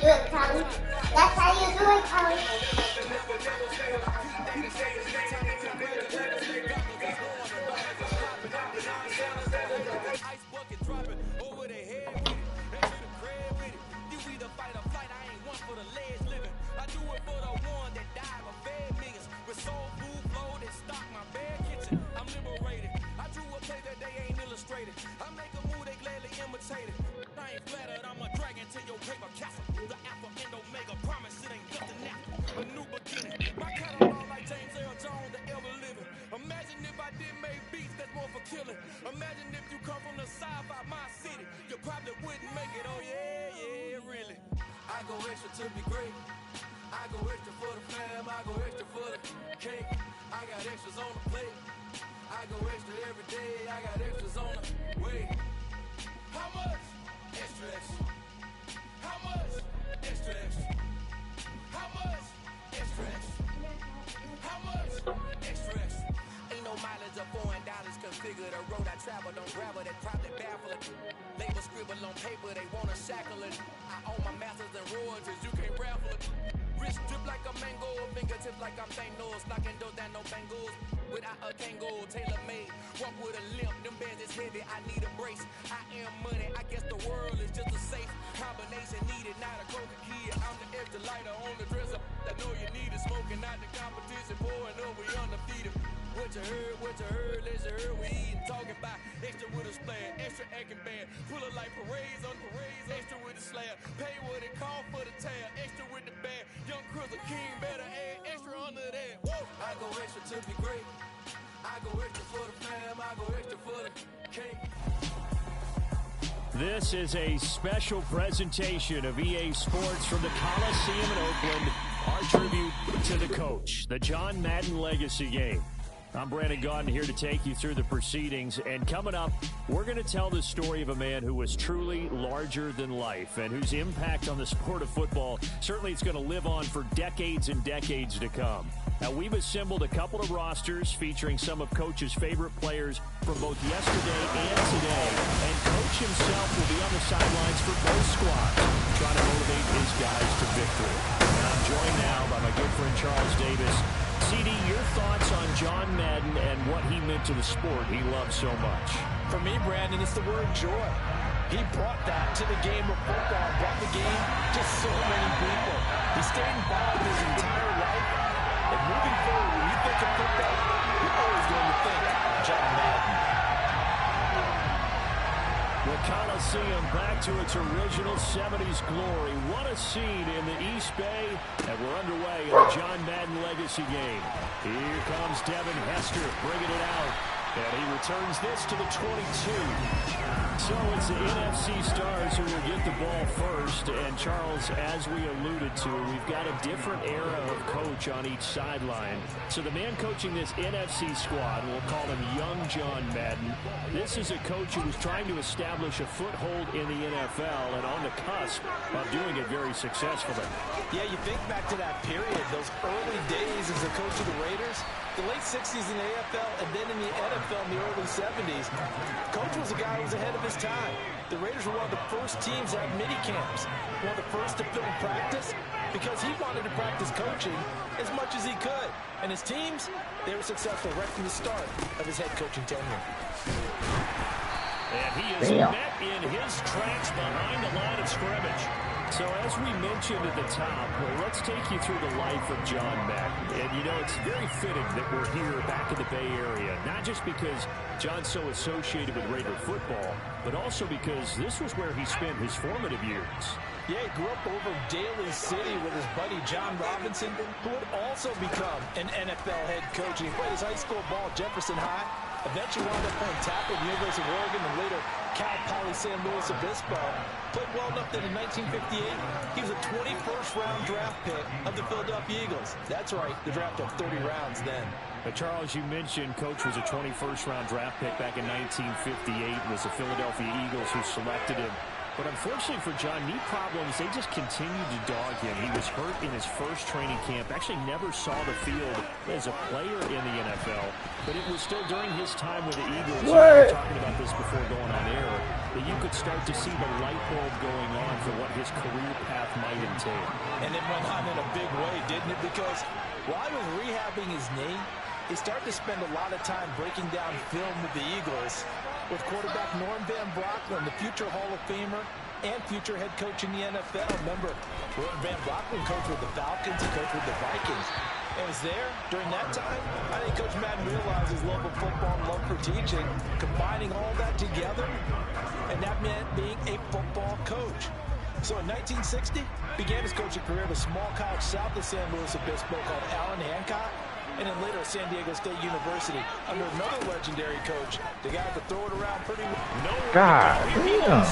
do it, Tommy. That's how you do it, Tommy. Imagine if you come from the south out my city, you probably wouldn't make it. Oh yeah, really. I go extra to be great. I go extra for the fam. I go extra for the cake. I got extras on the plate. I go extra every day. I got extras on the way. How much? Extra, extra. How much? Extra, extra. How much? Extra, extra. How much? Extra, extra. Ain't no mileage of $4 configure the road I travel. Don't gravel that probably baffle it. Label scribble on paper, they wanna shackle it. I own my masters and royalties, you can't raffle it. Wrist drip like a mango, fingertips like I'm Thanos. Knocking doors down, no bangles. Without a tango, tailor made. Walk with a limp, them bands is heavy, I need a brace. I am money, I guess the world is just a safe combination needed. Not a coca kid, I'm the extra lighter on the dresser. I know you need it, smoking out the competition, pouring up, we undefeated. What you heard, let's heard, we eatin', talking about extra with a splash, extra acting band, pull it like parades on parades, extra with the slab, pay what it call for the tab, extra with the band, young Crystal King better add extra under that. Woo! I go extra to be great, I go extra for the fam, I go extra for the cake. This is a special presentation of EA Sports from the Coliseum in Oakland, our tribute to the coach, the John Madden Legacy Game. I'm Brandon Gaudin here to take you through the proceedings, and coming up, we're going to tell the story of a man who was truly larger than life and whose impact on the sport of football certainly is going to live on for decades and decades to come. Now, we've assembled a couple of rosters featuring some of Coach's favorite players from both yesterday and today, and Coach himself will be on the sidelines for both squads, trying to motivate his guys to victory. And I'm joined now by my good friend Charles Davis. CD, your thoughts on John Madden and what he meant to the sport he loved so much? For me, Brandon, it's the word joy. He brought that to the game of football, brought the game to so many people. He stayed involved his entire life. And moving forward, when you think of football, you're always going to think John Madden. The Coliseum back to its original 70s glory. What a scene in the East Bay. And we're underway in the John Madden Legacy Game. Here comes Devin Hester bringing it out. And he returns this to the 22. So it's the NFC stars who will get the ball first. And Charles, as we alluded to, we've got a different era of coach on each sideline. So the man coaching this NFC squad, we'll call him Young John Madden. This is a coach who was trying to establish a foothold in the NFL and on the cusp of doing it very successfully. Yeah, you think back to that period, those early days as a coach of the Raiders, the late 60s in the AFL, and then in the NFL in the early 70s. Coach was a guy who was ahead of his time. The Raiders were one of the first teams to have mini camps, one of the first to film practice, because he wanted to practice coaching as much as he could. And his teams, they were successful right from the start of his head coaching tenure. And he is met in his tracks behind the line of scrimmage. So as we mentioned at the top, well, let's take you through the life of John Madden. And, you know, it's very fitting that we're here back in the Bay Area, not just because John's so associated with Raider football, but also because this was where he spent his formative years. Yeah, he grew up over Daly City with his buddy John Robinson, who would also become an NFL head coach. He played his high school ball at Jefferson High, eventually wound up playing tackle at the University of Oregon, and later Cal Poly San Luis Obispo. Played well enough that in 1958, he was a 21st round draft pick of the Philadelphia Eagles. That's right, the draft of 30 rounds then. But Charles, you mentioned Coach was a 21st round draft pick back in 1958. It was the Philadelphia Eagles who selected him. But unfortunately for John, knee problems, they just continued to dog him. He was hurt in his first training camp, actually never saw the field as a player in the NFL. But it was still during his time with the Eagles, we were talking about this before going on air, that you could start to see the light bulb going on for what his career path might tape. And it went on in a big way, didn't it? Because while he was rehabbing his knee, he started to spend a lot of time breaking down film with the Eagles with quarterback Norm Van Brocklin, the future Hall of Famer and future head coach in the NFL. Remember, Norm Van Brocklin coached with the Falcons, he coached with the Vikings. And was there during that time. I think Coach Madden realized his love of football and love for teaching, combining all that together, and that meant being a football coach. So in 1960, began his coaching career at a small college south of San Luis Obispo called Allen Hancock, and then later at San Diego State University under another legendary coach, the guy that could throw it around pretty well. God damn.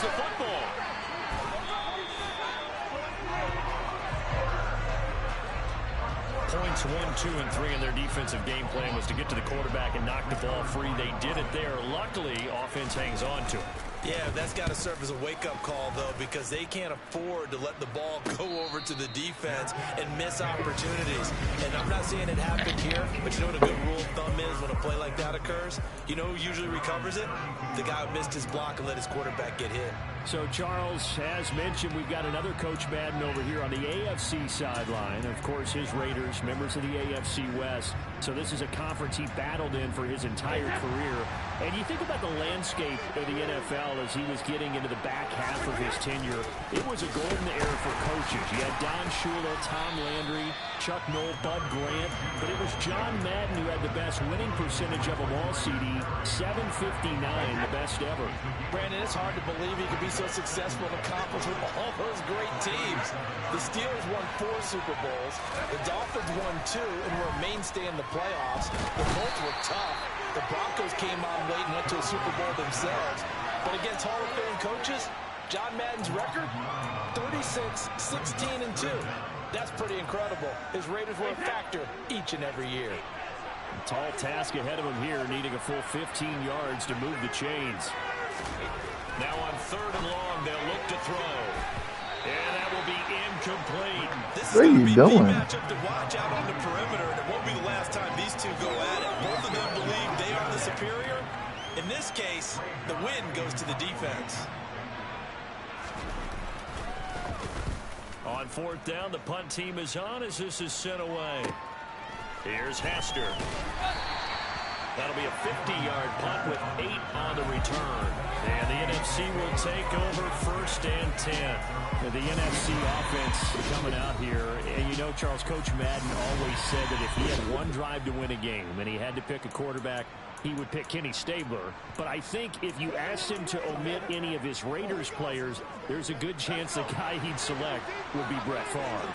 Points 1, 2, and 3 in their defensive game plan was to get to the quarterback and knock the ball free. They did it there. Luckily, offense hangs on to it. Yeah, that's got to serve as a wake-up call, though, because they can't afford to let the ball go over to the defense and miss opportunities. And I'm not saying it happened here, but you know what a good rule of thumb is when a play like that occurs? You know who usually recovers it? The guy who missed his block and let his quarterback get hit. So, Charles, as mentioned, we've got another Coach Madden over here on the AFC sideline. Of course, his Raiders, members of the AFC West. So this is a conference he battled in for his entire career. And you think about the landscape of the NFL as he was getting into the back half of his tenure. It was a golden era for coaches. You had Don Shula, Tom Landry, Chuck Noll, Bud Grant. But it was John Madden who had the best winning percentage of them all, CD. 759, the best ever. Brandon, it's hard to believe he could be so successful in a conference with all those great teams. The Steelers won 4 Super Bowls. The Dolphins won 2 and were a mainstay in the playoffs. The Colts were tough. The Broncos came on late and went to a Super Bowl themselves. But against Hall of Fame coaches, John Madden's record, 36, 16, and 2. That's pretty incredible. His Raiders were a factor each and every year. A tall task ahead of him here, needing a full 15 yards to move the chains. Now on 3rd and long, they'll look to throw. And that will be incomplete. This is going to be the matchup to watch out on the perimeter, and it won't be the last time these two go at it. Both of them believe they are the superior. In this case, the win goes to the defense. On 4th down, the punt team is on as this is sent away. Here's Hester. That'll be a 50-yard punt with 8 on the return. And the NFC will take over 1st and 10. The NFC offense coming out here. And you know, Charles, Coach Madden always said that if he had one drive to win a game and he had to pick a quarterback, he would pick Kenny Stabler. But I think if you asked him to omit any of his Raiders players, there's a good chance the guy he'd select would be Brett Favre.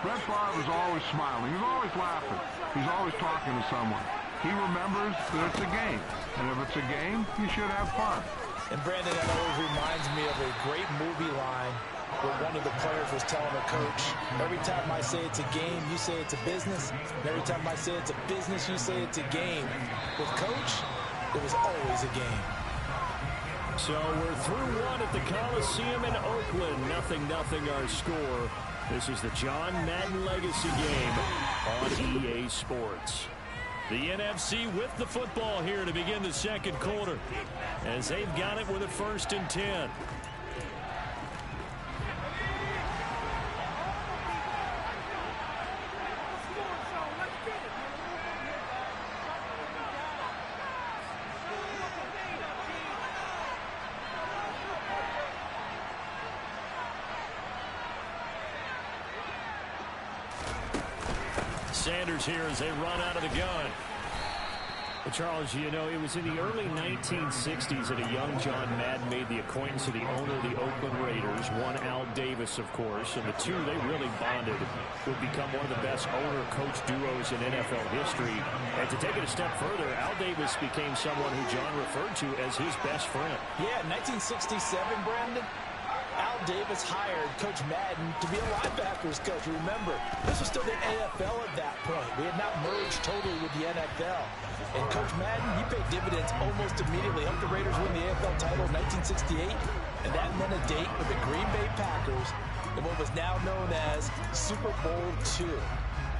Brett Favre is always smiling. He's always laughing. He's always talking to someone. He remembers that it's a game. And if it's a game, you should have fun. And Brandon, that always reminds me of a great movie line where one of the players was telling a coach, every time I say it's a game, you say it's a business. And every time I say it's a business, you say it's a game. With Coach, it was always a game. So we're through one at the Coliseum in Oakland. 0-0 our score. This is the John Madden Legacy game on EA Sports. The NFC with the football here to begin the 2nd quarter as they've got it with a 1st and 10. Sanders here as they run out of the gun. Well, Charles, you know, it was in the early 1960s that a young John Madden made the acquaintance of the owner of the Oakland Raiders, one Al Davis, of course, and the two, they really bonded, would become one of the best owner-coach duos in NFL history. And to take it a step further, Al Davis became someone who John referred to as his best friend. Yeah, 1967, Brandon. Al Davis hired Coach Madden to be a linebackers coach. Remember, this was still the AFL at that point. We had not merged totally with the NFL. And Coach Madden, he paid dividends almost immediately. Helped the Raiders win the AFL title in 1968. And that meant a date with the Green Bay Packers in what was now known as Super Bowl II.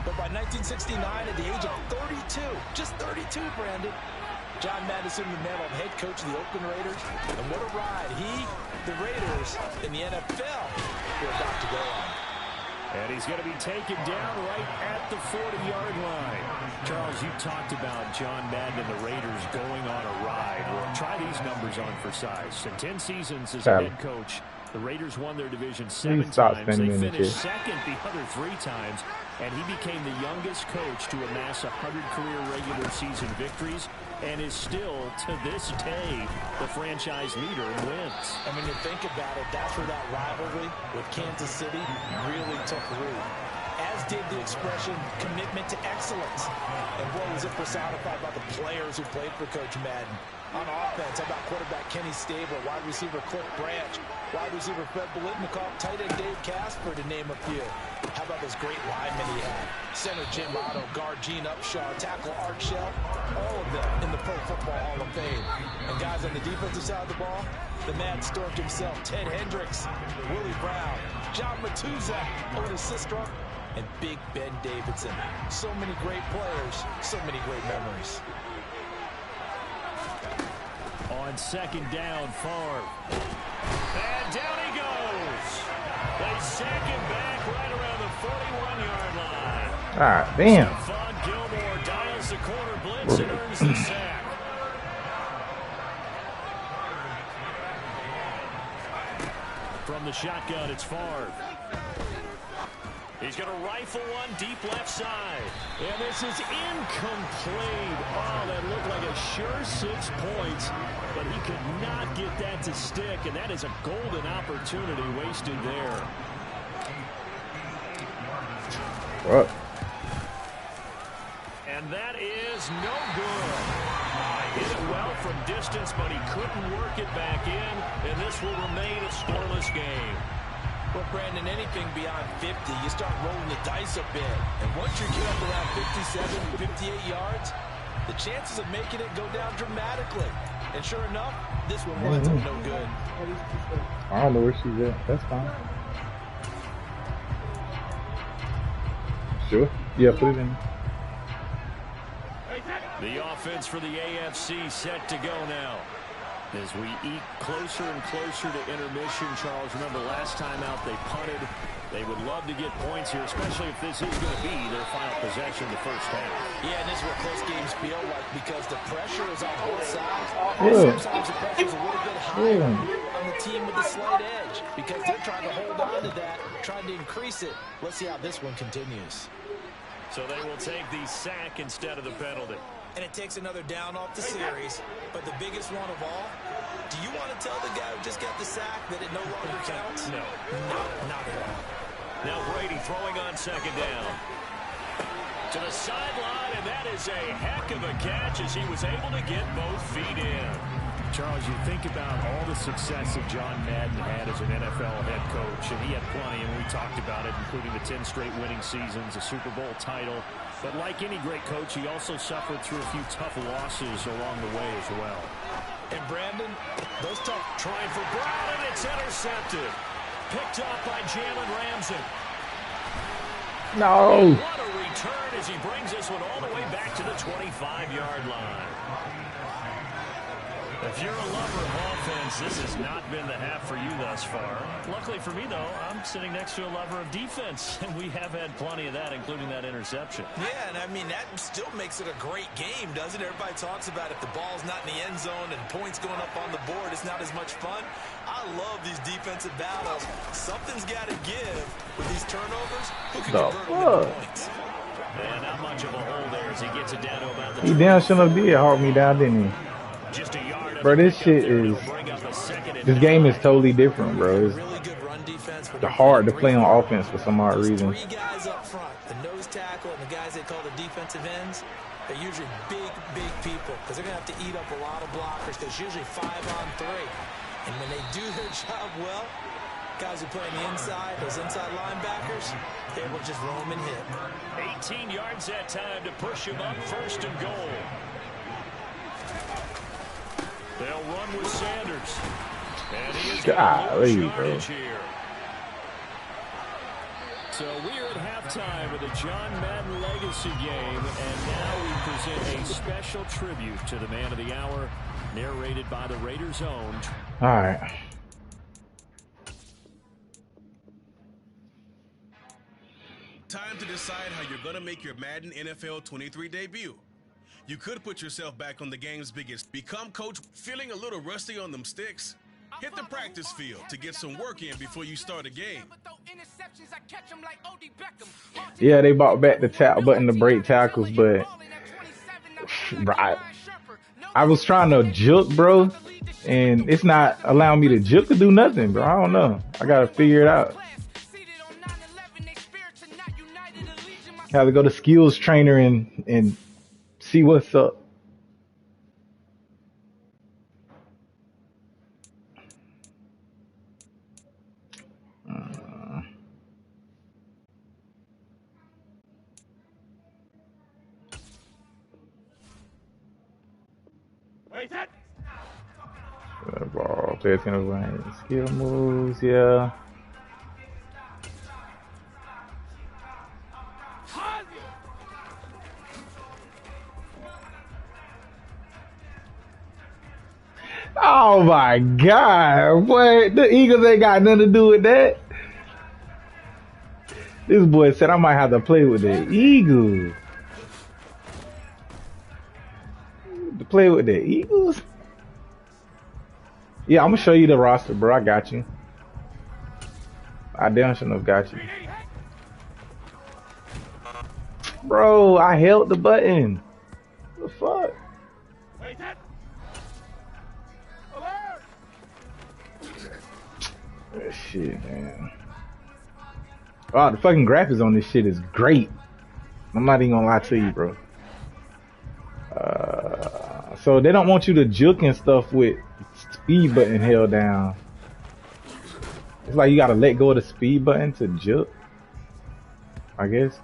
But by 1969, at the age of 32, just 32, Brandon, John Madden assumed the mantle of head coach of the Oakland Raiders. And what a ride he, the Raiders, and the NFL were about to go on. And he's going to be taken down right at the 40-yard line. Charles, you talked about John Madden and the Raiders going on a ride. Well, try these numbers on for size. In 10 seasons as a head coach, the Raiders won their division 7 times. They finished second the other 3 times. And he became the youngest coach to amass 100 career regular season victories and is still, to this day, the franchise leader in wins. And when you think about it, that's where that rivalry with Kansas City really took root. As did the expression, commitment to excellence. And boy, was it personified by the players who played for Coach Madden. On offense, how about quarterback Kenny Stabler, wide receiver Cliff Branch, wide receiver Fred Biletnikoff, tight end Dave Casper, to name a few. How about those great linemen he had? Center Jim Otto, guard Gene Upshaw, tackle Art Shell, all of them in the Pro Football Hall of Fame. And guys on the defensive side of the ball, the Mad Stork himself, Ted Hendricks, Willie Brown, John Matuszak, Otis Sistrunk, and Big Ben Davidson. So many great players, so many great memories. On second down, Favre. And down he goes. They sack him back right around the 41-yard line. Ah, damn. Stephon Gilmore dials the corner blitz and earns the sack. From the shotgun, it's Favre. He's going to rifle one deep left side. And this is incomplete. Oh, that looked like a sure 6 points. But he could not get that to stick. And that is a golden opportunity wasted there. What? And that is no good. Hit it well from distance, but he couldn't work it back in. And this will remain a scoreless game. Well, Brandon, anything beyond 50, you start rolling the dice a bit. And once you get up around 57, 58 yards, the chances of making it go down dramatically. And sure enough, this one winds up no good. I don't know where she's at. That's fine. Sure. Yeah, put it in. The offense for the AFC set to go now. As we eat closer and closer to intermission, Charles, remember last time out they punted. They would love to get points here, especially if this is going to be their final possession of the first half. Yeah, and this is what close games feel like because the pressure is on both sides. Yeah. Sometimes the pressure is a little bit higher on the team with the slight edge because they're trying to hold on to that, trying to increase it. Let's see how this one continues. So they will take the sack instead of the penalty. And it takes another down off the series. But the biggest one of all, do you want to tell the guy who just got the sack that it no longer counts? No. Not at all. Now Brady throwing on second down. To the sideline, and that is a heck of a catch as he was able to get both feet in. Charles, you think about all the success that John Madden had as an NFL head coach, and he had plenty, and we talked about it, including the 10 straight winning seasons, a Super Bowl title. But like any great coach, he also suffered through a few tough losses along the way as well. And Brandon, those tough trying for Brown, and it's intercepted. Picked off by Jalen Ramsey. No. What a return as he brings this one all the way back to the 25-yard line. If you're a lover of offense, this has not been the half for you thus far. Luckily for me, though, I'm sitting next to a lover of defense, and we have had plenty of that, including that interception. Yeah, and I mean, that still makes it a great game, doesn't it? Everybody talks about if the ball's not in the end zone and points going up on the board, it's not as much fun. I love these defensive battles. Something's got to give with these turnovers. Who can convert them into points? And not much of a hole there as he gets it down to about the... He damn shouldn't have did hawk me down, didn't he? Just a yard. Bro, this shit is... This game is totally different, bro. It's hard to play on offense for some odd reason. 3 guys up front, the nose tackle and the guys they call the defensive ends. They're usually big people because they're going to have to eat up a lot of blockers because usually 5-on-3. And when they do their job well, guys who play on the inside, those inside linebackers, they're able to just roam and hit. 18 yards that time to push him up, 1st and goal. They'll run with Sanders. And he is golly, bro. Here. So we're at halftime of the John Madden Legacy game, and now we present a special tribute to the man of the hour, narrated by the Raiders' own. All right. time to decide how you're going to make your Madden NFL 23 debut. You could put yourself back on the game's biggest. Become coach feeling a little rusty on them sticks? Hit the practice field to get some work in before you start a game. Yeah, they brought back the tap button to break tackles, but I was trying to juke, bro, and it's not allowing me to juke to do nothing, bro. I don't know. I gotta figure it out. Have to go to skills trainer and see what's up. Ball, pay attention to skill moves, yeah. Oh my God! What? The Eagles ain't got nothing to do with that. This boy said I might have to play with the Eagles. To play with the Eagles? Yeah, I'm gonna show you the roster, bro. I got you. I damn shouldn't have got you. Bro, I held the button. What the fuck? Shit, man. Oh, the fucking graphics on this shit is great. I'm not even gonna lie to you, bro. So they don't want you to juke and stuff with speed button held down. It's like you gotta let go of the speed button to juke, I guess.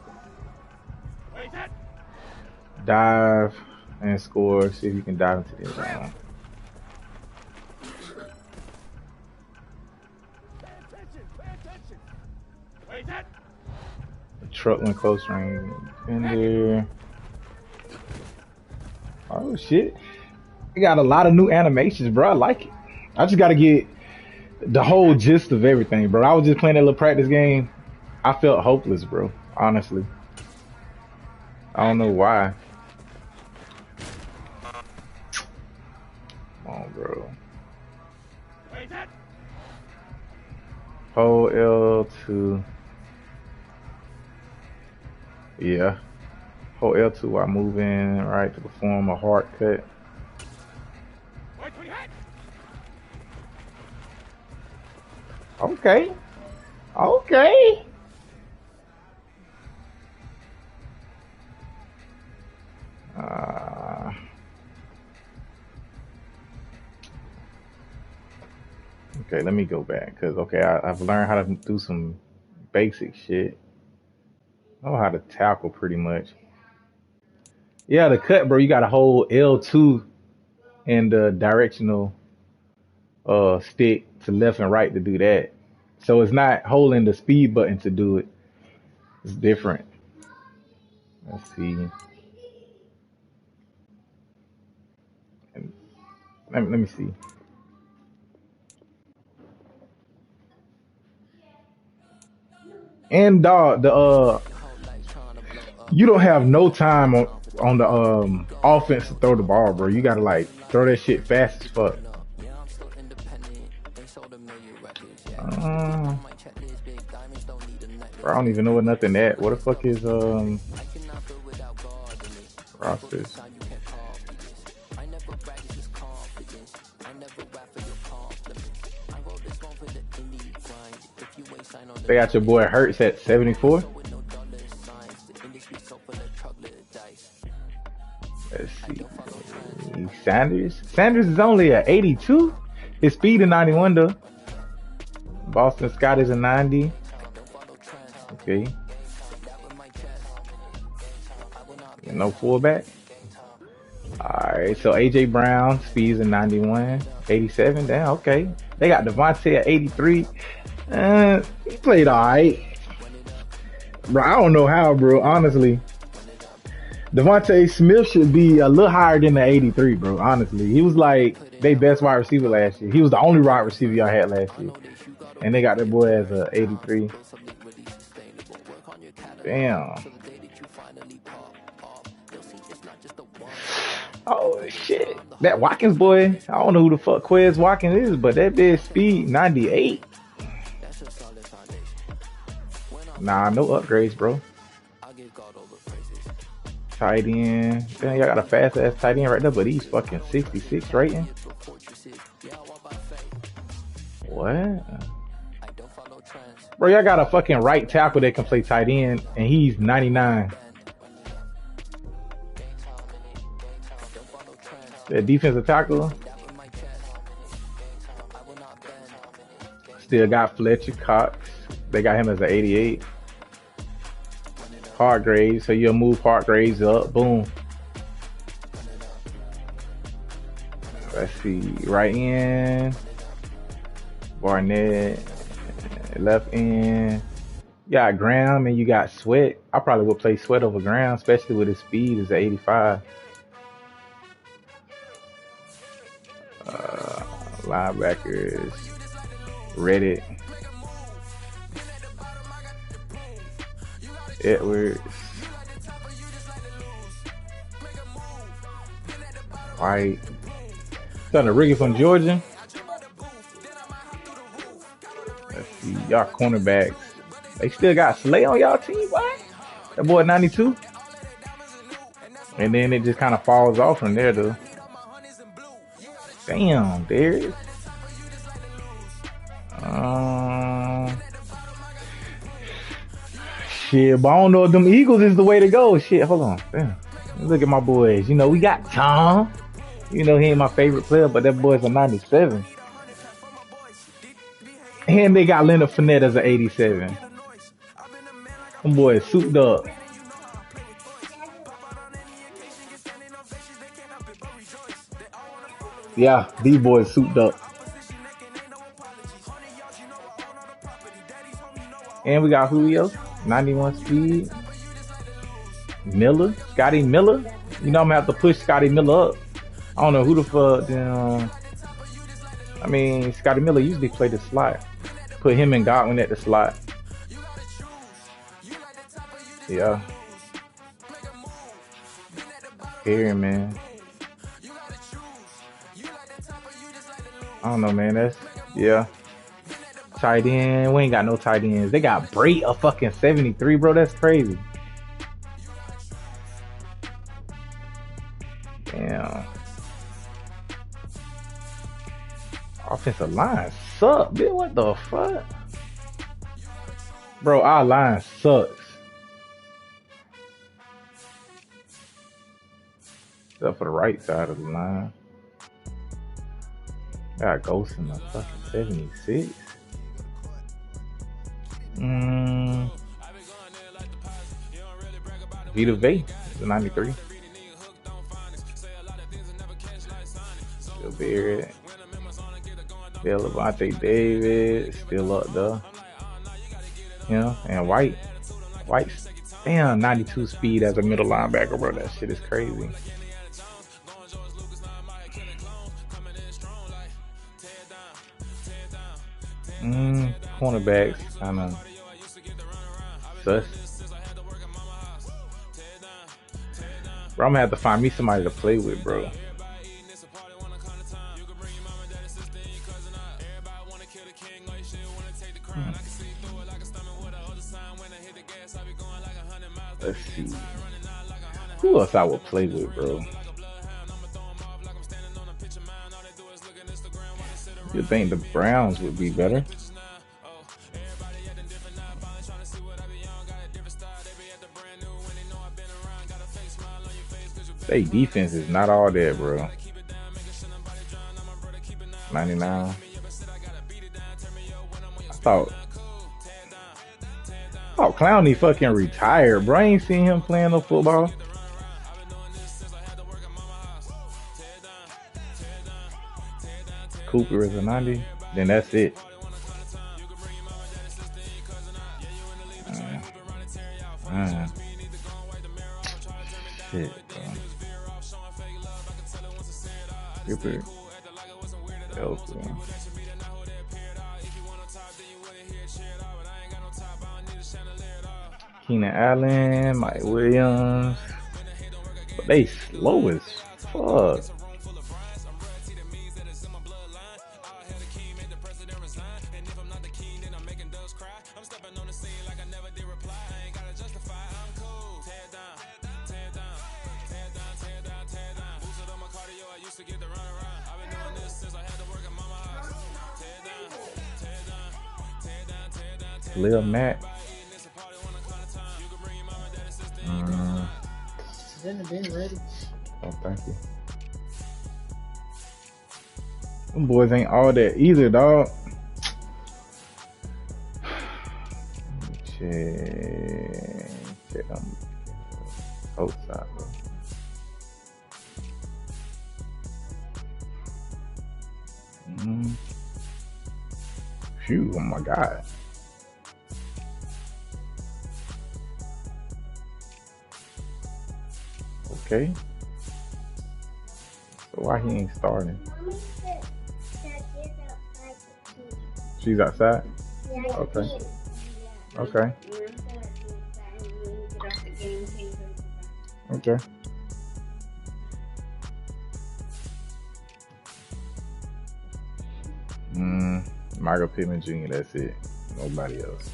Dive and score. See if you can dive into this round. The truck went close range. In there. Oh shit. We got a lot of new animations, bro. I like it. I just gotta get the whole gist of everything, bro. I was just playing that little practice game. I felt hopeless, bro. Honestly. I don't know why. Come on, bro. Hold L2. Yeah. Hold L2 while moving right to perform a hard cut. Okay. Okay. Okay, let me go back because I've learned how to do some basic shit. I know how to tackle pretty much. Yeah, the cut, bro. You got to hold L2 and the directional stick to left and right to do that. So it's not holding the speed button to do it. It's different. Let's see. Let me see. And dog, you don't have no time on the offense to throw the ball, bro. You gotta like throw that shit fast as fuck. Bro, I don't even know what nothing at. What the fuck is rosters? They got your boy Hurts at 74. Let's see. Sanders is only at 82. His speed is 91 though. Boston Scott is a 90. Okay. No fullback. Alright, so AJ Brown, speed is a 91. 87. Damn, okay. They got Devontae at 83. He played alright. Bro, I don't know how, bro, honestly. Devontae Smith should be a little higher than the 83, bro, honestly. He was like their best wide receiver last year. He was the only wide receiver y'all had last year. And they got their boy as a 83. Damn. Oh shit. That Watkins boy, I don't know who the fuck Quez Watkins is, but that bitch speed 98. Nah, no upgrades, bro. Tight end. Damn, y'all got a fast ass tight end right there, but he's fucking 66 rating. What? Bro, y'all got a fucking right tackle that can play tight end, and he's 99. That defensive tackle. Still got Fletcher Cox. They got him as an 88. Hargraves, so you'll move Hargraves up. Boom. Let's see. Right end. Barnett. Left end. You got Graham and you got Sweat. I probably would play Sweat over Graham, especially with his speed is 85. Linebackers. Reddit. Edwards. White. Got a Ricky from Georgia. Let's see. Y'all cornerbacks. They still got Slay on y'all team, boy. That boy 92. And then it just kind of falls off from there, though. Damn, Darius. Shit, but I don't know if them Eagles is the way to go. Shit, hold on. Damn. Look at my boys. You know, we got Tom. You know, he ain't my favorite player, but that boy's a 97. And they got Leonard Fournette as an 87. Them boys souped up. Yeah, these boys souped up. And we got Julio, 91 speed. Miller, Scotty Miller. You know I'm gonna have to push Scotty Miller up. I don't know who the fuck. I mean, Scotty Miller usually play the slot. Put him and Godwin at the slot. Yeah. Here, man. I don't know, man. That's, yeah. Tight end. We ain't got no tight ends. They got Bray a fucking 73, bro. That's crazy. Damn. Offensive line suck, bitch. What the fuck? Bro, our line sucks. Except for the right side of the line. Got Ghost in the fucking 76. Vita Vey, the 93. Still Barrett. Still Levante David. Still up there. Yeah, and White. White's, damn, 92 speed as a middle linebacker, bro. That shit is crazy. Cornerbacks, kind of sus. Bro, I'm gonna have to find me somebody to play with, bro. Let's see. Who else I would play with, bro? You think the Browns would be better? They defense is not all that, bro. 99. I thought Clowney fucking retired, bro. I ain't seen him playing no football. Cooper is a 90. Then that's it. Shit, bro. Cooper. Elsewhere. Keenan Allen, Mike Williams. But they slow as fuck. Lil Matt. Shouldn't have been ready. Oh, thank you. Them boys ain't all that either, dog. Check them. Both sides, bro. Phew, oh my God. Okay. So why he ain't starting? Mommy said that She's outside? yeah, Okay. Yeah. Okay. Okay. Michael Pittman Jr., that's it. Nobody else.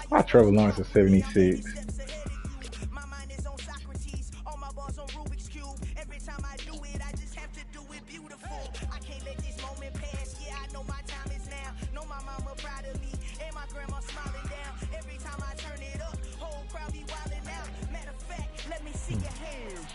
Why Trevor Lawrence is 76? My mind is on Socrates, all my bars on Rubik's Cube. Every time I do it, I just have to do it beautiful. I can't let this moment pass. Yeah, I know my time is now. Know my mama proud of me, and my grandma smiling down. Every time I turn it up, whole crowd be wilding out. Matter of fact, let me see your hands.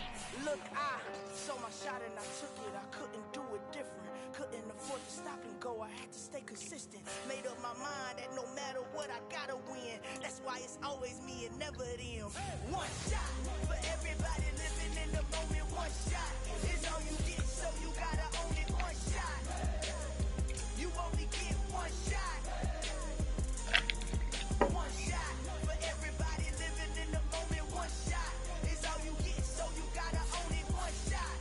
Look, I saw my shot and I took it. I couldn't do it different. Couldn't afford to stop and go. I had to stay consistent. Made up my mind that no matter what, I gotta win. That's why it's always me and never them. One shot for everybody living in the moment. One shot is all you get, so you gotta own it. One shot. You only get one shot. One shot for everybody living in the moment. One shot is all you get, so you gotta own it. One shot.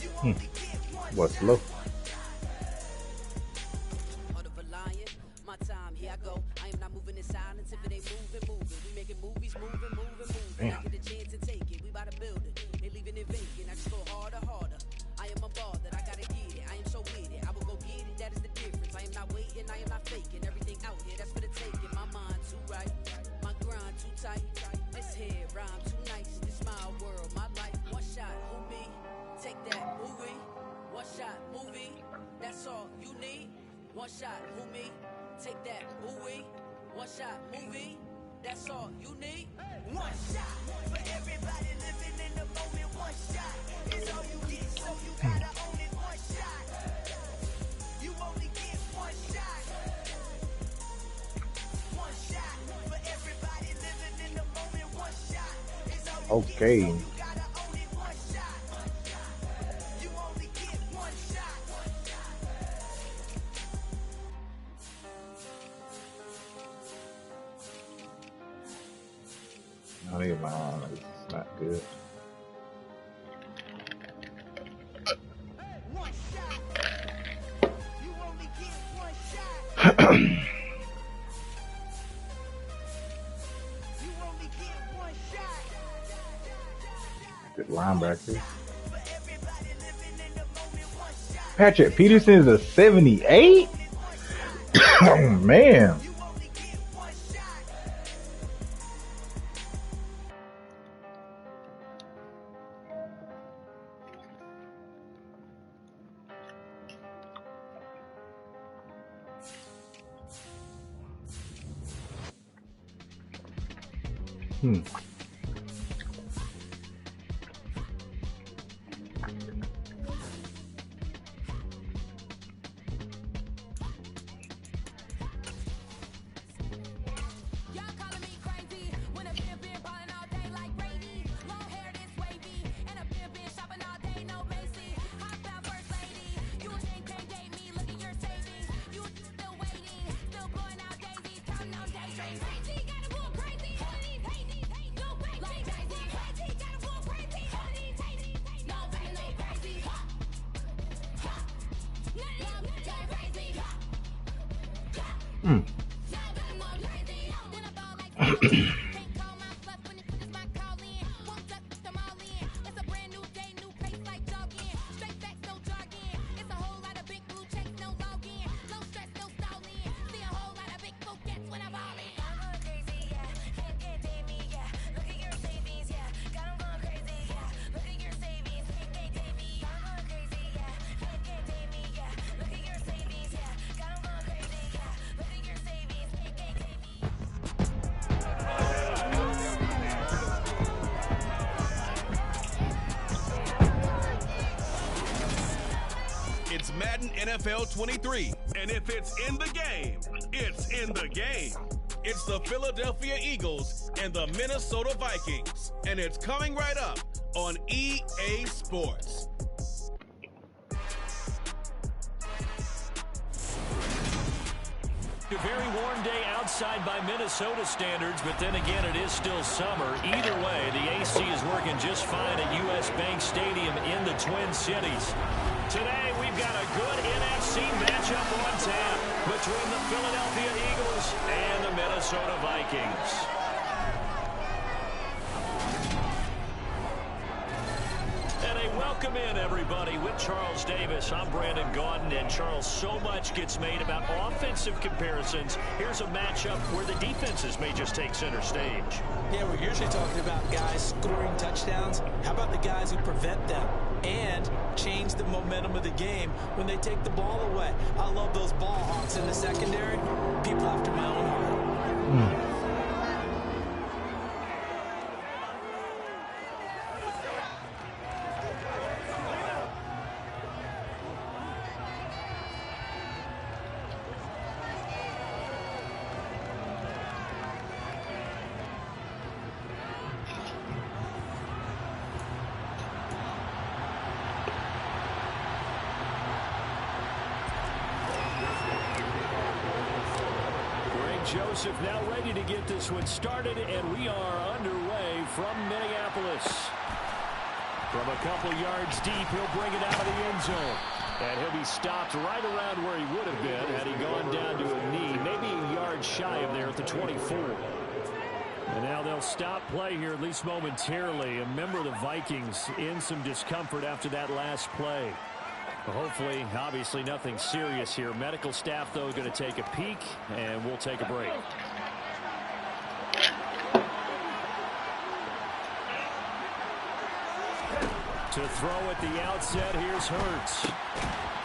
You only get one What's shot. low? My time, here I go. I am not moving in silence. If it ain't moving. We making movies, moving. Damn. I get a chance to take it. We bout to build it. They leaving it vacant. I just go harder. I am a ball that I gotta get it. I am so with it. I will go get it. That is the difference. I am not waiting. I am not faking. Everything out here, that's for the taking. My mind too right. My grind too tight. This head rhyme too nice. This my world, my life. One shot, who me? Take that movie. One shot, movie. That's all you need. One shot, who me? Take that movie. One shot, movie. That's all you need. One shot for everybody living in the moment. One shot is all you get, so you gotta own it. One shot. You only get one shot. One shot for everybody living in the moment. One shot is all you Okay. get, so you gotta own it. One shot. You only get one shot. I need my arm. It's not good. One shot. You only get one shot. You only get one shot. Good linebacker. For everybody living in the moment. One shot. Patrick Peterson is a 78? Oh, man. You only get one shot. Y'all calling me crazy when a been ballin' all day like Brady. Long hair this wavy, and a been shopping all day, no Macy. Hot out first lady, you can't date me. Look at your savings, you still waiting, still Mm. It's Madden NFL 23, and if it's in the game, it's in the game. It's the Philadelphia Eagles and the Minnesota Vikings, and it's coming right up on EA Sports. A very warm day outside by Minnesota standards, but then again, it is still summer. Either way, the AC is working just fine at US Bank Stadium in the Twin Cities. Today, we've got a good NFC matchup on tap between the Philadelphia Eagles and the Minnesota Vikings. And a welcome in, everybody, with Charles Davis. I'm Brandon Gaudin, and Charles, so much gets made about offensive comparisons. Here's a matchup where the defenses may just take center stage. Yeah, we're usually talking about guys scoring touchdowns. How about the guys who prevent them and change the momentum of the game when they take the ball away? I love those ball hawks in the secondary. People after my own heart. Joseph now ready to get this one started, and we are underway from Minneapolis. From a couple yards deep, he'll bring it out of the end zone. And he'll be stopped right around where he would have been had he gone down to a knee, maybe a yard shy of there at the 24. And now they'll stop play here, at least momentarily. And remember, the Vikings in some discomfort after that last play. Hopefully, obviously, nothing serious here. Medical staff, though, going to take a peek, and we'll take a break. To throw at the outset, here's Hurts.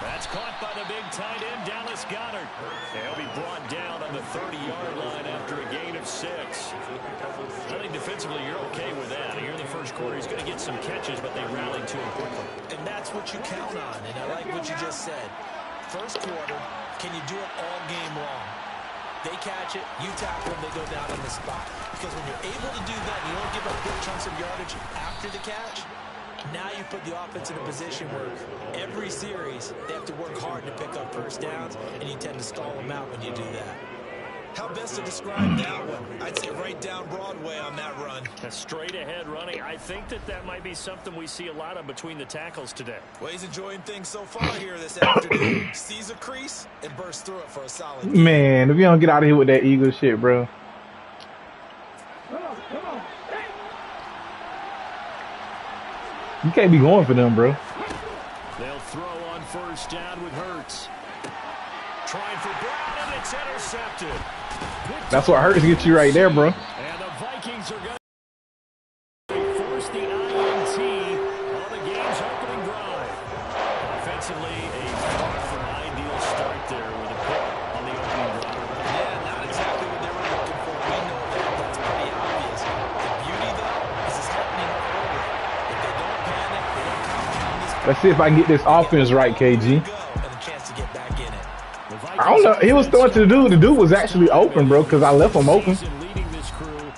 That's caught by the big tight end, Dallas Goedert. He'll be brought down on the 30-yard line after a gain of 6. I think defensively you're okay with that. Here in the first quarter, he's going to get some catches, but they rallied to him quickly. And that's what you count on, and I like what you just said. First quarter, can you do it all game long? They catch it, you tackle them, they go down on the spot. Because when you're able to do that, you don't give up big chunks of yardage after the catch. Now you put the offense in a position where every series they have to work hard to pick up first downs, and you tend to stall them out when you do that. How best to describe that one? I'd say right down Broadway on that run. A straight ahead running. I think that might be something we see a lot of between the tackles today. Well, he's enjoying things so far here this afternoon. Sees a crease and bursts through it for a solid game. Man, if you don't get out of here with that Eagles shit, bro. You can't be going for them, bro. They'll throw on first down with Hurts. Trying for Brown, and it's intercepted. That's what Hurts gets you right there, bro. And the Vikings are going to force the INT on the game's opening drive. Offensively, a far from ideal start there with a pick on the opening drive. Yeah, not exactly what they were looking for. We know that. That's pretty obvious. The beauty, though, is it's happening early. If they don't panic, they don't compound this. Let's see if I can get this offense right, KG. And a chance to get back in it. I don't know. He was throwing to the dude. The dude was actually open, bro, because I left him open. Leading this crew,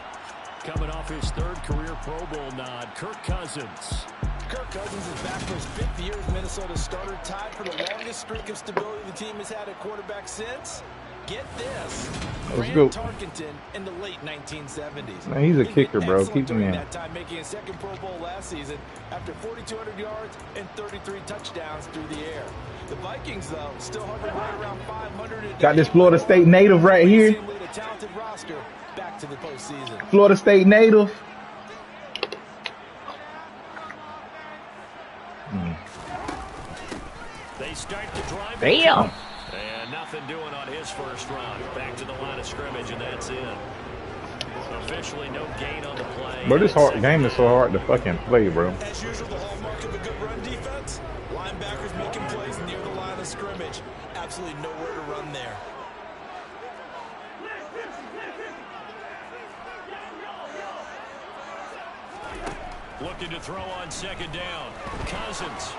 coming off his third career Pro Bowl nod, Kirk Cousins. Kirk Cousins is back for his 5th year as Minnesota Minnesota starter tied for the longest streak of stability the team has had at quarterback since. Get this. Let's go. Tarkenton in the late 1970s. Man, he's a He's kicker, been bro. excellent Keep him during in. that time, making a second Pro Bowl last season after 4,200 yards and 33 touchdowns through the air. The Vikings, though, still hovering right around 500. Got this Florida State native right here. Lead a talented roster back to the postseason. Florida State native. They start to drive. Damn. And nothing doing on his first run. Back to the line of scrimmage, and that's in. Officially no gain on the play. Bro, this game is so hard to fucking play, bro. As usual, the hallmark of a good run defense. Linebackers making plays near the line of scrimmage. Absolutely nowhere to run there. Looking to throw on second down. Cousins.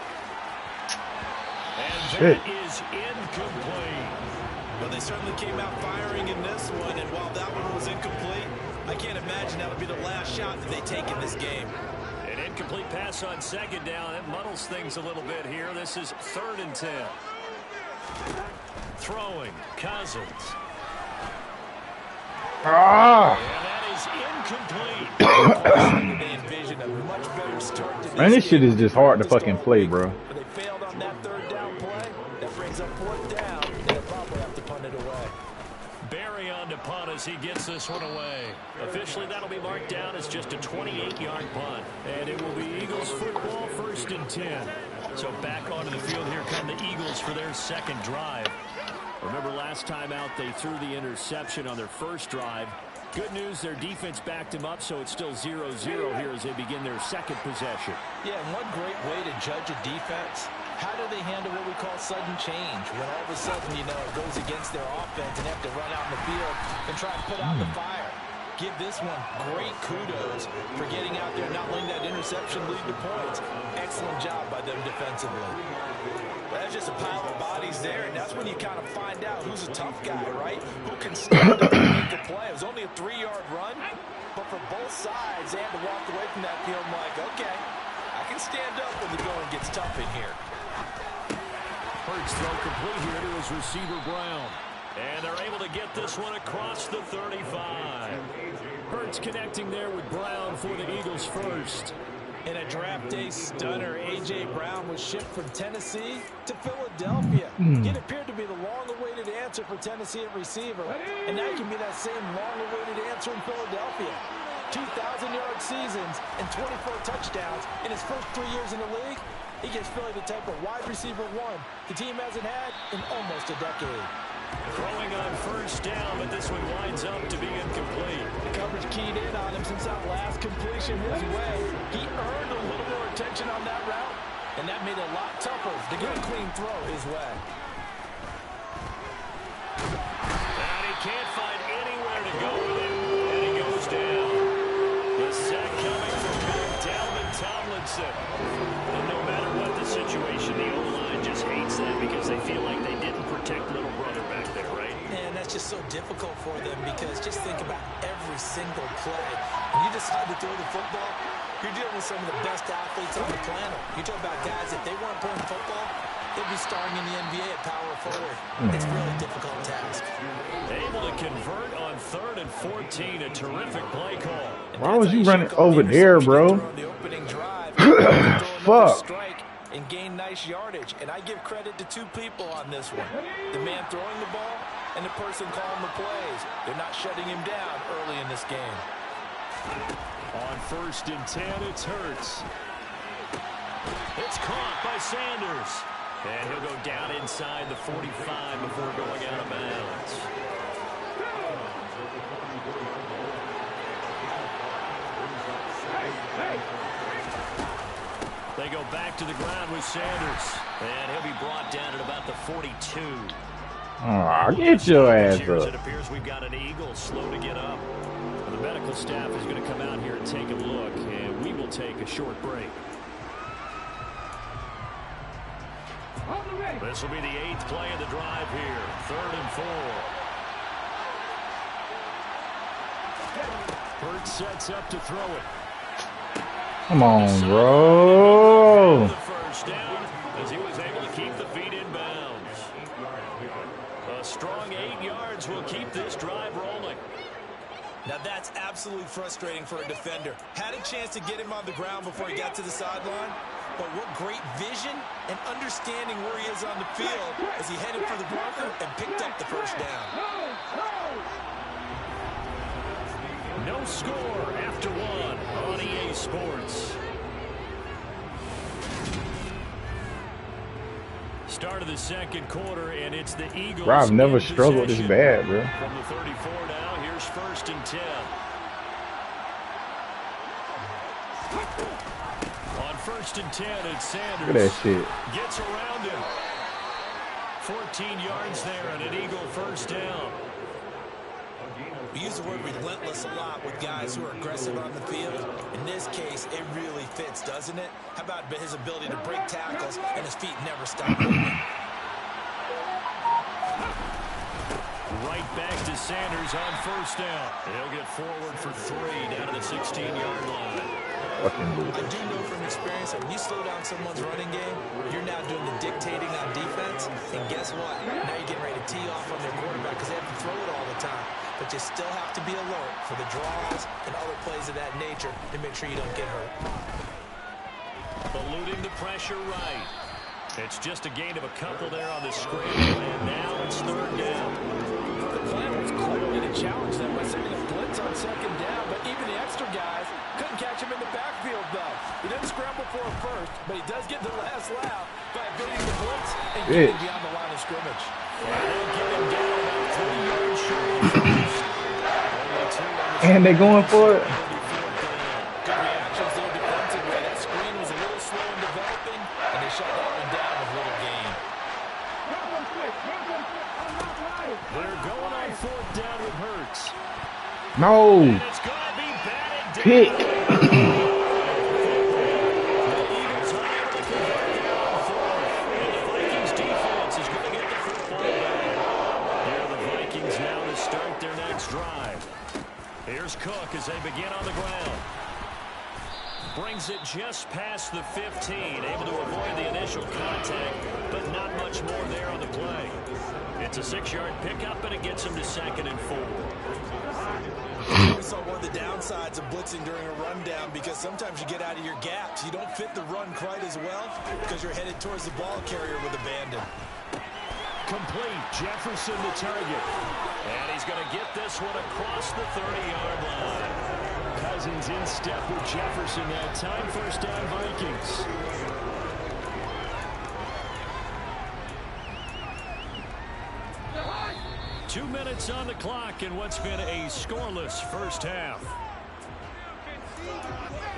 And Shit. that is incomplete. Well, they certainly came out firing in this one, and while that one was incomplete, I can't imagine that'll be the last shot that they take in this game. An incomplete pass on second down. It muddles things a little bit here. This is 3rd and 10. Throwing. Cousins. Ah. And that is incomplete. They envision a much better start to Man, this shit is just hard to fucking play, bro. But they failed on that 3rd down play. That brings up 4th down, and they'll probably have to punt it away. Barry on to punt as he gets this one away. Officially, that'll be marked down as just a 28-yard punt. And it will be Eagles football, 1st and 10. So back onto the field, here come the Eagles for their second drive. Remember last time out, they threw the interception on their first drive. Good news, their defense backed them up, so it's still 0-0 here as they begin their second possession. Yeah, and one great way to judge a defense, how do they handle what we call sudden change? When all of a sudden, you know, it goes against their offense and they have to run out in the field and try to put out the fire. Give this one great kudos for getting out there and not letting that interception lead to points. Excellent job by them defensively. That's just a pile of bodies there, and that's when you kind of find out who's a tough guy, right? Who can stand up and make a play. It was only a 3-yard run, but for both sides, they had to walk away from that field like, okay, I can stand up when the going gets tough in here. Hurts throw complete here to his receiver Brown. And they're able to get this one across the 35. Hurts connecting there with Brown for the Eagles first. In a draft day stunner, A.J. Brown was shipped from Tennessee to Philadelphia. It appeared to be the long-awaited answer for Tennessee at receiver, and now he can be that same long-awaited answer in Philadelphia. 2,000-yard seasons and 24 touchdowns in his first 3 years in the league. He gives Philly the type of wide receiver one the team hasn't had in almost a decade. Throwing on first down, but this one winds up to be incomplete. The coverage keyed in on him since that last completion his way. He earned a little more attention on that route, and that made it a lot tougher to get a clean throw his way. And he can't find anywhere to go with it, and he goes down. The sack coming from Dalvin Tomlinson. And no matter what the situation, the O-line just hates that because they feel like they didn't protect little brother back there, right? And that's just so difficult for them because just think about every single play. When you decide to throw the football, you're dealing with some of the best athletes on the planet. You talk about guys, if they weren't playing football, they'd be starring in the NBA at power forward. It's a really difficult task. Able to convert on 3rd and 14, a terrific play call. Why was you running over there, bro? The opening drive, Fuck. strike and gain nice yardage. And I give credit to two people on this one. The man throwing the ball and the person calling the plays. They're not shutting him down early in this game. On 1st and 10, it's Hurts. It's caught by Sanders. And he'll go down inside the 45 before going out of bounds. They go back to the ground with Sanders. And he'll be brought down at about the 42. Oh, get your ass It up. appears we've got an Eagle slow to get up. The medical staff is going to come out here and take a look, and we will take a short break. This will be the 8th play of the drive here. 3rd and 4. Hurts sets up to throw it. Come on, bro. The first down, as he was able to keep the feet in bounds. A strong 8 yards will keep this drive rolling. Now that's absolutely frustrating for a defender. Had a chance to get him on the ground before he got to the sideline, but what great vision and understanding where he is on the field as he headed for the marker and picked up the first down. No score after one on EA Sports. Start of the second quarter, and it's the Eagles. Bro, I've never in struggled this possession. bad, bro. From the 34 now, here's 1st and 10. On 1st and 10, it's Sanders. Look at that shit. Gets around him. 14 yards there, and an Eagle first down. We use the word relentless a lot with guys who are aggressive on the field. In this case, it really fits, doesn't it? How about his ability to break tackles and his feet never stop moving? Right back to Sanders on first down. He'll get forward for 3 down to the 16-yard line. Fucking I loser. do know from experience that when you slow down someone's running game, you're now doing the dictating on defense. And guess what? Now you're getting ready to tee off on their quarterback because they have to throw it all the time. But you still have to be alert for the draws and other plays of that nature to make sure you don't get hurt. Eluding the pressure right. It's just a gain of a couple there on the scramble, and now it's 3rd down. The plan was clearly to challenge them by sending a blitz on 2nd down, but even the extra guys couldn't catch him in the backfield, though. He didn't scramble for a first, but he does get the last laugh by evading the blitz and getting beyond the line of scrimmage. They'll get him down about 3 yards short of first. And they going for it. Good reactions there defensively. That screen was a little slow in developing, and they shut that one down with little gain. They're going on 4th down with Hurts. No. And it's going to be batted down. Pick. The Eagles are able to convert it on 4th. And the Vikings defense is going to get the football back. Here are the Vikings now to start their next drive. Here's Cook as they begin on the ground. Brings it just past the 15, able to avoid the initial contact, but not much more there on the play. It's a 6-yard pickup, and it gets him to 2nd and 4. We saw one of the downsides of blitzing during a rundown because sometimes you get out of your gaps. You don't fit the run quite as well because you're headed towards the ball carrier with abandon. Complete. Jefferson the target. And he's going to get this one across the 30-yard line. Cousins in step with Jefferson that time. First down, Vikings. Two minutes on the clock in what's been a scoreless first half.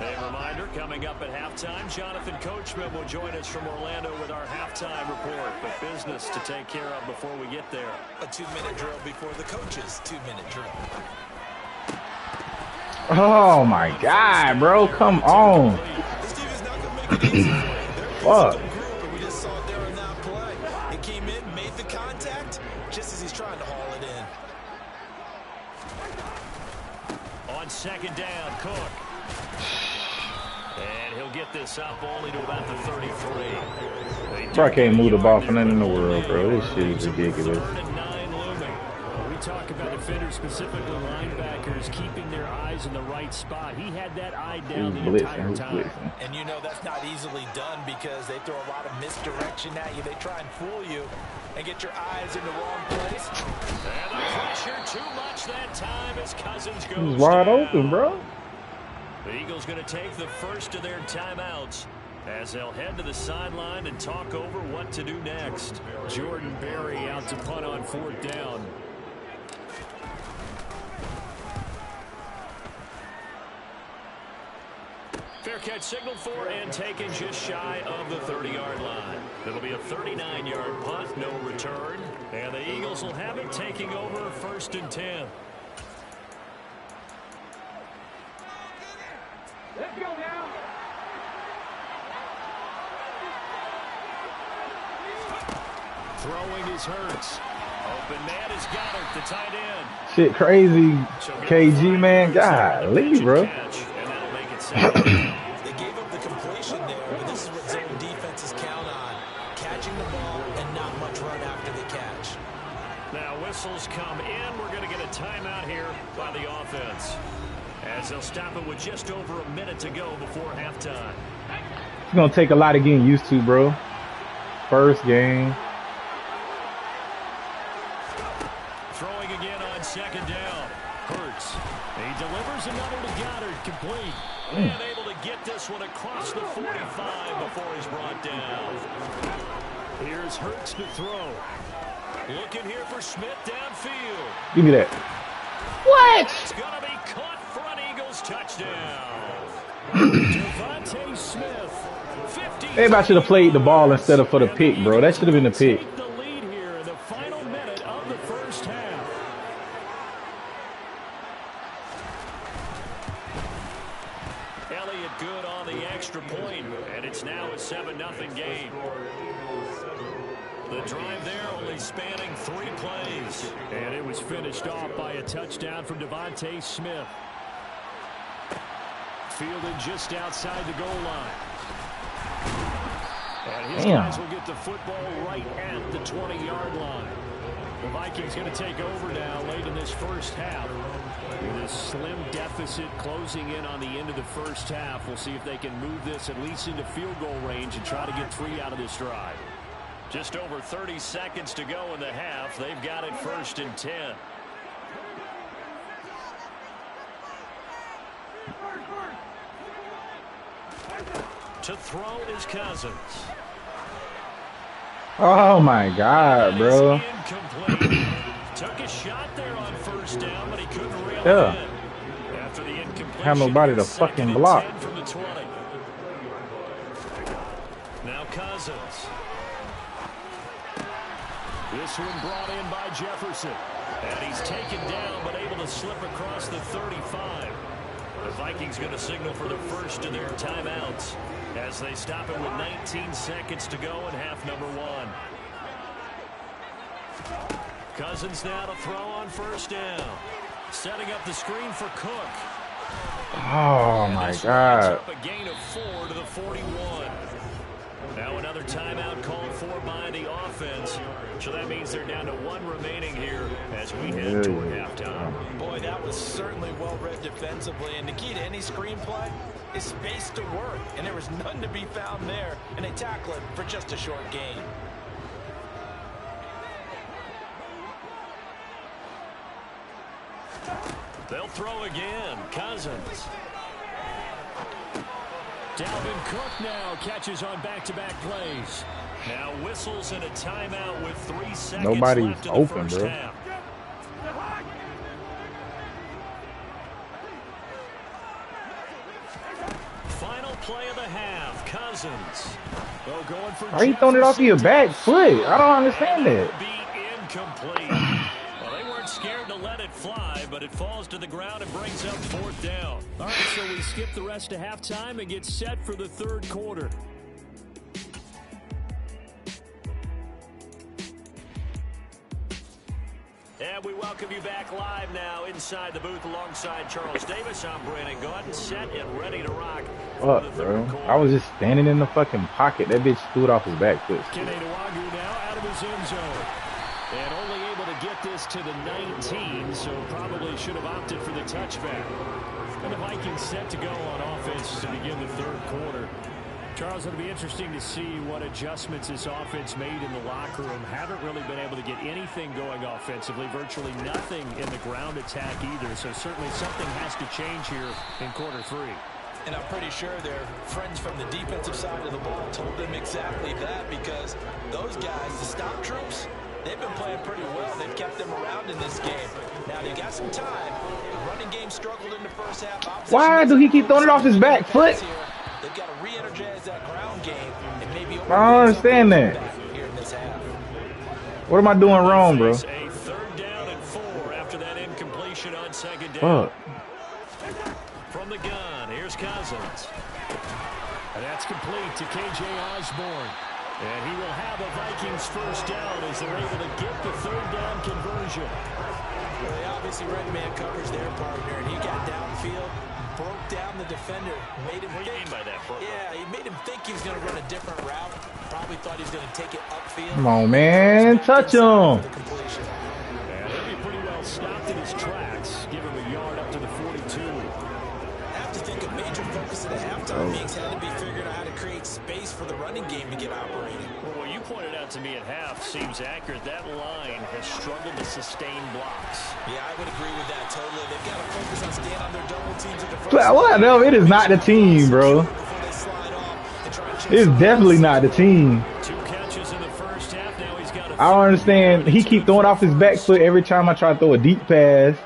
A reminder, coming up at halftime, Jonathan Coachman will join us from Orlando with our halftime report. But business to take care of before we get there. A 2-minute drill before the coach's 2-minute drill. Oh my God, bro. Come on. This team is not going to make it easy for you. They're a Fuck. physical group, and we just saw it there in that play. It came in, made the contact, just as he's trying to haul it in. On 2nd down, Cook. And he'll get this up only to about the 33. Bro, I can't move the ball for nothing in the world, bro. This shit is ridiculous. 3rd and 9 looming. We talk about defenders, specifically linebackers, keeping their eyes in the right spot. He had that eye down the entire time. And you know that's not easily done because they throw a lot of misdirection at you. They try and fool you and get your eyes in the wrong place. And the pressure too much that time as Cousins goes He's wide down. open, bro. The Eagles going to take the first of their timeouts as they'll head to the sideline and talk over what to do next. Jordan Berry out to punt on 4th down. Fair catch signaled for and taken just shy of the 30-yard line. It'll be a 39-yard punt, no return. And the Eagles will have it taking over 1st and 10. Let's go now. Throwing his Hurts. Open man has got it, the tight end. Shit crazy, KG, man. Golly, bro. They gave up the completion there, but this is what zone defenses count on. timeout here by the offense, as they'll stop it with just over a minute to go before halftime. It's gonna take a lot of getting used to, bro. First game. Throwing again on second down. Hurts. He delivers another to Goddard, complete. And able to get this one across the 45 before he's brought down. Here's Hurts to throw. Looking here for Smith downfield. Give me that. What? It's going to be caught. Front Eagles touchdown. Devontae Smith. 50. Everybody should have played the ball instead of for the pick, bro. That should have been the pick. The lead here in the final minute of the first half. Elliott good on the extra point, and it's now a 7-0 game. The drive there only spanning 3 plays. And it was finished off by a touchdown from Devontae Smith. Fielded just outside the goal line. And his guys will get the football right at the 20-yard line. The Vikings going to take over now late in this first half. With a slim deficit closing in on the end of the first half, we'll see if they can move this at least into field goal range and try to get 3 out of this drive. Just over 30 seconds to go in the half. They've got it 1st and 10. To throw is Cousins. Oh my God, bro. Incomplete. Took a shot there on 1st down, but he couldn't reel it in. After the incompletion, Have nobody to fucking block. From the 20. Now Cousins. This one brought in by Jefferson. And he's taken down, but able to slip across the 35. The Vikings going to signal for the first of their timeouts as they stop it with 19 seconds to go in half number 1. Cousins now to throw on 1st down. Setting up the screen for Cook. Oh my God. Up a gain of 4 to the 41. Now another timeout called for by the offense. So that means they're down to 1 remaining here as we head toward halftime. Boy, that was certainly well-read defensively. And the key to any screenplay is space to work. And there was none to be found there. And they tackle it for just a short gain. They'll throw again. Cousins. Dalvin Cook now catches on back-to-back plays. Now whistles and a timeout with 3 seconds Nobody's left in the open, first bro. half. Final play of the half. Cousins. Oh, going for Why are you throwing it off of your back foot? I don't understand that. Be incomplete. Well, they weren't scared to let it fly, but it falls to the ground and brings up 4th down. All right, so we skip the rest of halftime and get set for the 3rd quarter. And we welcome you back live now inside the booth alongside Charles Davis. I'm Brandon Gordon, set and ready to rock. Fuck, bro. I was just standing in the fucking pocket. That bitch threw it off his back foot. Kenny Nwagu now out of his end zone. And only able to get this to the 19, so probably should have opted for the touchback. And the Vikings set to go on offense to begin the 3rd quarter. Charles, it'll be interesting to see what adjustments this offense made in the locker room. Haven't really been able to get anything going offensively, virtually nothing in the ground attack either. So certainly something has to change here in quarter 3. And I'm pretty sure their friends from the defensive side of the ball told them exactly that, because those guys, the stop troops, they've been playing pretty well. They've kept them around in this game. Now, they got some time. The running game struggled in the first half. Why do he keep throwing it off his back foot? They've got to re-energize that ground game and maybe I don't understand that. here in this half. What am I doing wrong, bro? A 3rd down and 4 after that incompletion on 2nd Fuck. down. From the gun, here's Cousins. And that's complete to K.J. Osborne. And he will have a Vikings 1st down as they're able to get the 3rd down conversion. Well, they obviously red man coverage their partner, and he got downfield, broke down the defender, made him What do you mean by that, bro? Yeah, he made him think he was going to run a different route. Probably thought he was going to take it upfield. Come on, man. Touch him. And he'll be pretty well stopped in his his tracks, give him a yard up to the 42. I have to think a major focus of the halftime meetings had to be figuring out how to create space for the running game to get operating. Well, what you pointed out to me at half seems accurate. That line has struggled to sustain blocks. Yeah, I would agree with that totally. They've got to focus on staying on their double teams at the first. What? No, it is not the team, bro. It's definitely not the team. 2 catches in the first half. Now he's got I don't understand. He keep throwing off his back foot every time I try to throw a deep pass.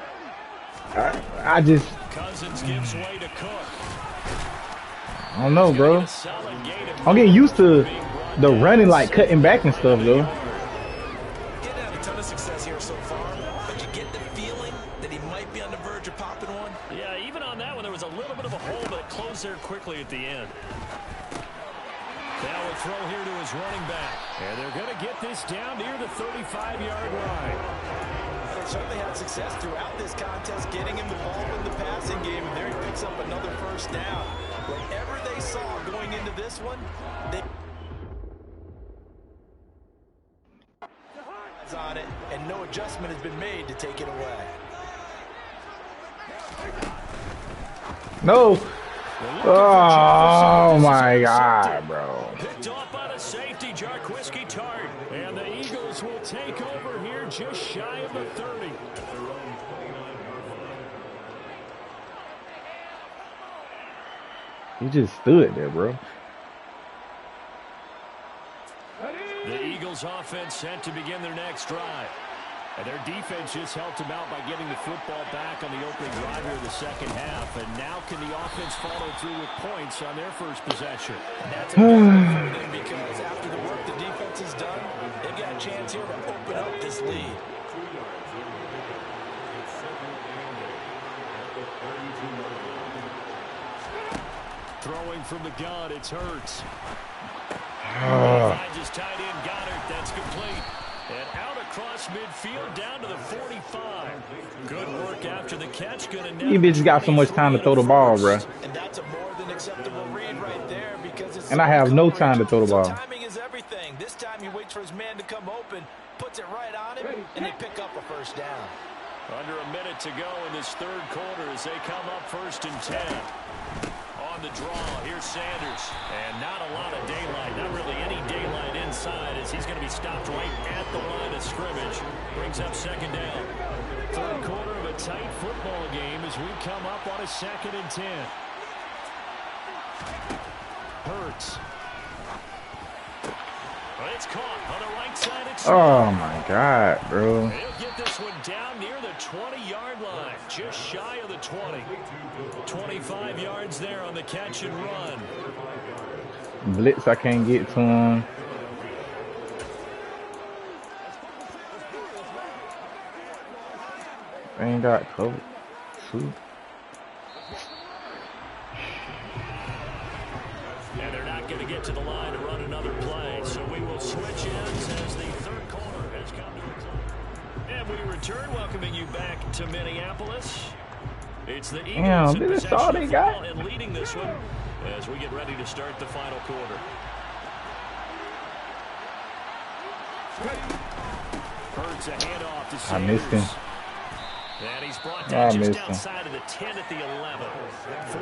I just... Cousins gives way to Cook. I don't know, bro. I'm getting used to the running, like cutting back and stuff, though. Getting had a ton of success here so far, but you get the feeling that he might be on the verge of popping one. Yeah, even on that one, there was a little bit of a hole, but it closed there quickly at the end. Now a throw here to his running back. And they're going to get this down near the 35-yard line. They certainly had success throughout this contest, getting him the ball in the passing game, and there he picks up another first down. Whatever they saw going into this one, they on it, and no adjustment has been made to take it away. No. Oh my God, bro. Picked off by the safety, Jarquiski Tart. And the Eagles will take over here just shy of the 30. He just stood there, bro. The Eagles offense set to begin their next drive. And their defense just helped them out by getting the football back on the opening drive here in the second half. And now can the offense follow through with points on their first possession? And that's a big one for them because after the work the defense has done, they've got a chance here to open up this lead. Throwing from the gun, it's Hurts. Finds his tight end Goddard. That's complete. And out across midfield down to the 45. Good work after the catch. You bitches got so much time to throw the ball, bro. And that's a more than acceptable read right there because it's and I have no time to throw the ball. Timing is everything. This time he waits for his man to come open, puts it right on him, and they pick up a first down. Under a minute to go in this third quarter as they come up 1st and 10. On the draw, here's Sanders. And not a lot of daylight, not really any daylight inside as he's going to be stopped right at the line of scrimmage. Brings up second down. Third quarter of a tight football game as we come up on a 2nd and 10. Hurts. It's caught on the right side. Oh my God, bro. They'll get this one down near the 20-yard line, just shy of the 20. 25 yards there on the catch and run. Blitz, I can't get to him. They ain't got covered. Too. And they're not going to get to the line to run another play, so we will switch ends as the third quarter has come to a close. And we return, welcoming you back to Minneapolis. It's the Eagles in possession of the ball and leading this one as we get ready to start the final quarter. Hurts a handoff to Sanders. I missed him. And he's brought down just outside of the 10 at the 11.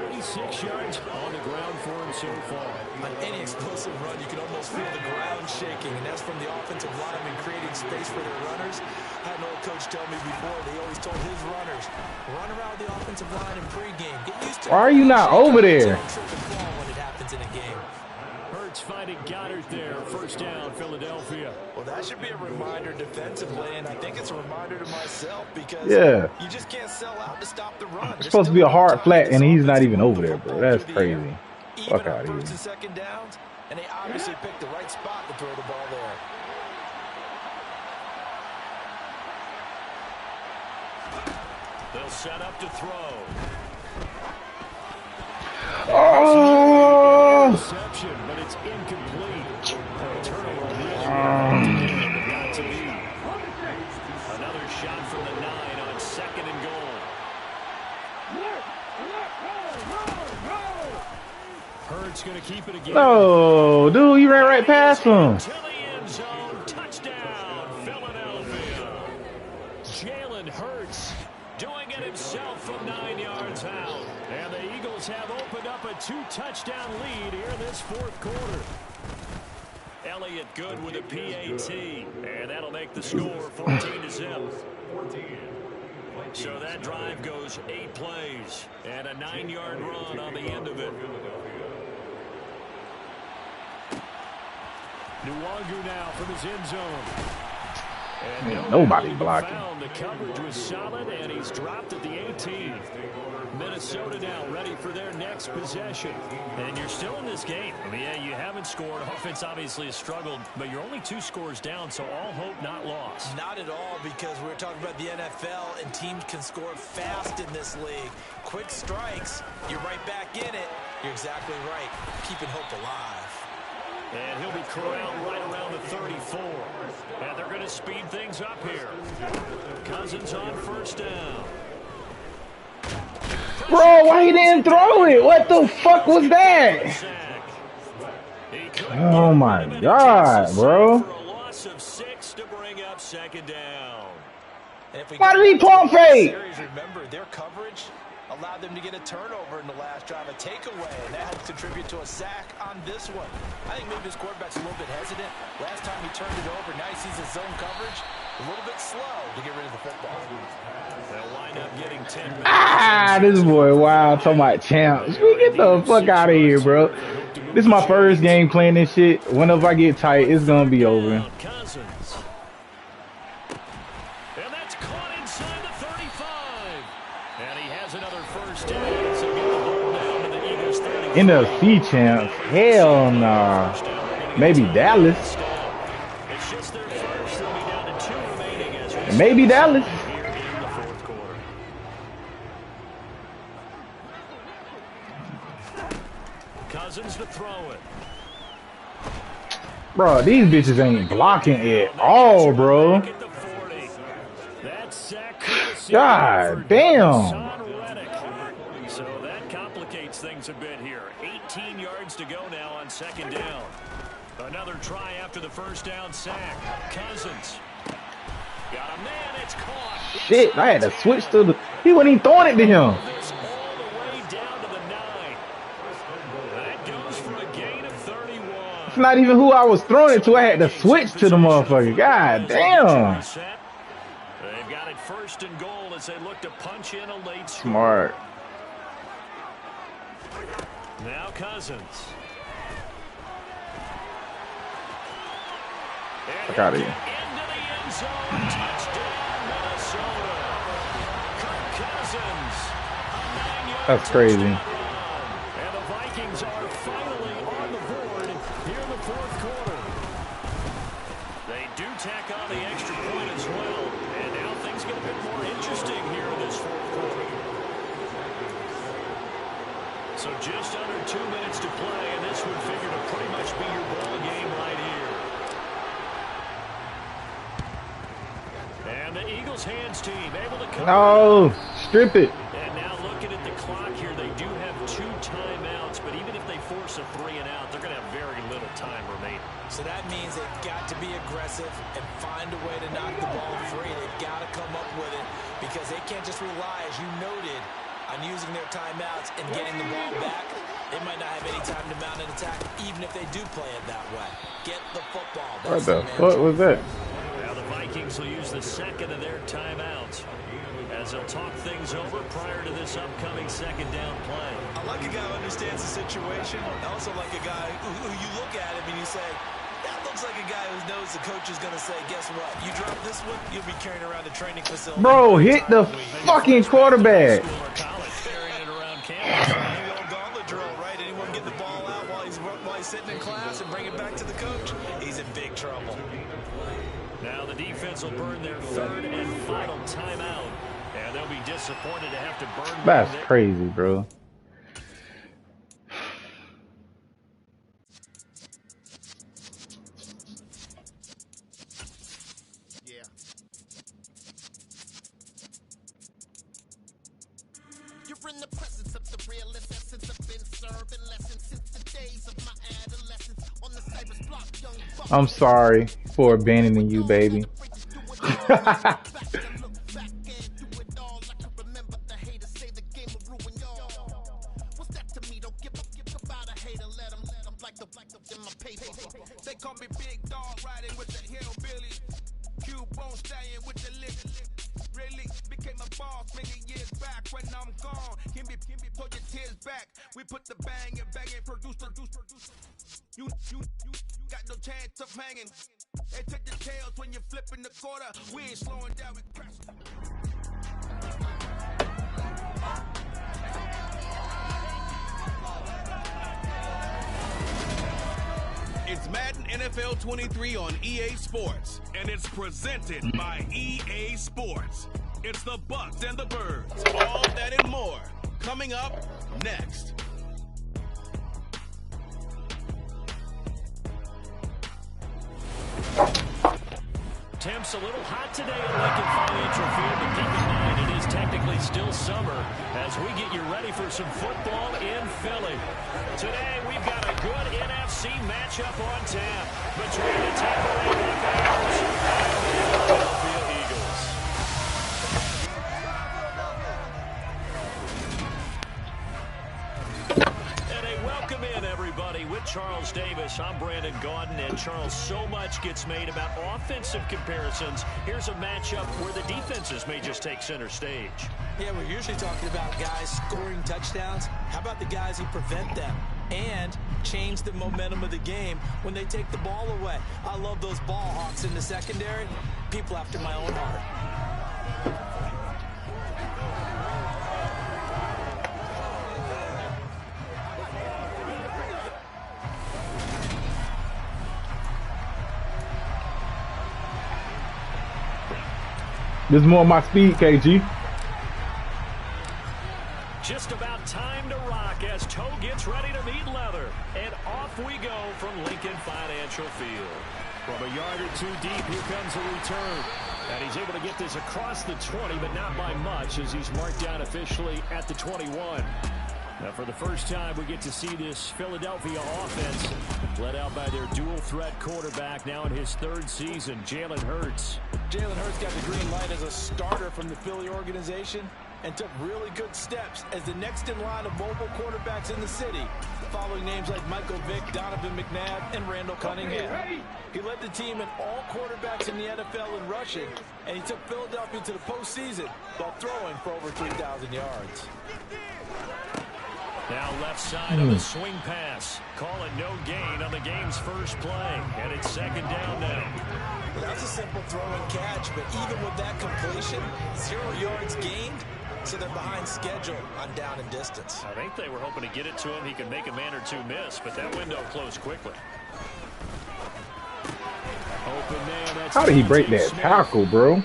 46 yards on the ground for him so far. On any explosive run, you can almost feel the ground shaking, and that's from the offensive linemen creating space for their runners. I had an old coach tell me before, they always told his runners, run around the offensive line in pregame. Get used to Why are you not over there? when it happens in a game. Hurts finding Goddard there. First down, Philadelphia. Well, that should be a reminder defensively, and I think it's a reminder to myself because you just can't sell out to stop the run. It's supposed to be a hard flat, and he's not even over there, bro. That's crazy. Fuck out of here. And second downs, and they obviously picked the right spot to throw the ball there. They'll set up to throw. Oh! Reception, but it's incomplete. Turnover really got to be. Another shot from the 9 on 2nd and goal. Hurts going to keep it again. No, dude, you ran right past him. To the end zone, touchdown, Philadelphia. Jalen Hurts man himself from 9 yards out. And the Eagles have opened up a 2-touchdown lead here in this fourth quarter. Elliott good with a PAT, and that'll make the score 14-0. So that drive goes 8 plays and a 9-yard run on the end of it. Nwangu now from his end zone. And nobody blocking. The coverage was solid, and he's dropped at the 18. Minnesota now ready for their next possession. And you're still in this game. I mean, yeah, you haven't scored. Offense obviously has struggled, but you're only 2 scores down, so all hope not lost. Not at all, because we're talking about the NFL, and teams can score fast in this league. Quick strikes, you're right back in it. You're exactly right. Keeping hope alive. And he'll be corralled right around the 34. And they're going to speed things up here. Cousins on first down. Bro, why he didn't throw it? What the fuck was that? Oh my God, bro. A loss of 6 to bring up second down. Why did he pump fake? Remember, their coverage allowed them to get a turnover in the last drive, a takeaway, and that helped contribute to a sack on this one. I think maybe his quarterback's a little bit hesitant. Last time he turned it over, now he sees his zone coverage a little bit slow to get rid of the football. They'll wind up getting 10 minutes. Ah, this boy, wow, talking about champs. Get the fuck out of here, bro. This is my first game playing this shit. Whenever I get tight, it's gonna be over. Cousins. And that's caught inside the 35. And he has another first down. So get the ball down to the Eagles 30. NFC champs? Hell nah. Maybe Dallas. It's just their first. They'll be down to 2 remaining as we Maybe Dallas. here in the fourth quarter. Cousins to throw it. Bro, these bitches ain't blocking at all, bro. At the 40. That's sack courtesy God for damn. Son Reddick. So that complicates things a bit here. 18 yards to go now on second down. Another try after the first down sack. Cousins. Got a man, it's caught. Shit, I had to switch to the... He wasn't even throwing it to him. This all the way down to the 9. That goes for a gain of 31. It's not even who I was throwing it to. I had to switch to the motherfucker. God damn. They've got it first and goal as they look to punch in a late score. Smart. Now Cousins. Fuck out of here. Into the end zone. Touchdown, Minnesota. Kirk Cousins. A 9-yard That's crazy. touchdown run. And the Vikings are finally on the board here in the fourth quarter. They do tack on the extra point as well. And now things get a bit more interesting here in this fourth quarter. So just under 2 minutes to play, and this would figure to pretty much be your ball game right here. And the Eagles hands team able to come. No, strip it. And now looking at the clock here, they do have 2 timeouts, but even if they force a 3 and out, they're going to have very little time remaining. So that means they've got to be aggressive and find a way to knock the ball free. They've got to come up with it because they can't just rely, as you noted, on using their timeouts and getting the ball back. They might not have any time to mount an attack, even if they do play it that way. Get the football. What the fuck was that? Now the Vikings will use the second of their timeouts as they'll talk things over prior to this upcoming second down play. I like a guy who understands the situation. I also like a guy who you look at him and you say, that looks like a guy who knows the coach is going to say, guess what? You drop this one, you'll be carrying around the training facility. Bro, hit the fucking quarterback. Carrying it around campus. Big old gauntlet drill, right? Anyone get the ball out while he's sitting in class and bring it back to the coach? He's in big trouble. Now the defense will burn their third and final timeout. And they'll be disappointed to have to burn. That's crazy, bro. Yeah. You're in the presence of the realest essence. I've been serving lessons since the days of my adolescence. On the Cypress block, young buck. I'm sorry for abandoning you, baby. paper. They call me Big Dog riding with the hillbillies. Cubone staying with the lick. Really became a boss many years back when I'm gone. Can be put your tears back. We put the bang and produce. You got no chance of hanging. And take the tails when you're flipping the quarter. We ain't slowing down with crash. It's Madden NFL 23 on EA Sports, and it's presented by EA Sports. It's the Bucks and the Birds, all that and more. Coming up next. Temps a little hot today at Lincoln Financial Field, but keep in mind it is technically still summer as we get you ready for some football in Philly. Today we've got a good NFC matchup on tap between the Tampa Bay Buccaneers and the Philadelphia Eagles. And a welcome in, everybody, with Charles Davis. I'm Brandon Gaudin, and Charles, so much gets made about offensive comparisons. Here's a matchup where the defenses may just take center stage. Yeah, we're usually talking about guys scoring touchdowns. How about the guys who prevent them and change the momentum of the game when they take the ball away? I love those ball hawks in the secondary. People after my own heart. This is more my speed, KG. Just about time to rock as Toe gets ready to meet leather. And off we go from Lincoln Financial Field. From a yard or two deep, here comes a return. And he's able to get this across the 20, but not by much as he's marked down officially at the 21. Now, for the first time, we get to see this Philadelphia offense led out by their dual-threat quarterback, now in his third season, Jalen Hurts. Jalen Hurts got the green light as a starter from the Philly organization and took really good steps as the next in line of mobile quarterbacks in the city, following names like Michael Vick, Donovan McNabb, and Randall Cunningham. He led the team in all quarterbacks in the NFL in rushing, and he took Philadelphia to the postseason while throwing for over 3,000 yards. Now left side of the swing pass. Calling no gain on the game's first play. And it's second down now. Well, that's a simple throw and catch, but even with that completion, 0 yards gained, so they're behind schedule on down and distance. I think they were hoping to get it to him. He could make a man or two miss, but that window closed quickly. Open man. That's How did he break that tackle, bro?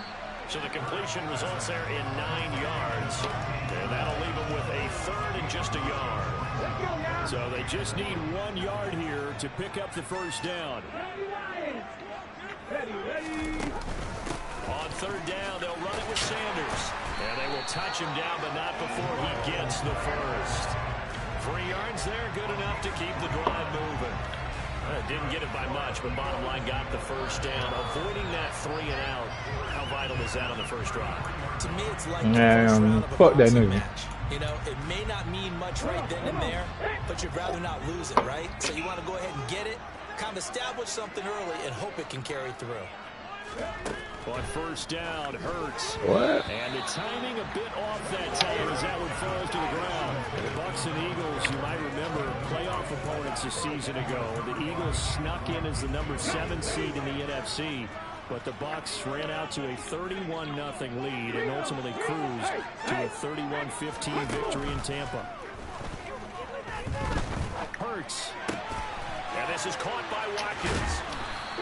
So the completion results there in 9 yards. And that'll leave him with a third and just a yard. So they just need 1 yard here to pick up the first down. On third down, they'll run it with Sanders. And they will touch him down, but not before he gets the first. 3 yards there, good enough to keep the drive moving. Didn't get it by much, but bottom line got the first down. Avoiding that 3 and out. How vital is that on the first drive? To me, it's like the first round of a fuck that boxing nigga. match. You know, it may not mean much right then and there, but you'd rather not lose it, right? So you want to go ahead and get it, kind of establish something early, and hope it can carry through. On first down, Hurts. What? And the timing a bit off that time as that one falls to the ground. The Bucks and Eagles, you might remember, playoff opponents a season ago. The Eagles snuck in as the number 7 seed in the NFC, but the Bucks ran out to a 31-0 lead and ultimately cruised to a 31-15 victory in Tampa. Hurts. And this is caught by Watkins.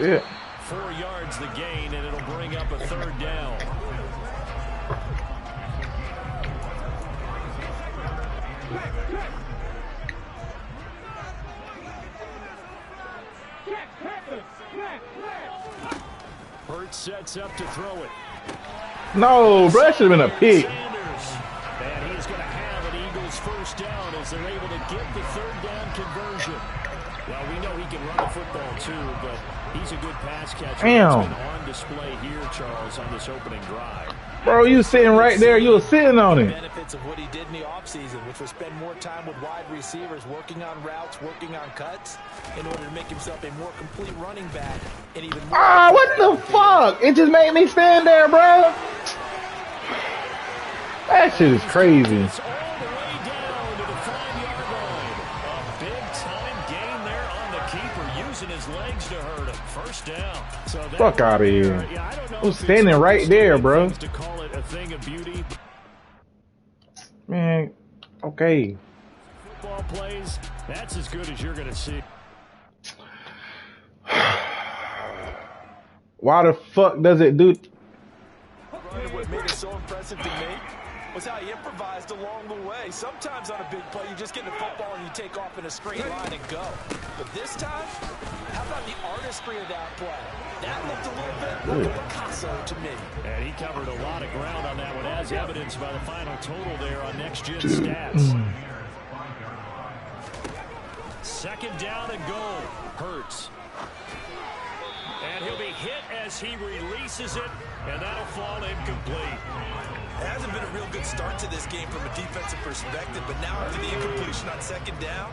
Yeah. 4 yards the gain, and it'll bring up a third down. Hurts sets up to throw it. No, bro, that should have been a pick. Sanders. And he's going to have an Eagles first down as they're able to get the third down conversion. Well, we know he can run the football too, but he's a good pass catcher. Damn. He's been on display here, Charles, on this opening drive. Bro, you sitting right there. You were sitting on it. Benefits of what he did in the offseason, which was spend more time with wide receivers, working on routes, working on cuts, in order to make himself a more complete running back and even more. Ah, what the fuck? It just made me stand there, bro. That shit is crazy. First down. So fuck out of here. Yeah, I don't know. I was standing right there, bro. To call it a thing of beauty. Man, okay. Football plays, that's as good as you're going to see. Why the fuck does it do? What made it so impressive to me was how he improvised along the way. Sometimes on a big play, you just get the football and you take off in a straight line and go. But this time, how about the artistry of that play? That looked a little bit like a Picasso to me. And he covered a lot of ground on that one, as evidenced by the final total there on Next Gen Stats. Second down and goal. Hurts. And he'll be hit as he releases it, and that'll fall incomplete. It hasn't been a real good start to this game from a defensive perspective, but now after the incompletion on second down,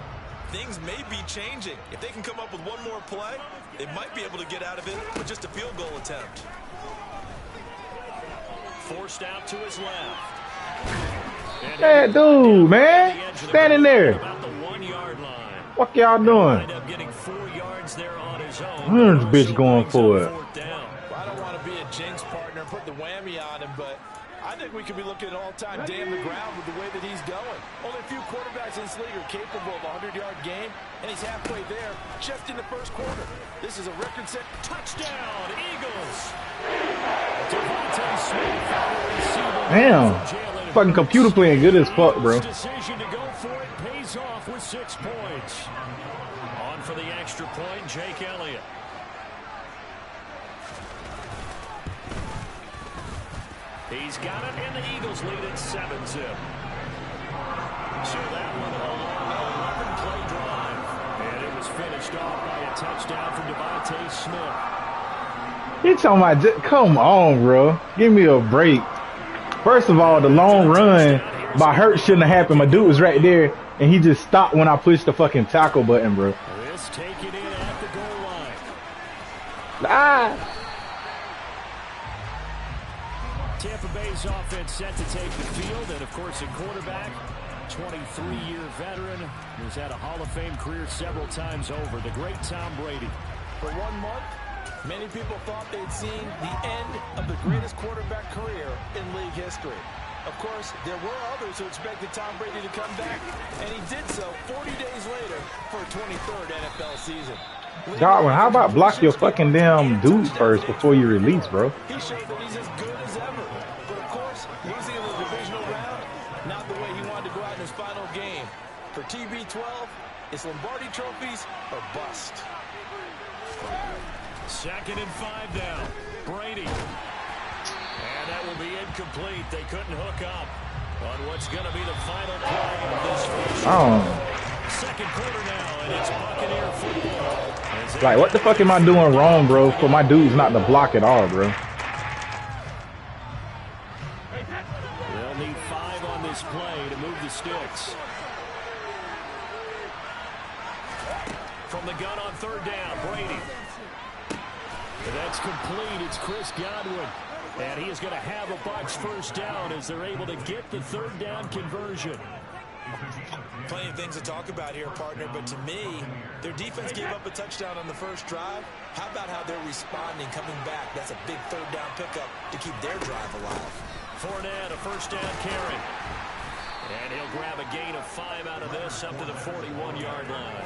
things may be changing. If they can come up with one more play, they might be able to get out of it with just a field goal attempt. Forced out to his left. That dude, man, standing there. About the 1 yard line. What y'all doing? End up getting 4 yards there on his own. Where's this bitch going for it? Well, I don't want to be a jinx partner, put the whammy on him, but I think we could be looking at all-time damn the ground with the way that he's going. Only a few quarterbacks in this league are capable of a 100-yard game, and he's halfway there just in the first quarter. This is a record-set touchdown, Eagles. Damn, fucking computer playing good as fuck, bro. Decision to go for it pays off with 6 points. On for the extra point, Jake Elliott. He's got it, and the Eagles lead at 7-zip. So that one, a long 11-play drive. And it was finished off by a touchdown from Devontae Smith. You talking about, come on, bro. Give me a break. First of all, the long run by Hurts shouldn't have happened. My dude was right there, and he just stopped when I pushed the fucking tackle button, bro. This taken in at the goal line. Ah. Tampa Bay's offense set to take the field, and of course, a quarterback, 23-year veteran, who's had a Hall of Fame career several times over, the great Tom Brady. For 1 month, many people thought they'd seen the end of the greatest quarterback career in league history. Of course, there were others who expected Tom Brady to come back, and he did so 40 days later for a 23rd NFL season. Godwin, how about block your fucking damn dude first before you release, bro? He showed that he's as good as ever. But of course, losing in the divisional round, not the way he wanted to go out in his final game. For TB12, it's Lombardi trophies or bust. 2nd and 5 now. Brady. And that will be incomplete. They couldn't hook up on what's going to be the final play of this first second quarter now, and it's Buccaneer football. Like, what the fuck am I doing wrong, bro, for my dudes not to block at all, bro? They'll need 5 on this play to move the sticks. From the gun on 3rd down, Brady. And that's complete. It's Chris Godwin. And he is going to have a Bucs first down as they're able to get the 3rd down conversion. Plenty of things to talk about here, partner, but to me, their defense gave up a touchdown on the first drive. How about how they're responding, coming back? That's a big 3rd down pickup to keep their drive alive. Fournette, a first down carry. And he'll grab a gain of 5 out of this up to the 41-yard line.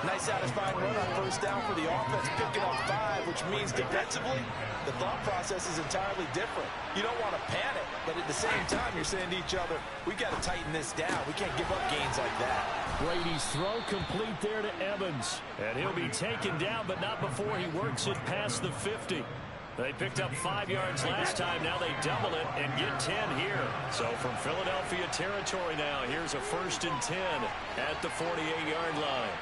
Nice satisfying run on first down for the offense, picking up 5, which means defensively, the thought process is entirely different. You don't want to panic, but at the same time, you're saying to each other, we got to tighten this down. We can't give up gains like that. Brady's throw complete there to Evans. And he'll be taken down, but not before he works it past the 50. They picked up 5 yards last time. Now they double it and get 10 here. So from Philadelphia territory now, here's a 1st and 10 at the 48-yard line.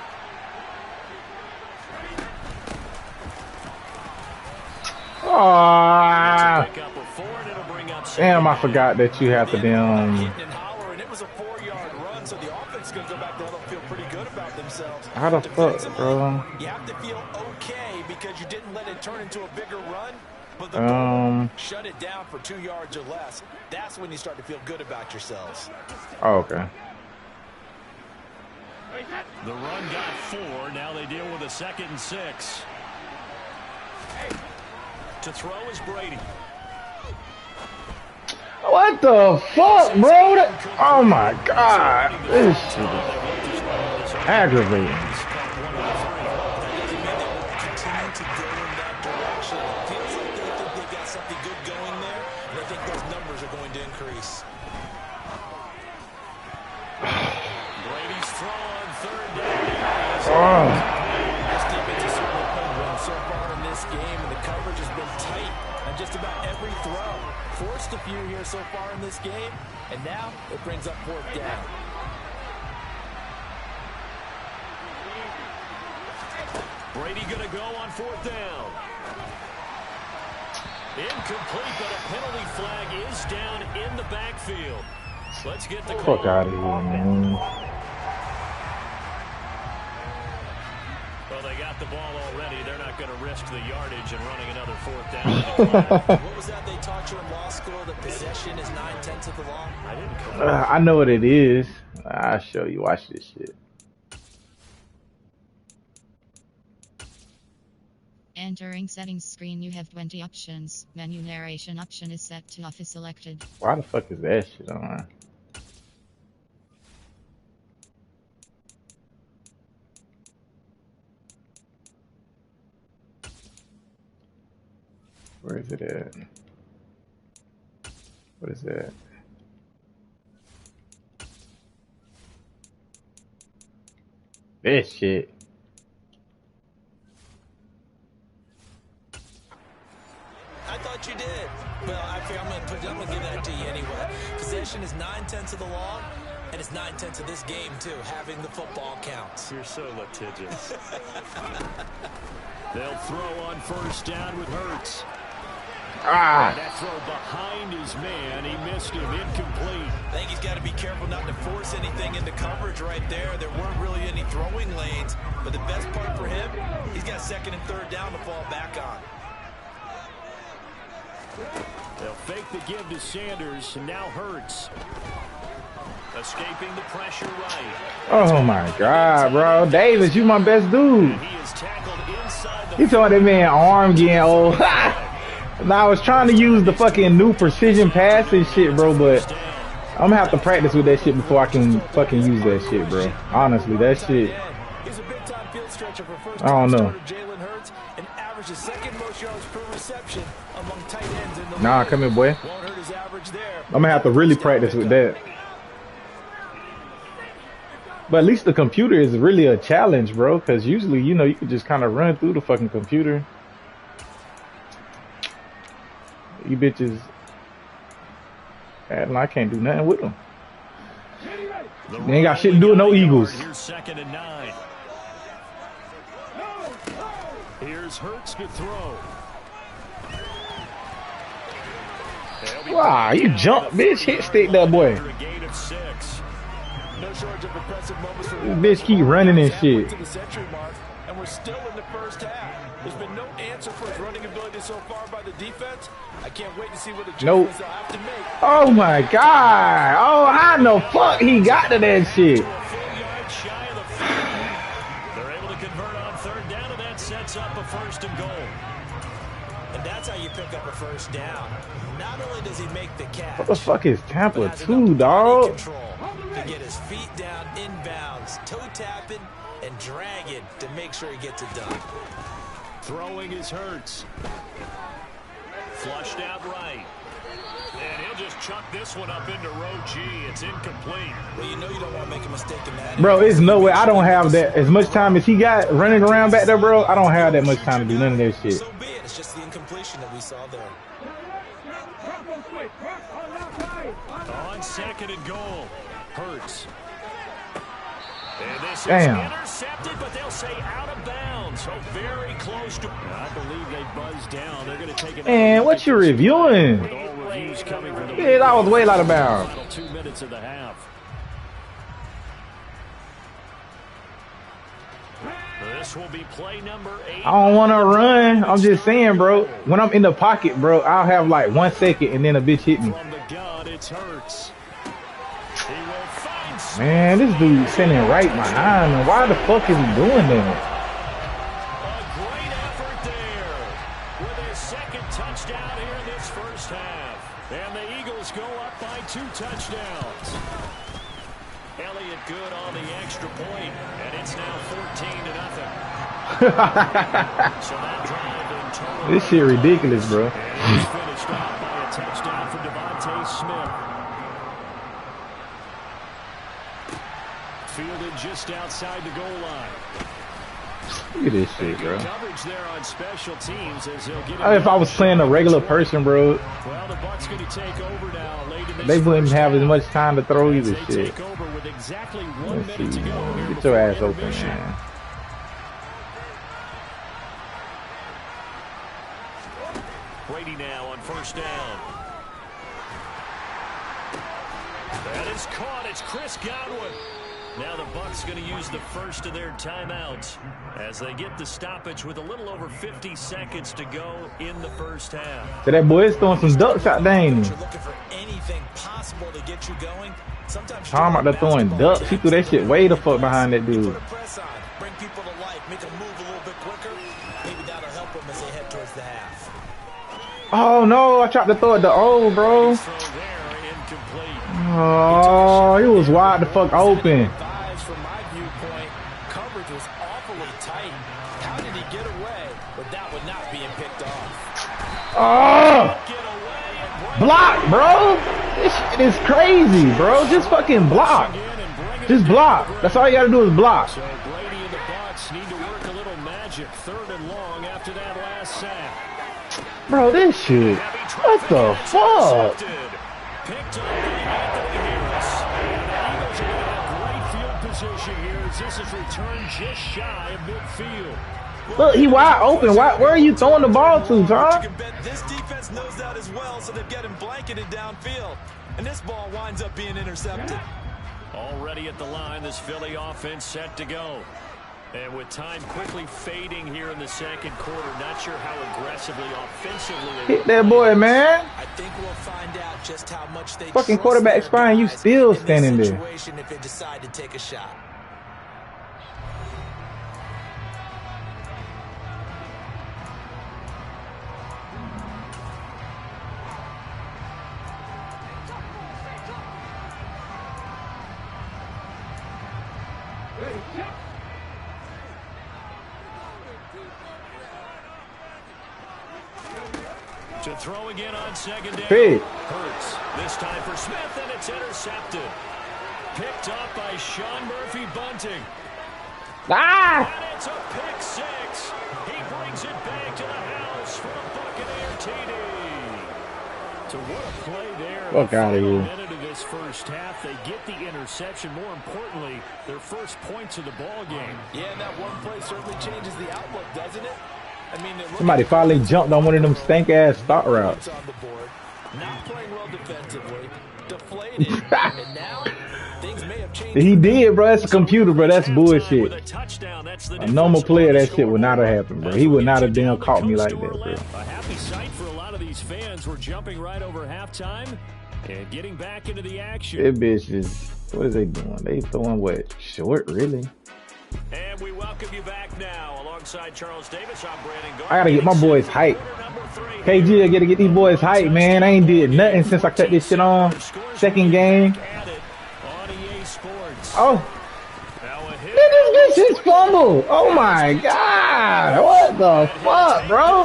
Ah. Pick up a 4, and it'll bring Damn, I forgot that you have to damn. Hitting and hollering. It was a 4-yard run, so the offense is going to go back there and feel pretty good about themselves. How the fuck, Defensively, bro? you have to feel okay because you didn't let it turn into a bigger run. But the goal, shut it down for 2 yards or less. That's when you start to feel good about yourselves. Oh, okay. The run got 4. Now they deal with a 2nd and 6. To throw is Brady. What the fuck, bro? Oh my god. This shit is aggravating. This defense has certainly played well so far in this game, and the coverage has been tight on just about every throw. Forced a few here so far in this game, and now it brings up 4th down. Brady going to go on 4th down. Incomplete, but a penalty flag is down in the backfield. Let's get the call. Fuck out of here, man. Well, they got the ball already. They're not going to risk the yardage and running another 4th down. What was that they taught you in law school? That possession is 9/10 of the law? I didn't come I know what it is. I'll show you. Watch this shit. Entering settings screen, you have 20 options. Menu narration option is set to off is selected. Why the fuck is that shit on? Where is it at? What is that? This shit. I thought you did. Well, I figure I'm gonna give that to you anyway. Possession is 9/10 of the law, and it's 9/10 of this game too. Having the football counts. You're so litigious. They'll throw on 1st down with Hurts. That throw behind his man. He missed him. Incomplete. I think he's got to be careful not to force anything into coverage right there. There weren't really any throwing lanes, but the best part for him, he's got 2nd and 3rd down to fall back on. They'll fake the give to Sanders, and now Hurts. Escaping the pressure right. Oh my god, bro. Davis, you my best dude. And he is tackled inside the He told that man arm getting old. Now I was trying to use the fucking new precision passing shit, bro, but I'm gonna have to practice with that shit before I can fucking use that shit, bro. Honestly, that shit. He's a big-time field stretcher for first I don't know. Jalen Hurts and averages 2nd most yards per reception among tight ends in the Nah, league. come here, boy. Won't hurt his average there. I'm gonna have to really practice with that. But at least the computer is really a challenge, bro, because usually, you know, you can just kind of run through the fucking computer. You bitches, and I can't do nothing with them. They ain't got shit to do with no Eagles. Here's 2nd and 9. Here's Hurts to throw. Wow, you jump, bitch. Hit stick that boy. A gain of 6. No shortage of impressive moments for This bitch keep running and shit. to the century mark, and we're still in the 1st half. There's been no answer for his running ability so far by the defense. I can't wait to see what adjustments they'll have to make. Oh my god. Oh, how the fuck he got to that shit? A full yard shy of the 40. They're able to convert on 3rd down, and that sets up a 1st and goal. And that's how you pick up a 1st down. Not only does he make the catch, What the fuck is Tampa but has 2, enough body dog? control to get his feet down inbounds, toe tapping, and dragging to make sure he gets it done. Throwing is Hurts. Flushed out right. And he'll just chuck this one up into row G. It's incomplete. Well, you know you don't want to make a mistake in that. Bro, it's no way. I don't have that. As much time as he got running around back there, bro, I don't have that much time to do none of that shit. So be it. It's just the incompletion that we saw there. On 2nd and goal. Hurts. And this Damn. is intercepted, but they'll say out of bounds. So very close to. I believe they buzzed down. They're going to take it. Man, what you reviewing? With all reviews coming from the Yeah, that was way out of bounds. final 2 minutes of the half. This will be play number 8. I don't want to run. I'm just saying, bro. When I'm in the pocket, bro, I'll have like 1 second and then a bitch hit me. From the gun, it's Hurts. He will find Man, this dude sitting right behind him. Why the fuck is he doing that? a great effort there with his second touchdown here in this first half. And the Eagles go up by 2 touchdowns. Elliott good on the extra point, and it's now 14-0. So that drive in total. This shit ridiculous, bro. And it's finished off by a touchdown for Devontae Smith. Fielded just outside the goal line. Look at this shit, bro. Coverage there on special teams as they'll get If I was playing a regular person, bro, well, the Bucs going to take over now late in this they wouldn't first have as half. much time to throw either They shit. take over with exactly 1 Let's minute see, to go. man. Here Get before your ass open, intermission. man. Brady now on first down. That is caught. It's Chris Godwin. Now the Bucs going to use the first of their timeouts as they get the stoppage with a little over 50 seconds to go in the first half. So that boy is throwing some ducks out there, ain't he? You're looking for anything possible to get you going. Sometimes Talking about that throwing ducks. He threw that shit way the fuck behind that dude. put a press on, bring people to life, make them move a little bit quicker. Maybe that'll help them as they head towards the half. Oh no, I tried to throw it to O, bro. Throw there, incomplete. Oh, he was wide the fuck open. From my viewpoint, coverage was awfully tight. How did he get away with that one not being picked off? Oh, block, bro. This shit is crazy, bro. Just fucking block. Just block. That's all you gotta do is block. So Brady and the Bucs need to work a little magic. 3rd and long after that last sack. Bro, this shit. What the fuck? Picked up by Anthony Harris. And the Eagles are going to have great field position here as this is returned just shy of midfield. Look, he wide open. Where are you throwing the ball to, Tom? You can bet this defense knows that as well, so they've got him blanketed downfield. And this ball winds up being intercepted. Already at the line, this Philly offense set to go. And with time quickly fading here in the second quarter, not sure how aggressively, offensively they Hit that boy, man. I think we'll find out just how much they Fucking trust quarterback their spine, you guys still in this standing there. situation if they decide to take a shot. to throw again on second down. Big. Hurts. This time for Smith, and it's intercepted. Picked up by Sean Murphy Bunting. Ah! And it's a pick six. He brings it back to the house for a Buccaneer TD. So what a play there. Fuck out of here. Minute of this first half, they get the interception. More importantly, their first points of the ball game. Yeah, and that one play certainly changes the outlook, doesn't it? I mean, Somebody finally jumped on one of them stank-ass start routes. on the board, not playing well defensively, deflated, and now things may have changed. He did, bro. That's a computer, bro. That's bullshit. With a touchdown, that's the A normal difference player, on the that shit would not have happened, bro. He would not have damn caught me like that, bro. A happy sight for a lot of these fans. We're jumping right over halftime and getting back into the action. That bitch is, what is they doing? They throwing what? Short, really? And we welcome you back now alongside Charles Davis. I'm Brandon Garden. I gotta get my boys hype. KG, I gotta get these boys hype, man. I ain't did nothing since I cut this shit on. Second game. Oh. This bitch is fumble. Oh my god. What the fuck, bro?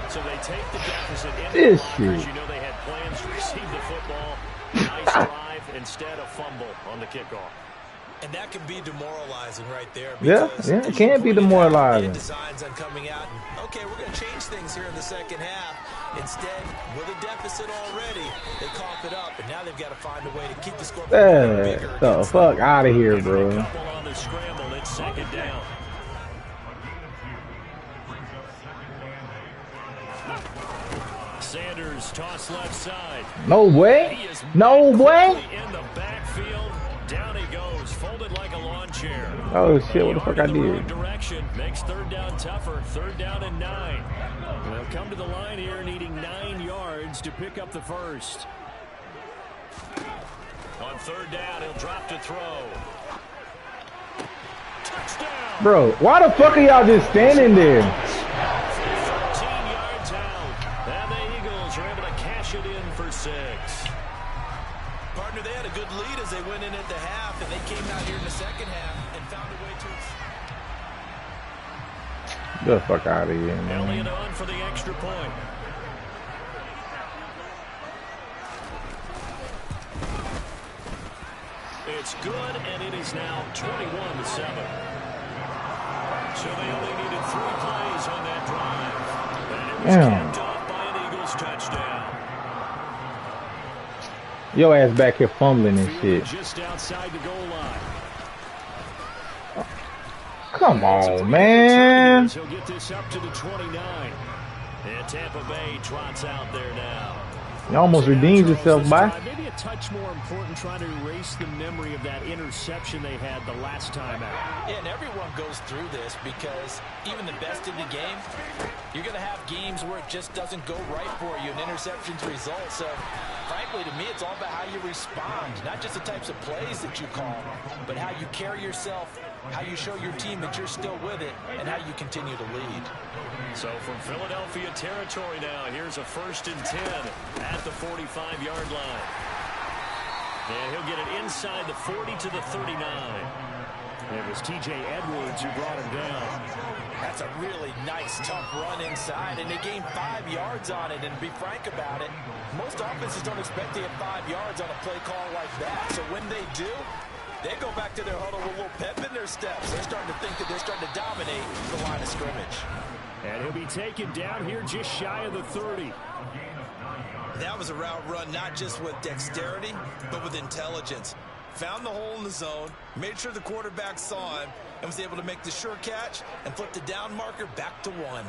So they take the deficit. This shit. You know they had plans to receive the football. Nice drive instead of fumble on the kickoff. And that can be demoralizing right there. Yeah, it can be demoralizing. Designs on coming out. And, okay, we're going to change things here in the second half. Instead, with a deficit already, they cough it up, and now they've got to find a way to keep the score bigger. The fuck out of here, bro. Couple on the scramble. It's second down. Sanders toss left side. No way. No way. In the backfield, down he goes, folded like a lawn chair. Oh shit! What the fuck I did? Wrong direction makes third down tougher. Third down and 9. They'll come to the line here, needing 9 yards to pick up the first. On third down, he'll drop to throw. Touchdown. Bro, why the fuck are y'all just standing there? 13 yards out. And the Eagles are able to cash it in for 6. Partner, they had a good lead as they went in at the half, and they came out here in the second half and found a way to... Get the fuck out of here, man. Elliott on for the extra point. It's good, and it is now 21-7. So they only needed 3 plays on that drive. And it was capped off by an Eagles touchdown. Your ass back here fumbling and shit. Just outside the goal line. Come on, man. He'll get this up to the 29. And Tampa Bay trots out there now. You almost redeemed yourself, by. Maybe a touch more important trying to erase the memory of that interception they had the last time out. Yeah, and everyone goes through this because even the best in the game, you're going to have games where it just doesn't go right for you and interceptions result. So, frankly, to me, it's all about how you respond. Not just the types of plays that you call, but how you carry yourself, how you show your team that you're still with it, and how you continue to lead. So from Philadelphia territory now, here's a 1st and 10 at the 45-yard line. And he'll get it inside the 40 to the 39. It was T.J. Edwards who brought him down. That's a really nice, tough run inside, and they gained 5 yards on it. And to be frank about it, most offenses don't expect to get 5 yards on a play call like that. So when they do, they go back to their huddle with a little pep in their steps. They're starting to think that they're starting to dominate the line of scrimmage. And he'll be taken down here just shy of the 30. That was a route run not just with dexterity, but with intelligence. Found the hole in the zone, made sure the quarterback saw him, and was able to make the sure catch and flip the down marker back to 1.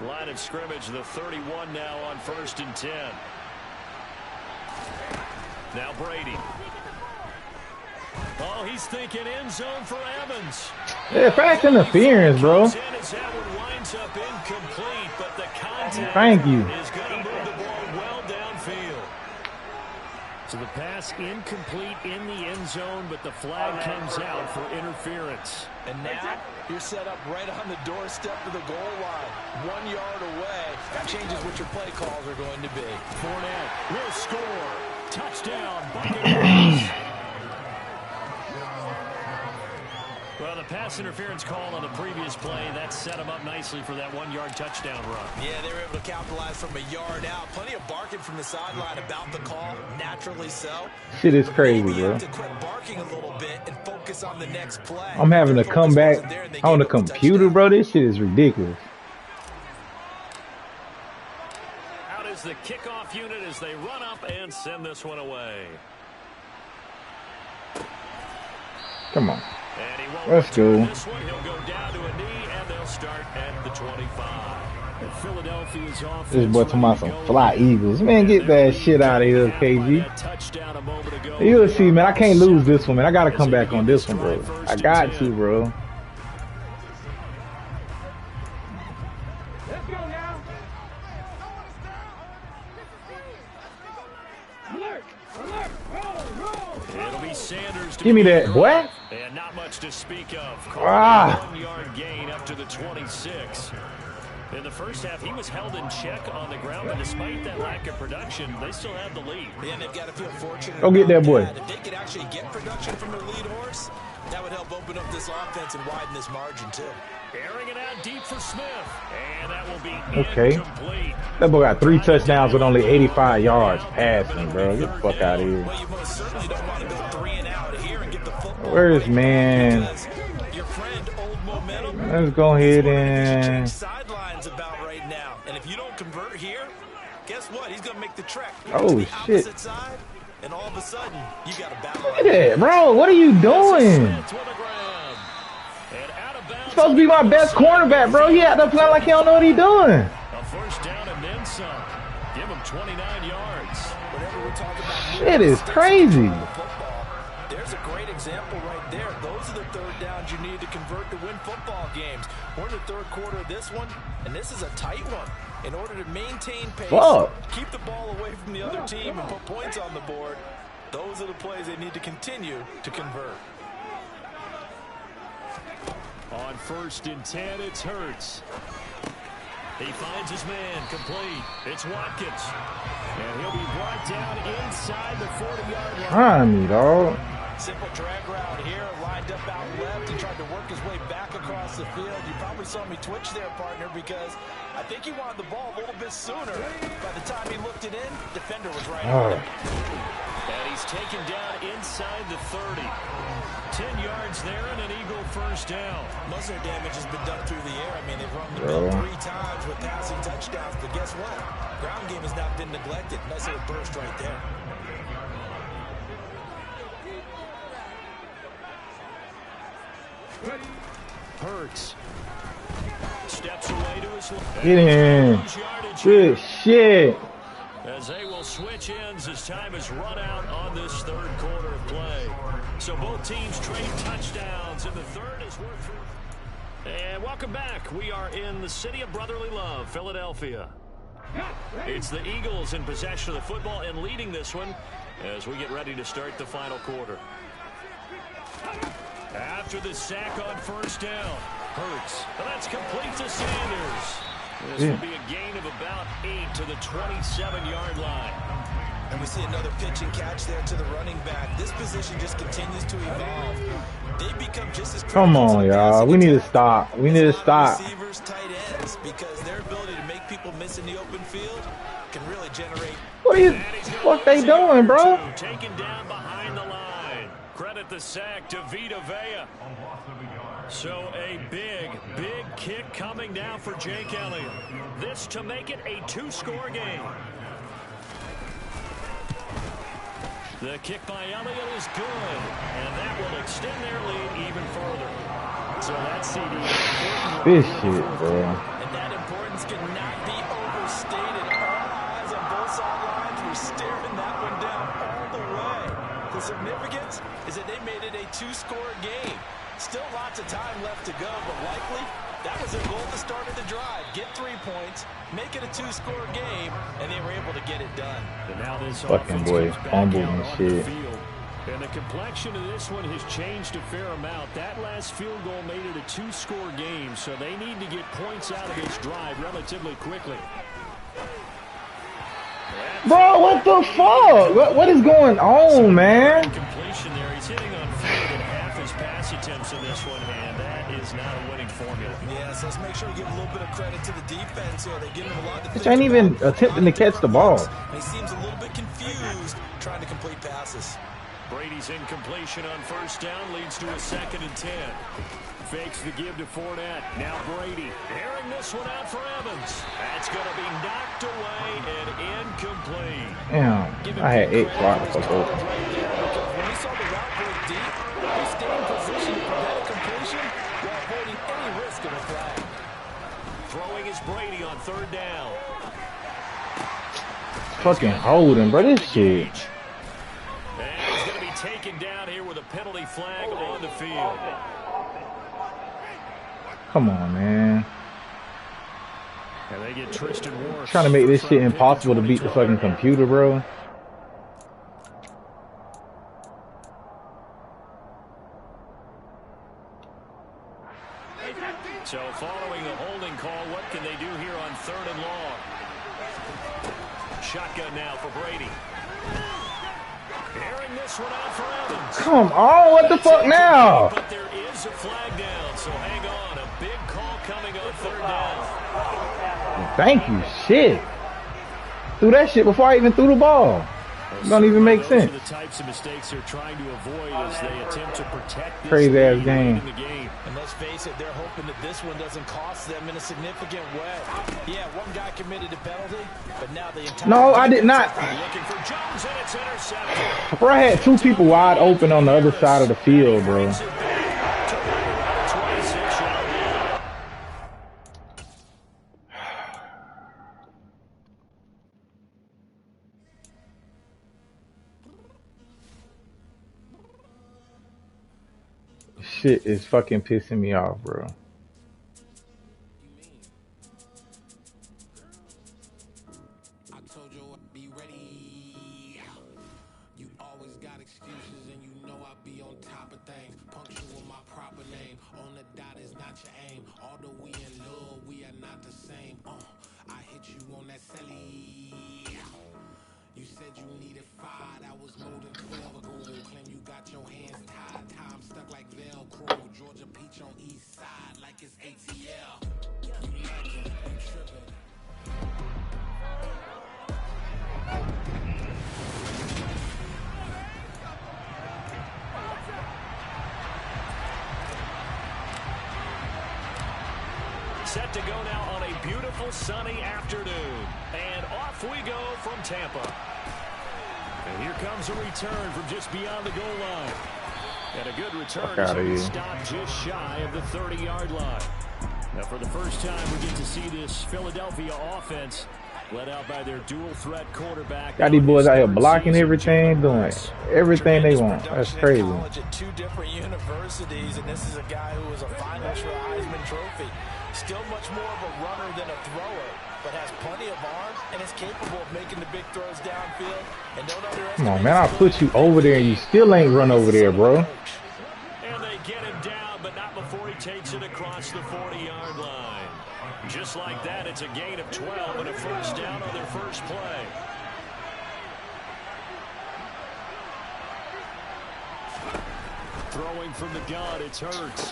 Line of scrimmage, the 31 now on 1st and 10. Now Brady. Oh, he's thinking end zone for Evans. Yeah, fast interference, bro. Winds up incomplete, but the contact Thank you. is going to move the ball well downfield. So the pass incomplete in the end zone, but the flag comes out for interference. And now you're set up right on the doorstep of the goal line. 1 yard away. That changes what your play calls are going to be. Fournette will score. Touchdown, Buccaneers. Well, the pass interference call on the previous play, that set him up nicely for that 1 yard touchdown run. Yeah, they were able to capitalize from a yard out. Plenty of barking from the sideline about the call, naturally so. Shit is crazy, bro. To quit barking a little bit and focus on the next play. I'm having to come back on the computer, bro. This shit is ridiculous. Out is the kickoff unit as they run up and send this one away. Come on. And he won't Let's go. This one, he'll go down to a knee, and they'll start at the 25. And Philadelphia's offense. This boy talking about some fly Eagles. Man, get that shit out of here, KG. You'll see, man. I can't lose this one, man. I got to come back on this one, bro. I got to, bro. Let's go now. Alert! Alert! Roll! It'll be Sanders. Give me that, boy. And not much to speak of. 1 yard gain up to the 26. In the first half, he was held in check on the ground, but despite that lack of production, they still have the lead. Yeah, they've got to feel fortunate. Go get that boy. If they could actually get production from their lead horse, That would help open up this offense and widen this margin, too. Airing it out deep for Smith. And that will be Okay. incomplete. That boy got 3 touchdowns with only 85 yards passing, bro. Get the fuck out of here. Well, you most certainly don't want to go 3 and out here and get the football. Where's man? Your friend, Old Momentum. Let's go ahead and Sidelines about right now. And if you don't convert here, guess what? He's going to make the trek. Oh, to the shit. opposite side, and all of a sudden, you got a battle. Look at that, bro. What are you doing? Supposed to be my best cornerback, bro. He had to play like he don't know what he's doing. A first down and then some. Give him 29 yards. Whenever we talk about Shit is crazy. football, there's a great example right there. Those are the third downs you need to convert to win football games. We're in the third quarter of this one, and this is a tight one. In order to maintain pace, keep the ball away from the other team, and put points on the board, those are the plays they need to continue to convert. On 1st and 10, it's Hurts. He finds his man, complete. It's Watkins. And he'll be brought down inside the 40-yard line. Trying me, dog. Simple drag route here, lined up out left and tried to work his way back across the field. You probably saw me twitch there, partner, because I think he wanted the ball a little bit sooner. By the time he looked it in, defender was right on it. And he's taken down inside the 30. 10 yards there and an Eagle first down. Most of their damage has been done through the air. I mean, they've run the ball 3 times with passing touchdowns, but guess what? Ground game has not been neglected. Nice little burst right there. Hurts. Steps away to his left. Get in. Good shit. As they will switch ends as time has run out on this third quarter of play. So both teams trade touchdowns in the third as we're through. And welcome back. We are in the city of brotherly love, Philadelphia. It's the Eagles in possession of the football and leading this one as we get ready to start the final quarter. After the sack on first down, Hurts. And that's complete to Sanders. This will be a gain of about 8 to the 27-yard line. And we see another pitch and catch there to the running back. This position just continues to evolve. They become just as Come on, y'all. We need to stop. We need to stop. Receivers, tight ends, because their ability to make people miss in the open field can really generate. What are you? What they doing, bro? Taken down behind the line. Credit the sack to Vita Vea. So a big kick coming down for Jake Elliott. This to make it a 2-score game. The kick by Elliott is good, and that will extend their lead even further. So that CD. This shit, bro. And that importance cannot be overstated. All eyes on both sidelines were staring that one down all the way. The significance is that they made it a 2-score game. Still lots of time left to go, but likely that was their goal at the start of the drive. Get 3 points, make it a 2-score game, and they were able to get it done. And now this fucking boy fumbled and shit. And the complexion of this one has changed a fair amount. That last field goal made it a 2-score game, so they need to get points out of this drive relatively quickly. Bro, what the fuck? What is going on, man? Completion there. He's hitting on field at half his pass attempts in this one, and that is not a winning formula. Yeah, so let's make sure we give a little bit of credit to the defense here. They're giving him a lot to This ain't even attempting to catch the ball. He seems a little bit confused trying to complete passes. Brady's incompletion on first down leads to a 2nd and 10. Fakes the give to Fournette. Now Brady airing this one out for Evans. That's going to be knocked away and incomplete. Damn, I had 8 slots. When he saw the route break deep, he stayed in position to prevent a completion while avoiding any risk of a flag. Throwing is Brady on 3rd down. Fucking holding, bro. This shit. And he's going to be taken down here with a penalty flag on the field. Come on, man. And they get Tristan Wirfs. Trying to make this shit impossible to beat the fucking computer, bro. So following the holding call, what can they do here on 3rd and long? Shotgun now for Brady. Airing this one out for Evans. Come on, what the fuck now? But there is a flag down, so hang on. A big call coming on third down. Thank you. Shit. Threw that shit before I even threw the ball. Don't even make sense. Those are the types of mistakes they're trying to avoid as they attempt to protect this Crazy ass game. in the game. And let's face it, they're hoping that this one doesn't cost them in a significant way. Yeah, one guy committed a penalty, but now the entire No, I did not. Looking for Jones, and it's intercepted. Bro, I had two people wide open on the other side of the field, bro. Shit is fucking pissing me off, bro. I told you I'd be ready. You always got excuses and you know I be on top of things. Punctual my proper name. On the dot is not your aim. Although we in love, we are not the same. I hit you on that celly. You said you needed 5, that was more than 12 ago. Claim you got your hands tied, time stuck like Velcro. Georgia Peach on east side like it's ATL. You legend, you trippin'. Set to go now on a beautiful sunny afternoon. And off we go from Tampa. And here comes a return from just beyond the goal line. And a good return as he stopped just shy of the 30-yard line. Now for the first time we get to see this Philadelphia offense led out by their dual-threat quarterback. Got these boys out here blocking everything, doing everything they want. That's crazy. College at 2 different universities, and this is a guy who was a finalist for the Heisman Trophy. Still much more of a runner than a thrower, but has plenty of arm and is capable of making the big throws downfield. And don't underestimate. Come on, man! I'll put you over there, and you still ain't run over there, bro. And they get him down, but not before he takes it across the 40-yard line. Just like that, it's a gain of 12 and a first down on their first play. Throwing from the gun, it's Hurts.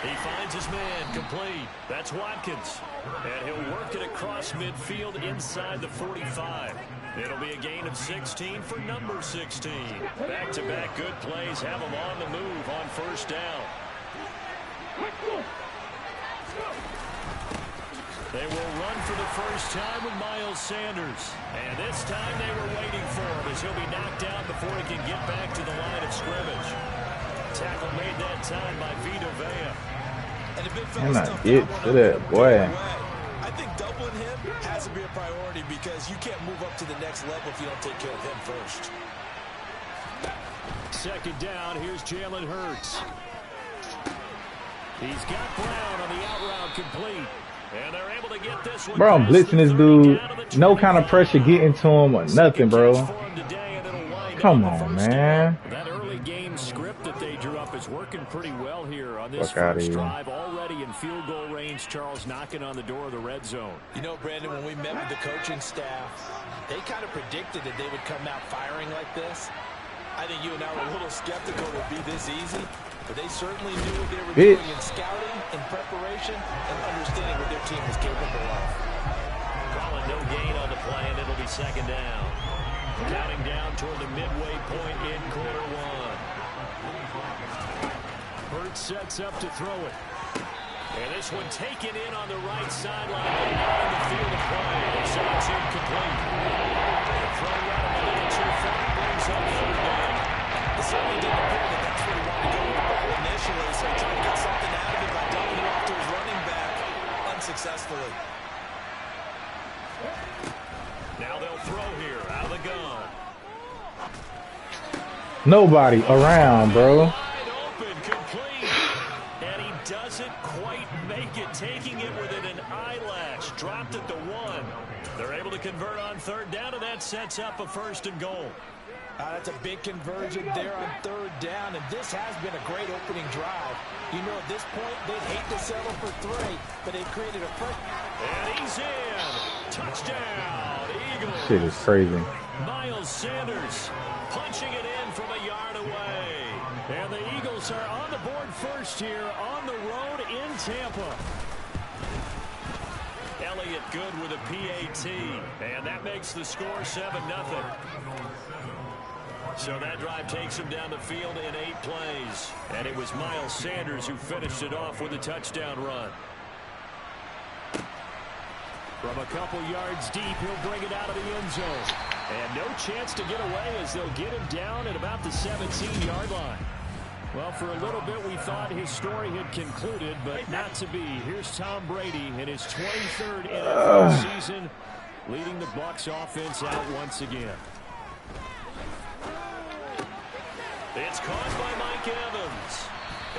He finds his man, complete. That's Watkins. And he'll work it across midfield inside the 45. It'll be a gain of 16 for number 16. Back-to-back good plays have him on the move on first down. They will run for the first time with Miles Sanders. And this time they were waiting for him as he'll be knocked out before he can get back to the line of scrimmage. Tackle made that time by Vita Vea. And the big I'm fella's not tough get to to that, boy. I think doubling him has to be a priority because you can't move up to the next level if you don't take care of him first. Second down, here's Jalen Hurts. He's got Brown on the out route complete. And they're able to get this one. Bro, I'm blitzing this dude. No kind of pressure getting to him or nothing, bro. Come on, man. That early game script that they drew up is working pretty well here on this first drive. Already in field goal range, Charles knocking on the door of the red zone. You know, Brandon, when we met with the coaching staff, they kind of predicted that they would come out firing like this. I think you and I were a little skeptical it would be this easy, but they certainly knew what they were doing in scouting, in preparation, and understanding what their team was capable of. Calling no gain on the play, and it'll be second down. Counting down toward the midway point in quarter one. Hurts sets up to throw it. And this one taken in on the right sideline, but not in the field of play. So it's incomplete. The throw right a little too far brings up third down. It certainly didn't appear that that's where he wanted to go with the ball initially, so he tried to get something out of it by dumping it off to his running back unsuccessfully. Now they'll throw here out of the gun. Nobody around, bro. Wide open, complete. And he doesn't quite make it, taking it within an eyelash. Dropped at the 1. They're able to convert on third down, and that sets up a first and goal. That's a big conversion there on third down, and this has been a great opening drive. You know, at this point, they'd hate to settle for 3, but they've created a... And he's in. Touchdown, Eagles. Shit is crazy. Miles Sanders punching it in from a yard away. And the Eagles are on the board first here on the road in Tampa. Elliott good with a PAT. And that makes the score 7-0. So that drive takes him down the field in 8 plays. And it was Miles Sanders who finished it off with a touchdown run. From a couple yards deep, he'll bring it out of the end zone. And no chance to get away as they'll get him down at about the 17-yard line. Well, for a little bit, we thought his story had concluded, but not to be. Here's Tom Brady in his 23rd NFL season, leading the Bucs offense out once again. It's caught by Mike Evans.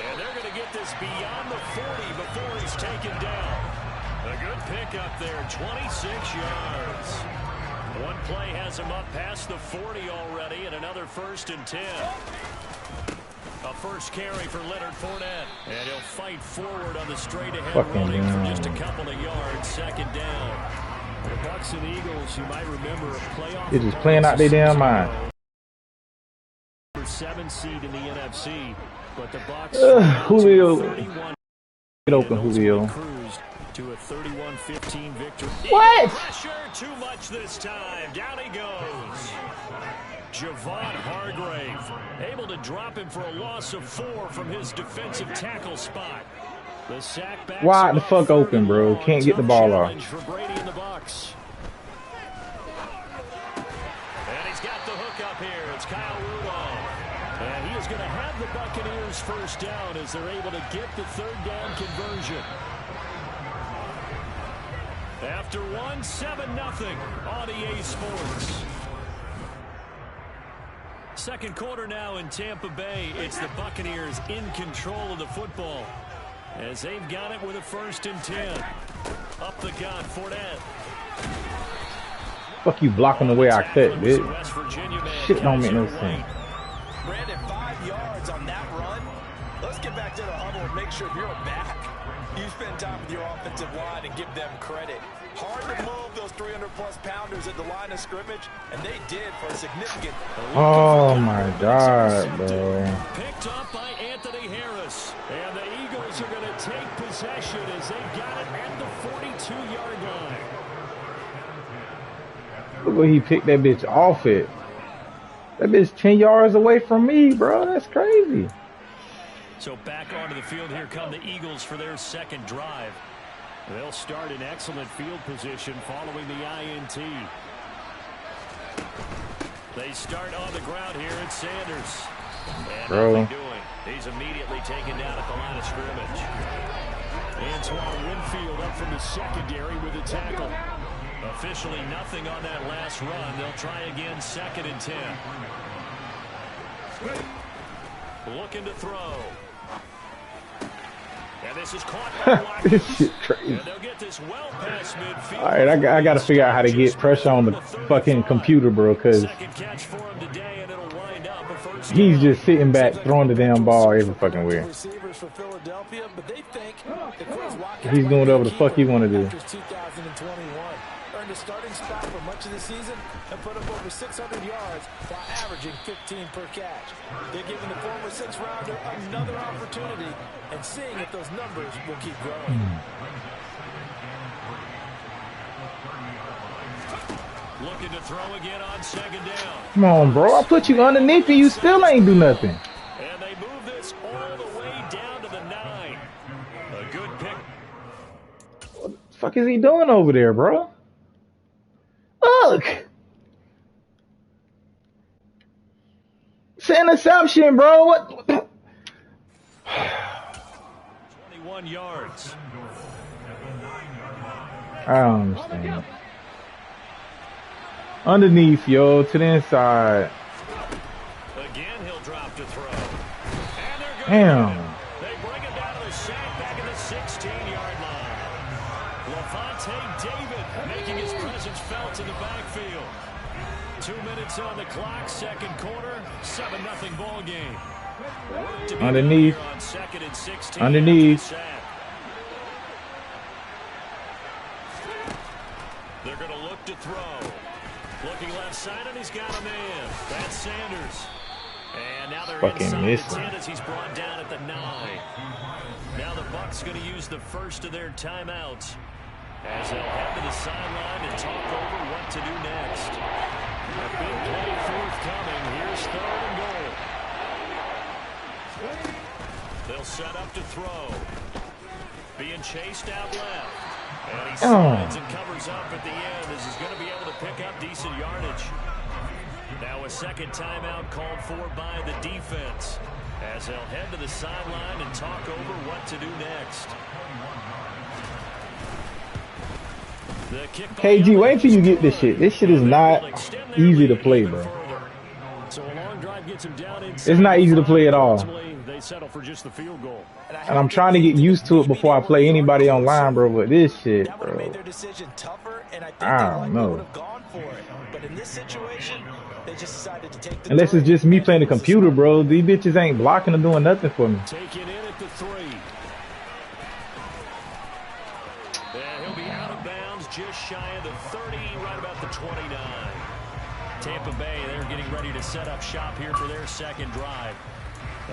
And they're going to get this beyond the 40 before he's taken down. A good pickup there, 26 yards. One play has him up past the 40 already, and another 1st and 10. A first carry for Leonard Fournette. And he'll fight forward on the straight-ahead running for just a couple of yards. 2nd down. The Bucs and Eagles, you might remember, a playoff. They're just playing out their damn mind. 7 seed in the NFC, but the Bucs Julio. 31. Get open, Julio. Cruised to a 31-15 victory. What? Pressure too much this time. Down he goes. Javon Hargrave able to drop him for a loss of 4 from his defensive tackle spot. The sack back. Wide the fuck open, bro. Can't get the ball off. For Brady and the Bucs. And he's got the hook up here. It's Kyle Rudolph. And he is going to have the Buccaneers first down as they're able to get the 3rd down conversion. After 1, 7-0 on EA Sports. 2nd quarter now in Tampa Bay. It's the Buccaneers in control of the football as they've got it with a 1st and 10. Up the gut, Fournette. Fuck you blocking the way I cut, bitch. Shit don't make no sense. Brandon, 5 yards on that run. Let's get back to the huddle and make sure you're back. You spend time with your offensive line and give them credit. Hard to move those 300-plus pounders at the line of scrimmage, and they did for a significant. Oh my God, bro. Picked up by Anthony Harris, and the Eagles are going to take possession as they got it at the 42-yard line. Look where he picked that bitch off it. That bitch 10 yards away from me, bro. That's crazy. So back onto the field, here come the Eagles for their 2nd drive. They'll start in excellent field position following the INT. They start on the ground here at Sanders. And nothing doing. He's immediately taken down at the line of scrimmage. Antoine Winfield up from the secondary with a tackle. Officially nothing on that last run. They'll try again, 2nd and 10. Looking to throw. And this is caught by This shit crazy. and they'll get this well past midfield. All right, I got to figure out how to get pressure on the fucking computer, bro, because he's just sitting back throwing the damn ball every fucking way. He's doing whatever the fuck he want to do. Earned a starting spot for much of the season and put up over 600 yards while averaging 15 per catch. They're giving the former 6th-rounder another opportunity and seeing if those numbers will keep growing. Looking to throw again on 2nd down. Come on, bro. I put you underneath and you still ain't do nothing. And they move this all the way down to the 9. A good pick. What the fuck is he doing over there, bro? Look. It's an interception, bro. What? 21 yards. I don't understand. Underneath, yo, to the inside. Again, he'll drop to throw. And they're good. Damn. They bring him down to the sack back in the 16-yard line. Levante David making his presence felt in the backfield. 2 minutes on the clock, 2nd quarter, 7-0 ball game. Underneath. On 2nd and 16. Underneath. They're going to look to throw. Looking left side, and he's got a man. That's Sanders. And now they're Fucking inside missed the him. 10 as he's brought down at the 9. Now the Bucs going to use the first of their timeouts as they'll head to the sideline and talk over what to do next. A big play forthcoming. Here's 3rd and goal. They'll set up to throw. Being chased out left. And he slides and covers up at the end as he's going to be able to pick up decent yardage. Now a second timeout called for by the defense as they'll head to the sideline and talk over what to do next. The kick KG, wait till you get this shit. This shit is not easy to play, bro. So a long drive gets him down It's not easy to play at all. They settle for just the field goal. And I'm trying to get used to it before I play anybody online, bro. But this shit, bro. I don't know. But in this situation, they just decided to take the Unless it's just me playing the computer, bro. These bitches ain't blocking or doing nothing for me. Taken in at the 3. And he'll be out of bounds just shy of the 30, right about the 29. Tampa Bay, they're getting ready to set up shop here for their second drive.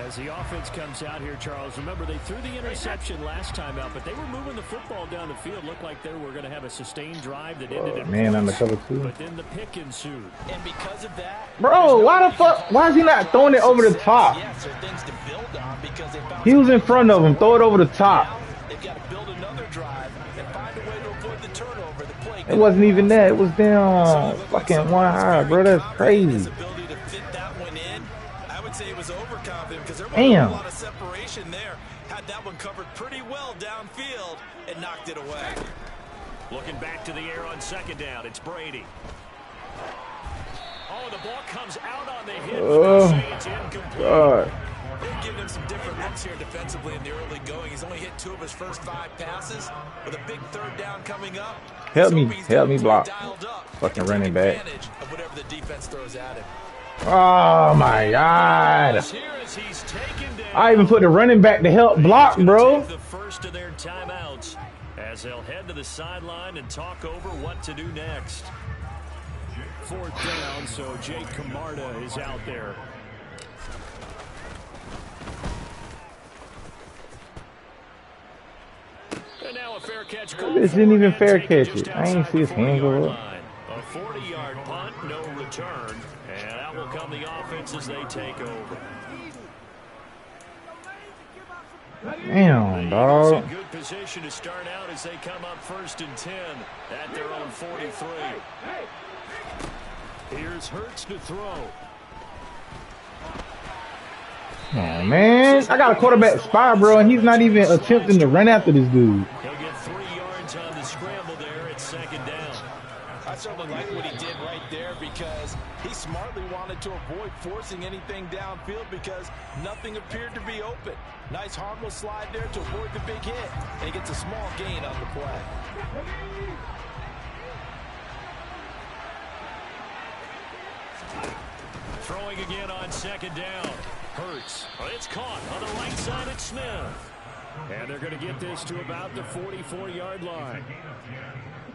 As the offense comes out here, Charles, remember they threw the interception last time out, but they were moving the football down the field. Looked like they were going to have a sustained drive that ended in man, points, undercover too. but then the pick ensued. And because of that, Bro, why the fuck? Why is he not throwing it over the top? yes, there are things to build on because they found He was in front of him. Throw it over the top. they've got to build another drive and find a way to avoid the turnover. The play It wasn't even that. It was down fucking 1 high, bro. That's crazy. ability to fit that one in. I would say he was overconfident because there was Damn. a lot of separation there. Had that one covered pretty well downfield and knocked it away. Looking back to the air on second down, it's Brady. Oh, the ball comes out on the hit. It's incomplete. God. They're giving him some different looks here defensively in the early going. He's only hit 2 of his first 5 passes. With a big 3rd down coming up. Help me block. Dialed up. Fucking running back. Advantage of whatever the defense throws at him. Oh my God. Here as he's taken down. I even put the running back to help block, bro. The first of their timeouts as they'll head to the sideline and talk over what to do next. 4th down, so Jake Camarda is out there. And now a fair catch call. This didn't even fair catch it. I ain't see his hand go up. A 40-yard punt, no return. And out will come the offense as they take over. Damn, dog. In good position to start out as they come up 1st and 10 at their own 43. Here's Hurts to throw. Oh, man. I got a quarterback spy, bro, and he's not even attempting to run after this dude. He'll get 3 yards on the scramble there at 2nd down. I certainly like what he did right there because he smartly wanted to avoid forcing anything downfield because nothing appeared to be open. Nice harmless slide there to avoid the big hit, and he gets a small gain on the play. Throwing again on 2nd down. Hurts. It's caught on the right side at Smith. And they're going to get this to about the 44-yard line.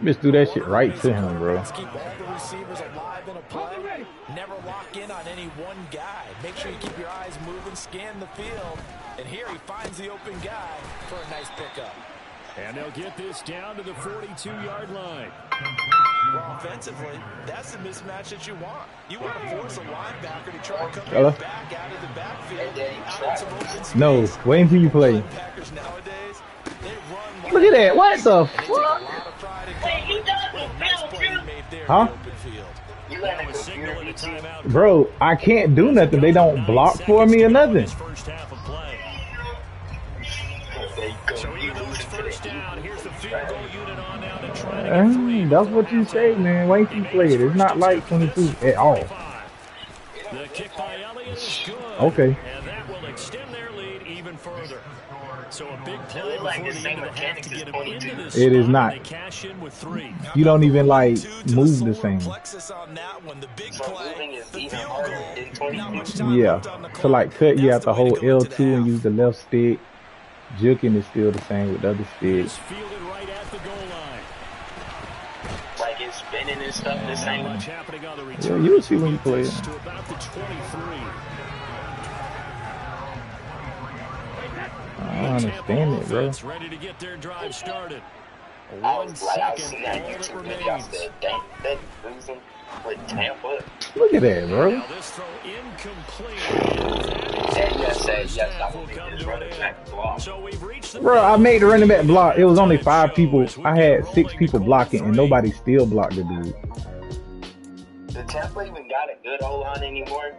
Just do that shit right to him, bro. Let's keep all the receivers alive in a play. Never lock in on any one guy. Make sure you keep your eyes moving, scan the field. And here he finds the open guy for a nice pickup. And they'll get this down to the 42-yard line. Well, offensively, that's the mismatch that you want. You want to force a linebacker to try to come Hello? back out of the backfield. Out in some open space. No, wait until you play. Linebackers nowadays, they run Look at that. What the and they take a fuck? lot of pride in coverage. A nice play he made there Huh? in the open field. Now a signal and a timeout. Bro, I can't do nothing. They don't block for me or nothing. First half of play. So even though it's 1st down, here's the field goal unit on now to try to get 3. That's what you say, man. Wait till you play it. It's not like 22 at all. The kick by Elliott is good. Okay. And that will extend their lead even further. So a big play before the end of the half to get them into this It is spot, not. and they cash in with 3. You don't even like move the same. Plexus on that one, the big play, the field goal. Not much time Yeah. left on the To like cut, you have to That's the way hold to go into L2 the and half. use the left stick. Juking is still the same with the other stick. It's fielded right at the goal line. like it's spinning and stuff the same. Much happening on the Yeah, return. you'll see when you play it. To about the 23. I don't understand it, bro. Ready to get their drive started. I 1 was second, seeing that all that YouTube video. I remains. said, dang, that losing with Tampa. Look at that, bro. Now this throw incomplete. Yeah, you gotta say, yes, I will make this running back block. So we've reached the Bro, I made the running back block. It was only 5 people. I had 6 people blocking, and nobody still blocked the dude. Did Tampa even got a good O-line anymore?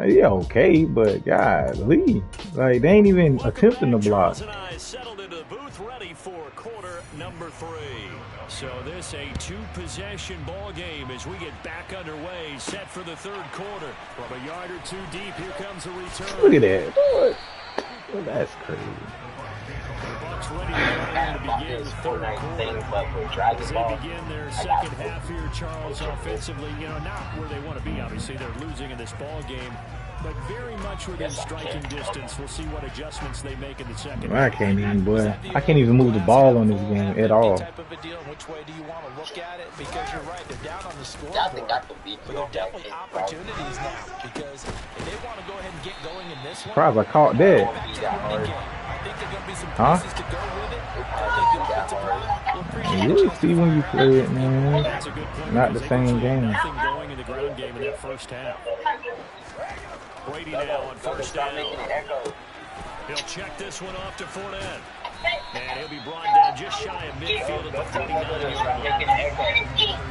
Yeah, okay, but golly, like they ain't even attempting to block. And I settled into the booth, ready for quarter number 3. So this a 2-possession ball game as we get back underway, set for the third quarter. From a yard or 2 deep, here comes the return. Look at that. What? Well, that's crazy. Bucks ready to begin the third quarter. As they begin their second half here, Charles, offensively, not where they want to be. Obviously, they're losing in this ball game, but very much within striking distance. We'll see what adjustments they make in the second. I can't even, boy. I can't even move the ball on this game at all. Type of a deal. Which way do you want to look at it? Because you're right, they're down on the scoreboard. I think I could beat But there are definitely opportunities now because if they want to go ahead and get going in this one, Surprised I caught that. back to the running game. I think there are going to be some Huh? pieces to go with it. I think the offensive line will appreciate You'll see when you play it, man. That's a good point. Not the same game. Nothing going in the ground game in that first half. Brady now on first down. He'll check this one off to Fournette. And he'll be brought down just shy of midfield at the 39-yard line.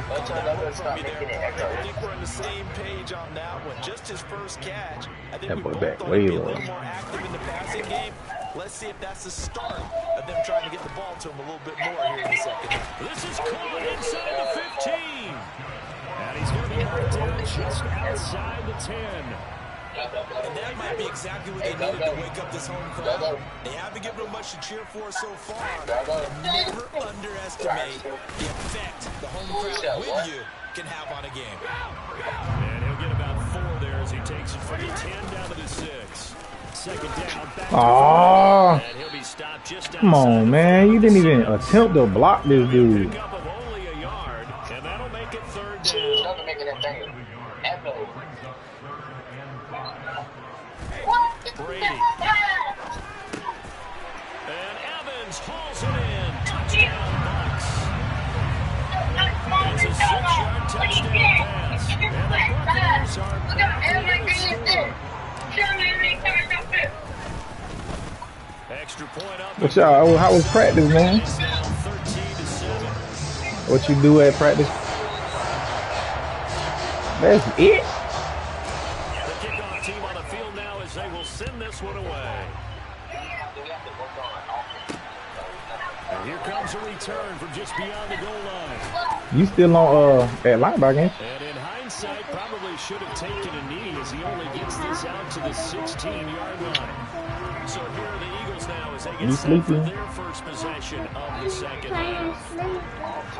I think we're on the same page on that one. Just his first catch. I think That we boy both back thought way he'd be a low. little more active in the passing game. Let's see if that's the start of them trying to get the ball to him a little bit more here in the second half. This is caught inside the 15. And he's going to be marked down just outside the 10. And that might be exactly what they needed to wake up this home crowd. They haven't given them much to cheer for so far. And never underestimate the effect the home crowd with you can have on a game. And he'll get about 4 there as he takes it from the 10 down to the 6. Second down, back to Aw. and he'll be stopped just Come on, man. You didn't even attempt to block this dude. pick up of only a yard, and that'll make it third down. Brady. And Evans hauls it in. Touchdown, Bucks. It's a 6-yard touchdown pass. And the Buccaneers are back in the score. Extra point up. But y'all, how was practice, man? It's now 13-7. What you do at practice? That's it? The kickoff team on the field now as they will send this one away. And here comes a return from just beyond the goal line. You still on at linebacker? Ain't you? And in hindsight, probably should have taken a knee as he only gets this out to the 16-yard line. So here are the Eagles now as they get set for their first possession of the second half.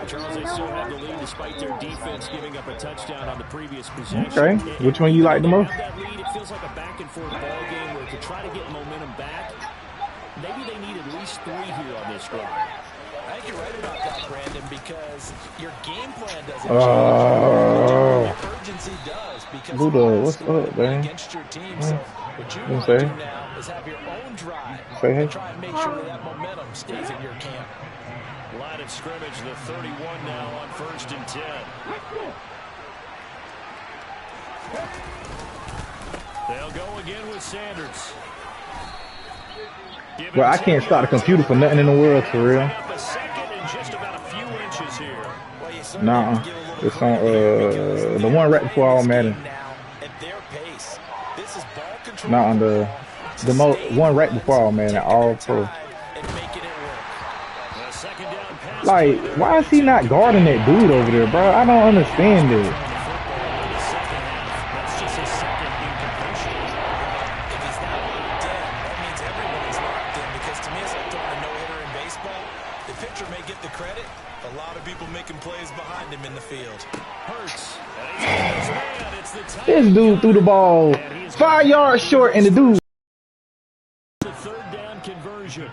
Charles, they still have the lead despite their defense giving up a touchdown on the previous possession. Okay. Which one you like the most? That lead, it feels like a back-and-forth ball game where to try to get momentum back, maybe they need at least 3 here on this drive. I think you're right about that, Brandon, because your game plan doesn't change. Urgency does because Buddha, what's up, man? against your team. So what you want Say? to do now is have your own drive Say hey. and try and make sure that momentum stays in your camp. Line of scrimmage, the 31 now on 1st and 10. They'll go again with Sanders. Well, I can't start a computer for nothing in the world, for real. A second and just about a few inches here. Nah, it's on the one right before all Madden. Not on the one right before all Madden, all pro. Like, why is he not guarding that dude over there, bro? I don't understand it. That's just his second incompletion. If he's not locked in, that means everybody's locked in because to me it's like throwing a no-hitter in baseball. The pitcher may get the credit. A lot of people making plays behind him in the field. Hurts. And it's the tight This dude threw the ball 5 yards short, and the dude. The third down conversion.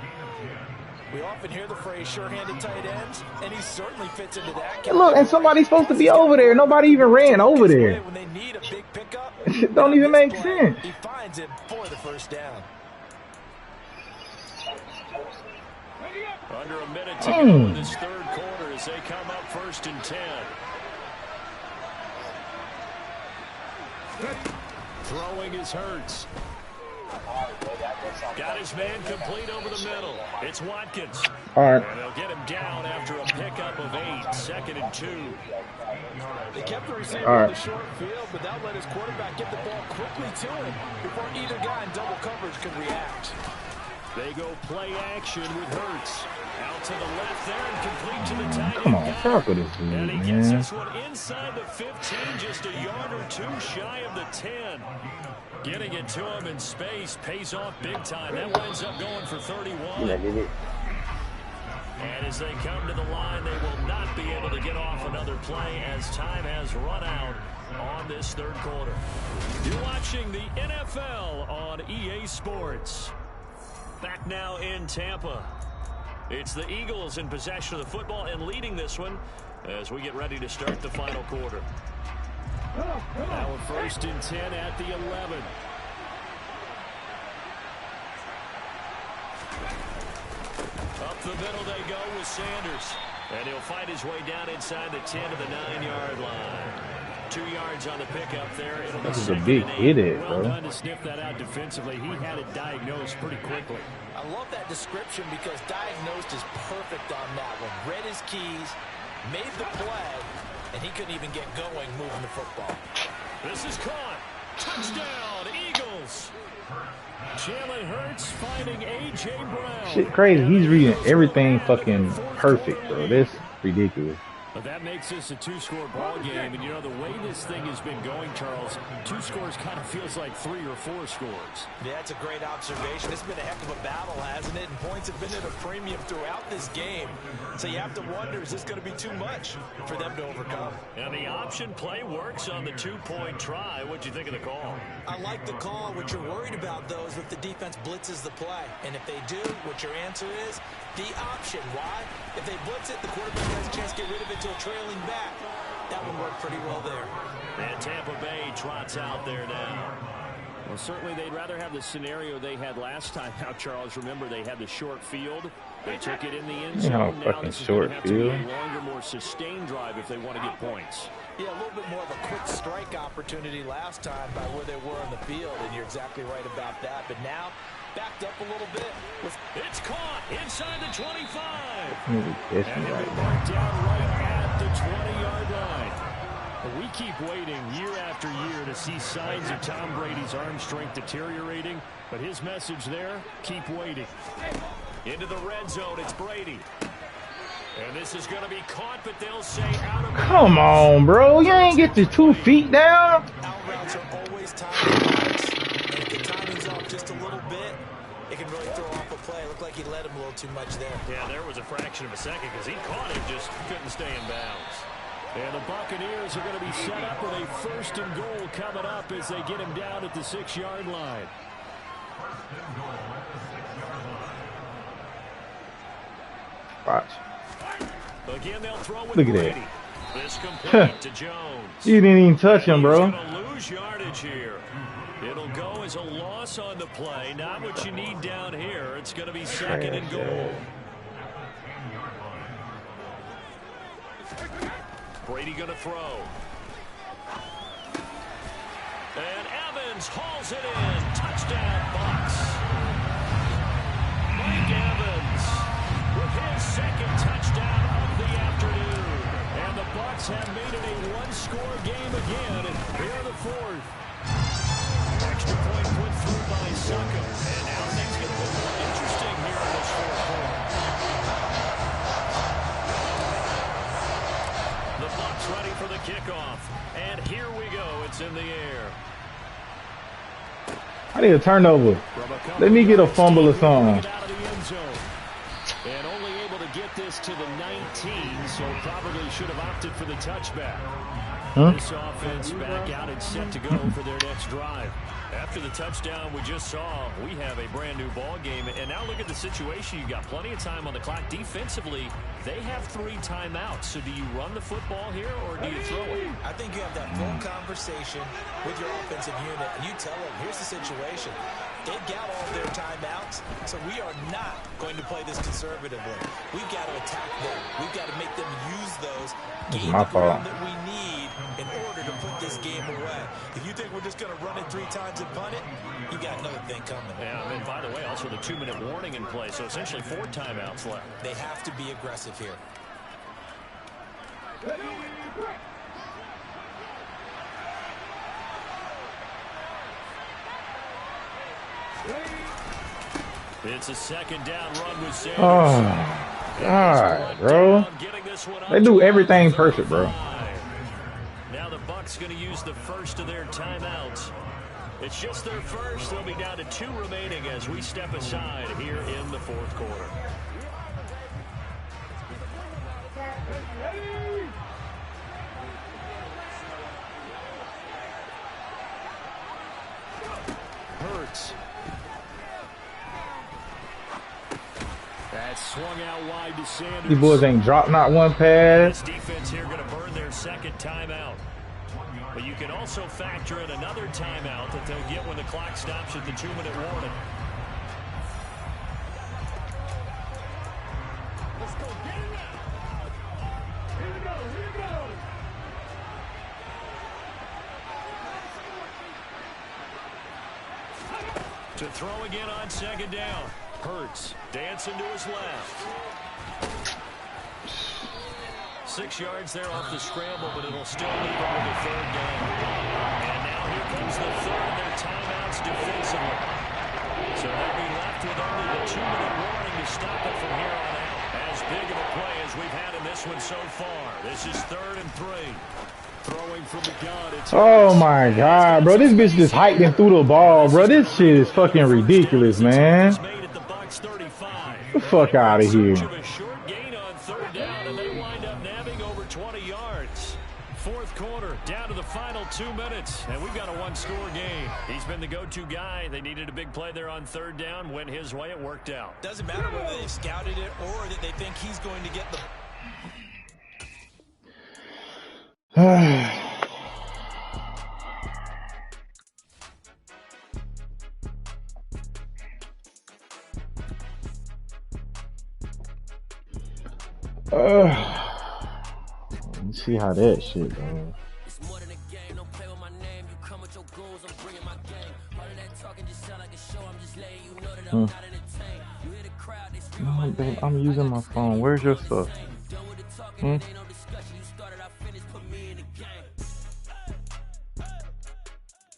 We often hear the phrase sure-handed tight ends, and he certainly fits into that. And look, and somebody's supposed to be over there. Nobody even ran over there. When they need a big pickup, It don't even make sense. He finds it for the first down. Under a minute to go in this third quarter as they come up 1st and 10. Throwing is Hurts. Got his man complete over the middle. It's Watkins. All right. And they'll get him down after a pickup of 8, 2nd and 2. They kept the receiver in the short field, but that let his quarterback get the ball quickly to him before either guy in double coverage could react. They go play action with Hurts. Out to the left there and complete to the tight end. Come on, tackle this dude, And he man. gets this one inside the 15, just a yard or two shy of the 10. Getting it to him in space pays off big time. That winds up going for 31. And as they come to the line, they will not be able to get off another play as time has run out on this third quarter. You're watching the NFL on EA Sports. Back now in Tampa. It's the Eagles in possession of the football and leading this one as we get ready to start the final quarter. Now a 1st and 10 at the 11. Up the middle they go with Sanders. And he'll fight his way down inside the 10 to the 9-yard line. 2 yards on the pickup there. This is a big hit, Well bro. done to sniff that out defensively. He had it diagnosed pretty quickly. I love that description because diagnosed is perfect on that one. Read his keys, made the play, and he couldn't even get going moving the football. This is caught. Touchdown, Eagles. Jalen Hurts finding A.J. Brown. Shit crazy. He's reading everything fucking perfect, bro. This ridiculous. But that makes this a 2-score ball game. And, you know, the way this thing has been going, Charles, 2 scores kind of feels like 3 or 4 scores. Yeah, that's a great observation. It's been a heck of a battle, hasn't it? And points have been at a premium throughout this game. So you have to wonder, is this going to be too much for them to overcome? And the option play works on the 2-point try. What'd you think of the call? I like the call. What you're worried about, though, is if the defense blitzes the play. And if they do, what your answer is? The option. Why? If they blitz it, the quarterback has a chance to get rid of it till trailing back. That one worked pretty well there. And Tampa Bay trots out there now. Well, certainly they'd rather have the scenario they had last time. Now, Charles, remember they had the short field. They took it in the end zone. Now this is going to have to be a longer, more sustained drive if they want to get points. Yeah, a little bit more of a quick strike opportunity last time by where they were on the field, and you're exactly right about that. But now, backed up a little bit. It's caught inside the 25. And he'll be marked down right at the 20-yard line. We keep waiting year after year to see signs of Tom Brady's arm strength deteriorating. But his message there, keep waiting. Into the red zone, it's Brady. And this is going to be caught, but they'll say out of... Come on, bro. You ain't get your 2 feet down. Out routes are always timed. And if the timing's off just a little bit, it can really throw off a play. It looked like he let him a little too much there. Yeah, there was a fraction of a second because he caught him, just couldn't stay in bounds. And the Buccaneers are going to be set up with a 1st and goal coming up as they get him down at the 6-yard line. Watch. Again, they'll throw with Look at Brady. that. This complete to Jones. You didn't even touch him, bro. He's going to lose yardage here. It'll go as a loss on the play. Not what you need down here. It's going to be 2nd and goal. Brady going to throw. And Evans hauls it in. Touchdown, Bucs. Mike Evans with his 2nd touchdown of the afternoon. And the Bucs have made it a 1-score game again. Here are the 4th. Extra point put through by Succo. And now things get a little more interesting here in this 4th quarter. The Bucs ready for the kickoff. And here we go. It's in the air. I need a turnover. Let me get a fumble or something. And only able to get get this to the 19, so probably should have opted for the touchback. Huh? This offense back out and set to go for their next drive. After the touchdown we just saw, we have a brand new ball game. And now look at the situation. You've got plenty of time on the clock. Defensively, they have 3 timeouts. So do you run the football here or do you throw it? I think you have that full conversation with your offensive unit, and you tell them, here's the situation. They've got all their timeouts, so we are not going to play this conservatively. We've got to attack them. We've got to make them use those, gain the ground that we need in order to put this game away. If you think we're just going to run it 3 times and punt it, you got another thing coming. Yeah, and by the way, also the 2-minute warning in play, so essentially 4 timeouts left. They have to be aggressive here. It's a second down run with Sanders. Oh, God, bro. They do everything perfect, bro. Now the Bucs going to use the first of their timeouts. It's just their first. They'll be down to 2 remaining as we step aside here in the 4th quarter. Hurts. That swung out wide to Sanders. These boys ain't dropped not one pass. This defense here going to burn their second timeout. But you can also factor in another timeout that they'll get when the clock stops at the 2-minute warning. Let's go. Get it now. Here we go. Here we go. To throw again on second down. Hurts dancing to his left. 6 yards there off the scramble, but it'll still leave him with a 3rd down. And now here comes the 3rd of their timeouts defensively. So they'll be left with only the 2-minute warning to stop it from here on out. As big of a play as we've had in this one so far. This is 3rd and 3. Throwing from the gun. Oh my God, bro. This bitch just hiked and threw the ball, bro. This shit is fucking ridiculous, man. Get the fuck out of here. A short gain on 3rd down, and they wind up nabbing over 20 yards. 4th quarter, down to the final 2 minutes, and we've got a 1-score game. He's been the go-to guy. They needed a big play there on 3rd down. Went his way, it worked out. Doesn't matter whether they scouted it or that they think he's going to get the... Let's see how that shit goes. It's more than a game, don't play with my name. You come with your goons, I'm bringing my game. All of that talking just sound like a show. I'm just letting you know that I'm not entertained. You hear the crowd, they scream. No, babe, I'm using my phone. Where's your stuff? Done with the talking, ain't no discussion. You started, I finished, put me in the game.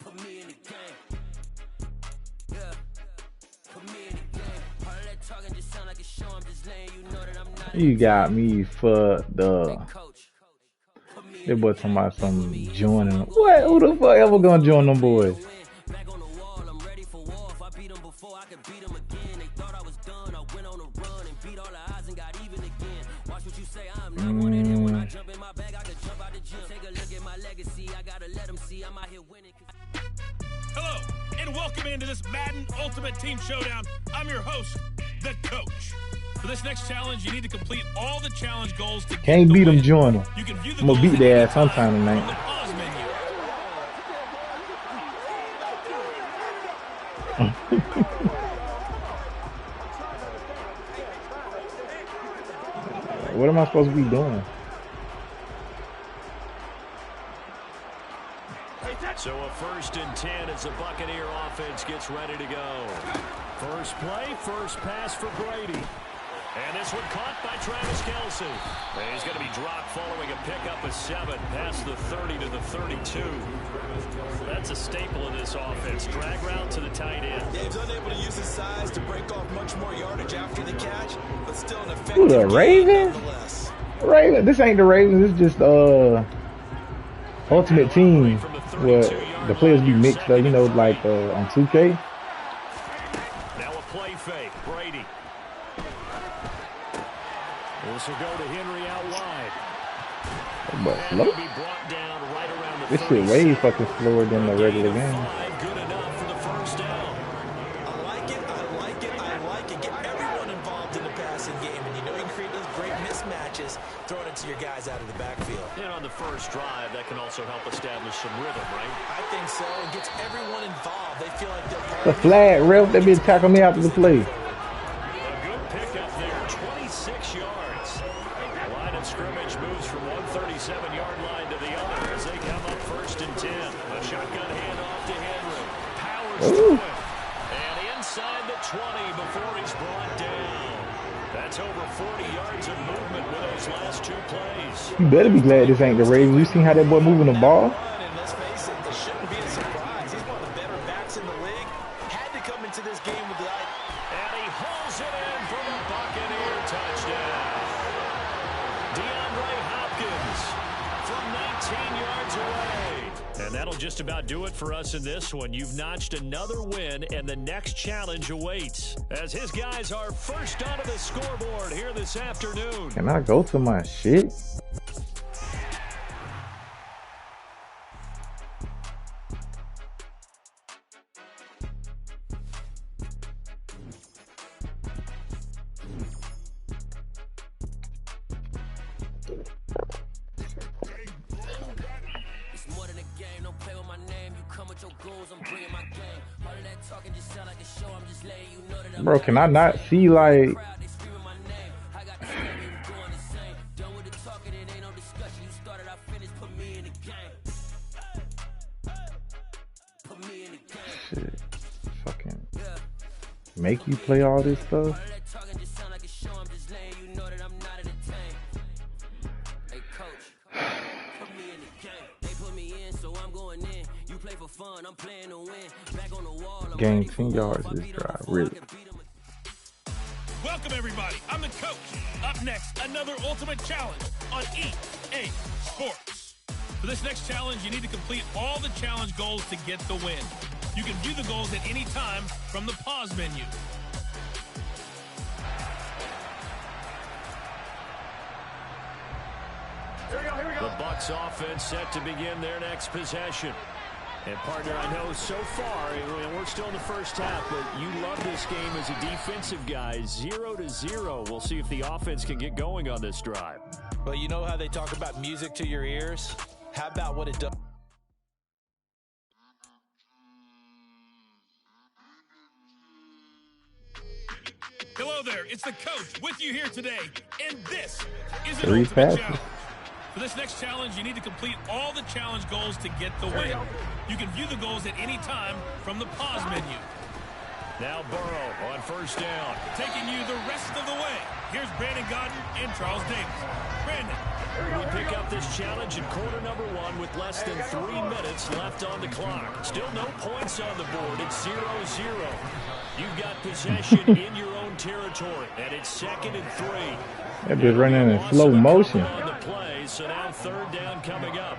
Put me in the game. Yeah. Put me in the game. All of that talking just sound like a show. I'm just letting you know that I'm not. You got me fucked up. That boy talking about some joining. What? Who the fuck ever gonna join them boys? Back on the wall, I'm ready for war. If I beat them before, I could beat them again. They thought I was done. I went on a run and beat all the odds and got even again. Watch what you say. I'm not one of them. When I jump in my bag, I could jump out the gym. Take a look at my legacy. I gotta let them see I'm out here winning. Hello, and welcome into this Madden Ultimate Team Showdown. I'm your host, the Coach. For this next challenge, you need to complete all the challenge goals to Can't beat them, join them. You can view the I'm gonna beat their ass sometime from the tonight. pause menu. What am I supposed to be doing? So a 1st and 10 as the Buccaneer offense gets ready to go. First play, first pass for Brady. And this one caught by Travis Kelce. And he's going to be dropped following a pickup of 7 past the 30 to the 32. That's a staple of this offense. Drag route to the tight end. Yeah, he's unable to use his size to break off much more yardage after the catch, but still an effective Who, the game Ravens? nonetheless. Raven. This ain't the Ravens. This just Ultimate Team. Where the players be mixed up, you know, like on 2K. Now a play fake. Brady This will go to Henry out wide. But And slow. he'll be brought down right around the This shit way fucking slower than the regular game. 5, good enough for the first down. I like it, I like it, I like it. Get everyone involved in the passing game, and you know you can create those great mismatches throwing it to your guys out of the backfield. And on the first drive, that can also help establish some rhythm, right? I think so. It gets everyone involved. They feel like they're part The of flag, ref. They been tackling me after the play. A good pickup there, 26 yards. The line of scrimmage moves from 137-yard line to the other as they come up 1st and 10. A shotgun handoff to Henry. Powers through it. And inside the 20 before he's brought down. That's over 40 yards of movement with those last 2 plays. You better be glad this ain't the Ravens. You seen how that boy moving the ball? And let's face it, this shouldn't be a surprise. He's one of the better backs in the league. Had to come into this game with the eye. And he hauls it in for the Buccaneer touchdown. DeAndre Hopkins from 19 yards away. And that'll just about do it for us in this one. You've notched another win, and the next challenge awaits as his guys are first onto the scoreboard here this afternoon. Can I go to my shit? Bro, can I not see, like... Shit. Fucking... Make you play all this stuff? Gain 10 yards this drive, really. Welcome, everybody. I'm the coach. Up next, another ultimate challenge on EA Sports. For this next challenge, you need to complete all the challenge goals to get the win. You can view the goals at any time from the pause menu. The Bucs offense set to begin their next possession. And partner, I know so far, we're still in the first half, but you love this game as a defensive guy. 0-0. We'll see if the offense can get going on this drive. Well, you know how they talk about music to your ears? How about what it does? Hello there, it's the coach with you here today, and this is an 3 ultimate passes. challenge. For this next challenge, you need to complete all the challenge goals to get the win. You can view the goals at any time from the pause menu. Now Burrow on first down. Taking you the rest of the way, here's Brandon Godden and Charles Davis. Brandon. We pick up this challenge in quarter number 1 with less than 3 minutes left on the clock. Still no points on the board. It's 0-0. You've got possession in your own territory, and it's 2nd and 3. They're just running in slow motion. On the play, so now 3rd down coming up.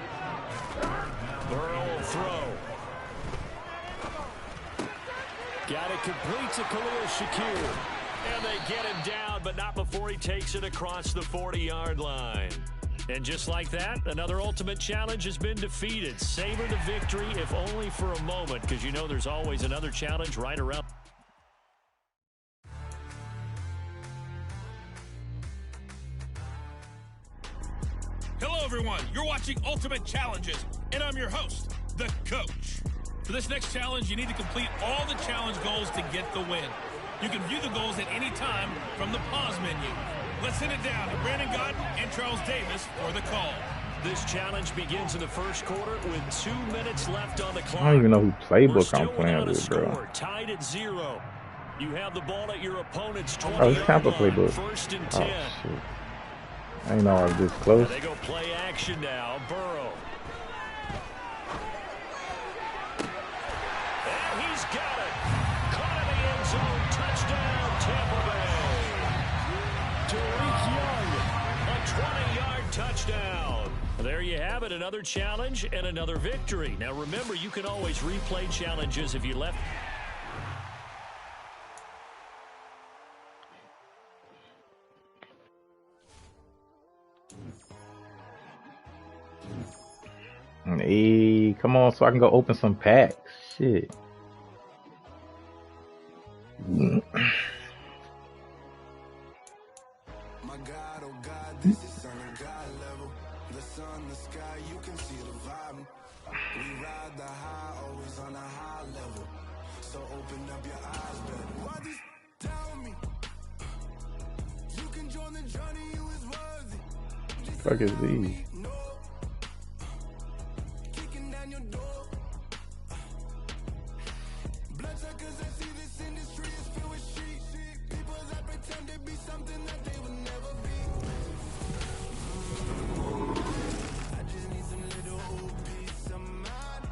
Burrow will throw. Got it complete to Khalil Shakir. And they get him down, but not before he takes it across the 40-yard line. And just like that, another ultimate challenge has been defeated. Savor the victory, if only for a moment, because you know there's always another challenge right around. Hello, everyone. You're watching Ultimate Challenges, and I'm your host, the coach. For this next challenge, you need to complete all the challenge goals to get the win. You can view the goals at any time from the pause menu. Let's send it down to Brandon Godden and Charles Davis for the call. This challenge begins in the first quarter with 2 minutes left on the clock. I don't even know who We're playbook still I'm playing without a with, bro. score, tied at 0. You have the ball at your opponent's 20 Oh, it's Tampa line, playbook. 1st and Oh, 10. shit. I didn't know I was this close. They go play action now. Burrow. And he's got it. Caught in the end zone. Touchdown, Tampa Bay. Tariq Young, a 20-yard touchdown. There you have it, another challenge and another victory. Now remember, you can always replay challenges if you left. Hey, come on, so I can go open some packs. Shit. My God, oh God, this is on a God level. The sun, the sky, you can see the vibe. We ride the high, always on a high level. So open up your eyes, baby. Why this tell me? You can join the journey, you is worthy. Just Fuck is allow these? me, no. Kicking down your door. Bloodsuckers, I see this industry is filled with sheep. People that pretend to be something that they will never be. I just need some little old peace of mind.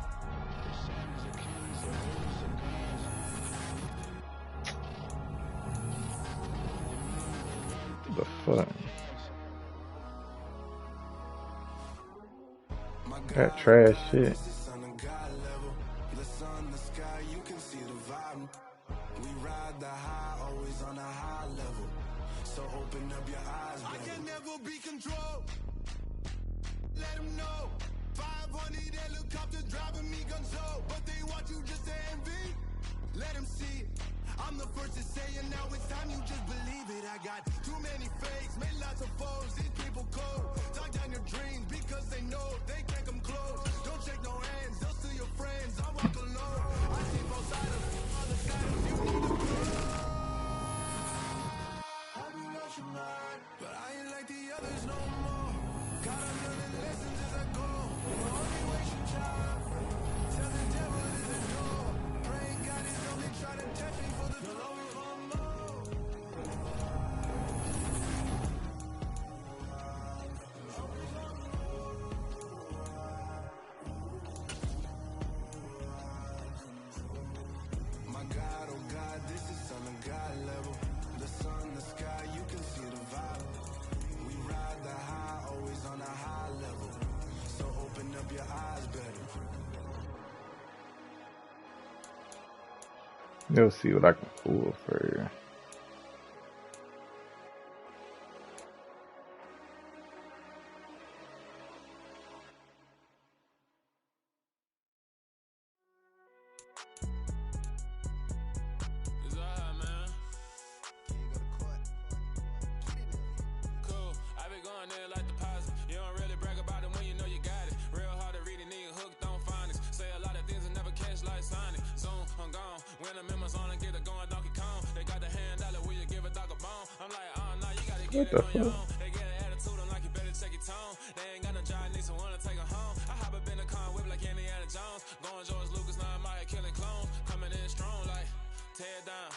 The fuck? That trash shit. This is on a God level. The sun, the sky, you can see the vibe. We ride the high, always on a high level. So open up your eyes, baby. I can never be controlled. Let them know. 500 helicopters driving me gunso. But they want you just to envy. Let them see it. I'm the first to say it, now it's time you just believe it. I got too many fakes, made lots of foes. These people cold. Talk down your dreams because they know they can't come close. Don't shake no hands, they'll steal your friends. I walk alone. I see both sides of other sides. You need to grow. Have you lost your mind? But I ain't like the others no more. God, I'm learning lessons as I go. You only waste your time. Tell the devil is the door. Praying God is only trying to test me for the glory for more. My God, oh God, this is on a God level. The sun, the sky, you can see the vibe. We ride the high, always on a high level. So open up your eyes, baby. You'll see what I can pull for you. It's alright, man. Cool. I be going there like deposit. You don't really brag about it when you know you got it. Real hard to read it, nigga hooked on phonics. Say a lot of things and never catch like Sonic. Zoom, I'm gone. When the members on and get it going Donkey Kong. They got the hand dollar, will you give a dog a bone? I'm like, nah, you gotta get it on your own. They get an attitude, I'm like, you better check your tone. They ain't got no job, need someone to take her home. I hop up in the car, whip like Indiana Jones. Going George Lucas, now I'm out here killing clones. Coming in strong like, tear down,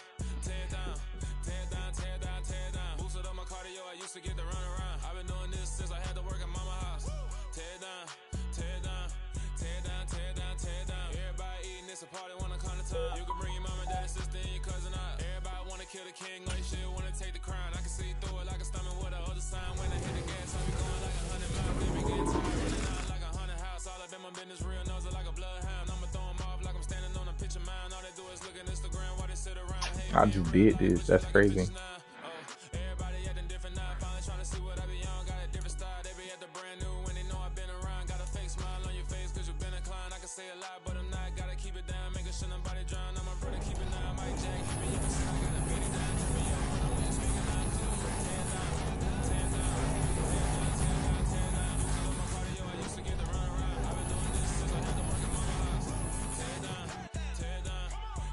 tear down, tear down, tear down, tear down. Boosted up my cardio, I used to get to run around. I've been doing this since I had to work at mama house. Tear down, tear down, tear down, tear down, tear down. Everybody eating this a party, wanna come to town. You can bring your mama, daddy, sister, and your cousin out. Everybody wanna kill the king, like shit, wanna take the crown. I can see through it like a stomach with a other sign. When I hit the gas, I be going like 100 miles. They be getting tired, running out like a 100 house. All up in my business, real nose like a bloodhound. I'ma throw them off like I'm standing on a picture mound. All they do is look at Instagram while they sit around. Hey, I just did this. That's crazy. everybody acting different now. Finally trying to see what I be on. Got a different style. They be at the brand new when they know I've been around. Got a fake smile on your face cause you've been inclined. I can say a lot, but I'm not. Gotta keep it down. Making sure nobody drown. I'm my brother, keep it down. Mike Jack, hit me up. I gotta beat it down. Hit me up when I'm with speaking out. Tear down, tear down, tear down, tear down, tear down. Boosted up my cardio. I used to get to run around. I've been doing this since I had to work at mama house. Tear down, tear down,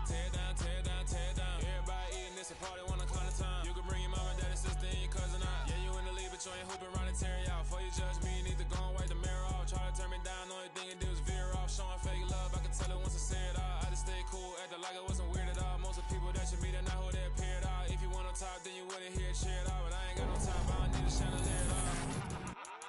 tear down, tear down, tear down. Everybody eating this a party, wanna come to town. You can bring your mama, daddy, sister, and your cousin out. Yeah, you in the league, but you ain't hooping around and tearing out. Before you judge me, you need to go and wipe the mirror off. Try to turn me down, only thing you do is veer off. Showing fake love, I can tell it once I say it all. I just stay cool, acting like it wasn't weird at all. Most of the people that you meet are not who they appear at all. If you want on top, then you wouldn't hear it cheer at all. But I ain't got no time, I don't need a chandelier at all.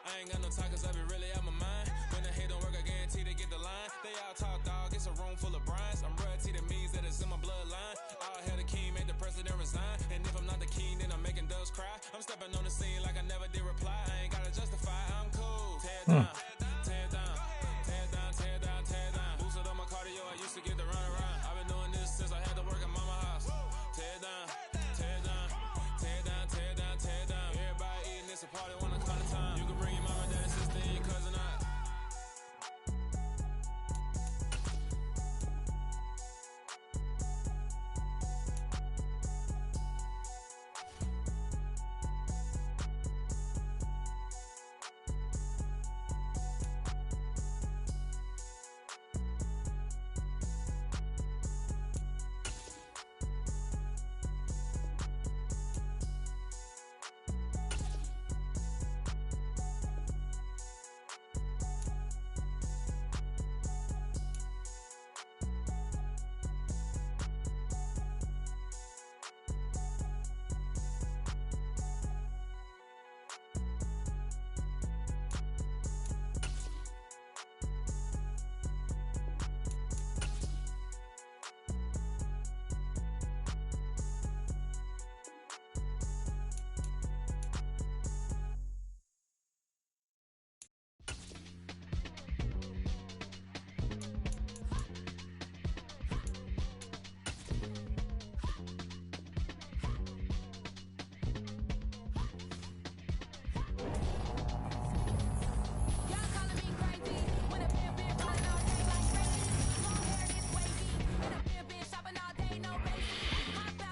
I ain't got no time cause I be really out my mind. When the hate don't work, I guarantee they get the line. They all talk dog, it's a room full of Bryans. I'm royalty, that means that it's in my bloodline. All hail the king, make the president resign. And if I'm not the king, then I'm making doves cry. I'm stepping on the scene like I never did reply. I ain't gotta justify, I'm cool. Tear down, tear down, tear down, tear down, tear down. Boosted up my cardio, I used to get to run around. I've been doing this since I had to work at mama house. Tear down, tear down, tear down, tear down, tear down. Everybody eating this a party, wanna come to town. You can bring your mama, daddy, sister, and your cousin out.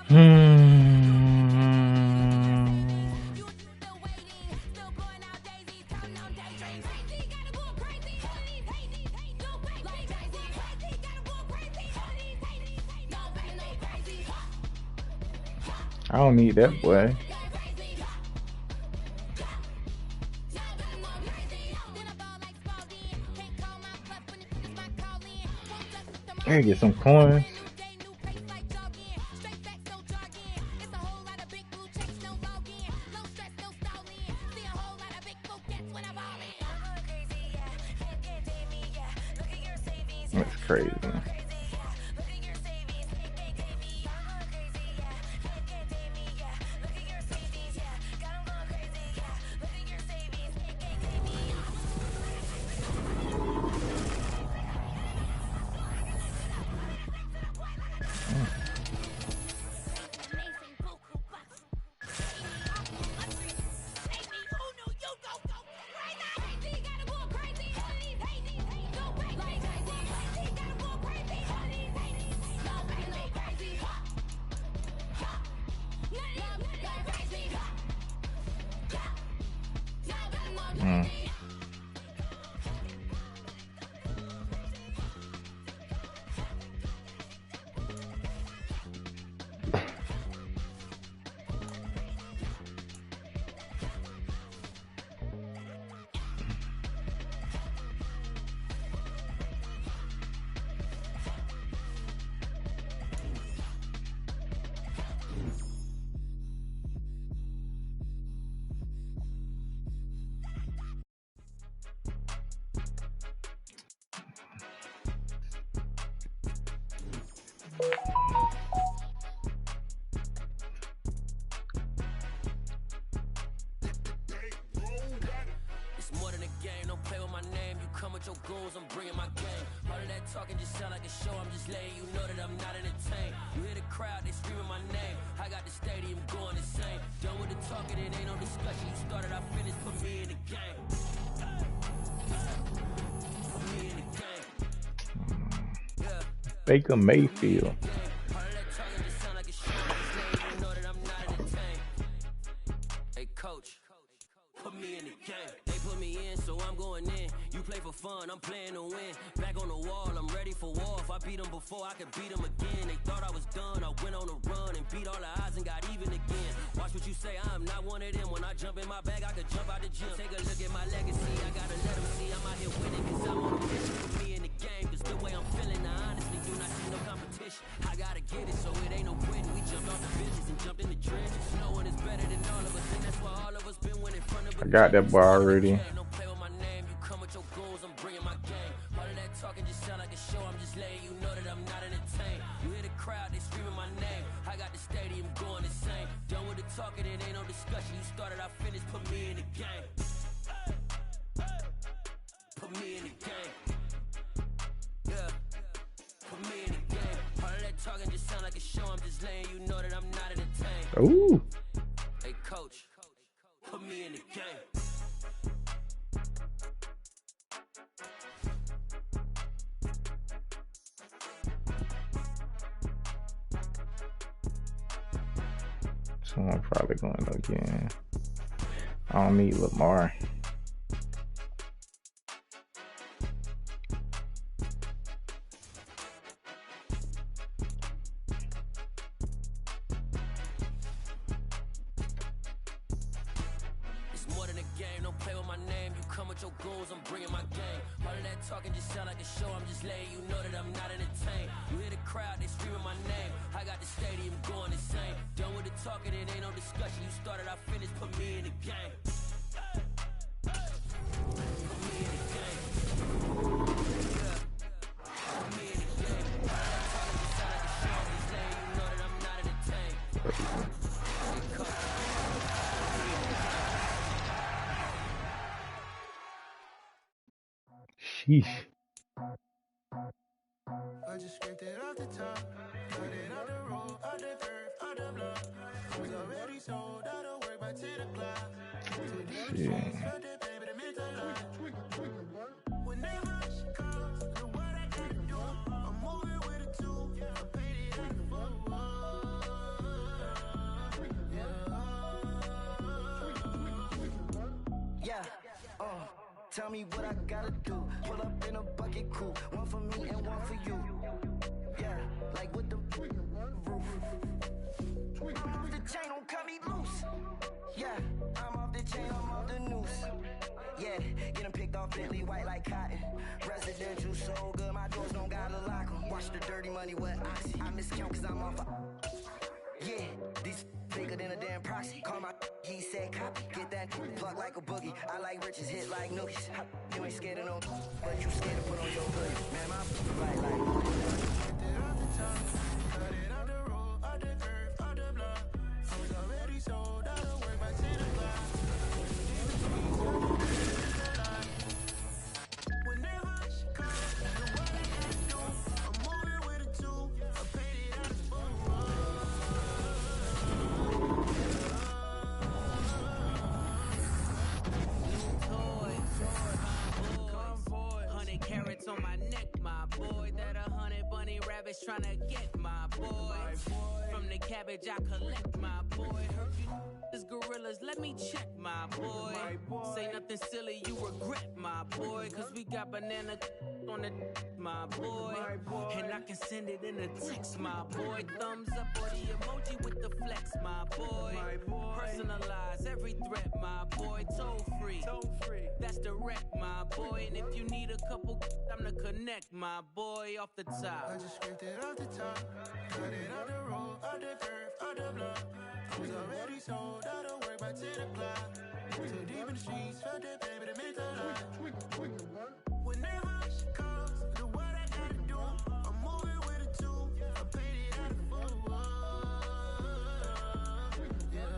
Hmm. I don't need that boy. I get some coins. That's crazy. with your goons, I'm bringing my game. All of that talking just sound like a show, I'm just letting you know that I'm not entertained. You hear the crowd, they screaming my name. I got the stadium going insane. Done with the talking, it ain't no discussion. You started, I finished, put me in the game. Put me in the game. Yeah. Baker Mayfield. Hey coach, put me in the game. They put me in, so I'm going in. You play for fun, I'm playing to win. Back on the wall, I'm ready for war. If I beat them before, I could beat them again. They thought I was done, I went on a run and beat all the odds and got even again. Watch what you say, I'm not one of them. When I jump in my bag, I could jump out the gym. Take a look at my legacy, I gotta let them see I'm out here winning. Cause I'm on a mission. Put me in the game, cause the way I'm feeling, I honestly do not see no competition. I gotta get it, so it ain't no quitting. We jumped off the benches and jumped in the trenches. No one is better than all of us, and that's why all of us been winning front of I got that bar already. Don't play with my name, you come with your goons, I'm bringing my game. All of that talking just sound like a show, I'm just letting you know that I'm not entertained. You hear the crowd, they screaming my name. I got the stadium going insane. Done with the talking, it ain't no discussion. You started, I finished, put me in the game. Put me in the game. Yeah. Put me in the game. All of that talking just sound like a show, I'm just letting you know that I'm not entertained. Ooh. Hey coach, put me in the game. Someone probably going again. I don't need Lamar. It's more than a game, don't play with my name. You come with your goons, I'm bringing my game. All of that talking just sound like a show, I'm just letting you know that I'm not entertained. You hear the crowd, they screaming my name. I got the stadium going insane. Done with the talking, it ain't no discussion. You started, I finished, put me in the game. Put me in the game. Yeah. Put me in the game. All of that talking just sound like a show, I'm just letting you know that I'm not entertained. Hey, coach. Sheesh. I just scraped it off the top, got it out the road, out the curve, out the block. I was already sold, out of work by 10 o'clock. Shit. Felt that pain, but it meant a lot. When they rush calls, know what I gotta do. I'm moving with a two, I paid it out the road. Tell me what I gotta do. Pull up in a bucket crew. One for me and one for you. Yeah, like with the roof. I'm off the chain, don't cut me loose. Yeah, I'm off the chain, I'm off the noose. Yeah, getting picked off Bentley, white like cotton. Residential so good, my doors don't gotta lock 'em. Watch the dirty money with oxy. I miscount cause I'm off yeah, these bigger than a damn proxy. Call my he said copy. Get that plug like a boogie. I like riches, hit like nookies. You ain't scared of no, but you scared to put on your hoodie. Man, my right like off the top, cut it off the road, off the curve, off the block. I was already sold out of work by 10 o'clock. Whenever she calls, the what I gotta do, I'm moving with a two. I paid it out of full. Convoy, 100 carats on my neck, my boy. That 100 bunny rabbits tryna get my boy. From the cabbage I collect, my boy. Heard you is gorillas, let me check, my boy. Say nothing silly, you regret, my boy. Cause we got banana on the my boy. And I can send it in a text, my boy. Thumbs up or the emoji with the flex, my boy. Personalize every threat, my boy. Toll free. That's direct, my boy. And if you need a couple, I'm to connect, my boy, off the top. I just scraped it off the top, cut it off the road, off the curve, off the block. I was already sold out of work by 10 o'clock. Too deep in the streets, felt that baby to make a lot. Whenever she calls, do what I gotta do. I'm moving with a two. I paid it out of full. Yeah.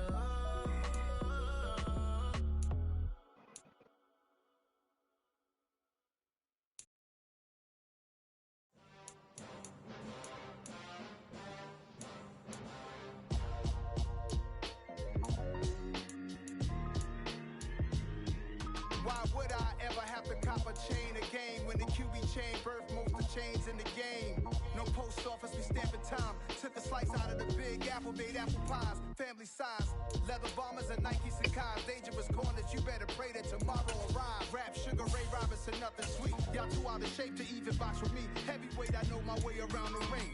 Why would I ever have to cop a chain again when the QB chain birthed most of the chains in the game? No post office, we stamping time. Took a slice out of the big apple, made apple pies, family size. Leather bombers and Nikes and Kais. Dangerous corners, you better pray that tomorrow arrives. Rap, Sugar Ray Robinson, nothing sweet. Y'all too out of shape to even box with me. Heavyweight, I know my way around the ring.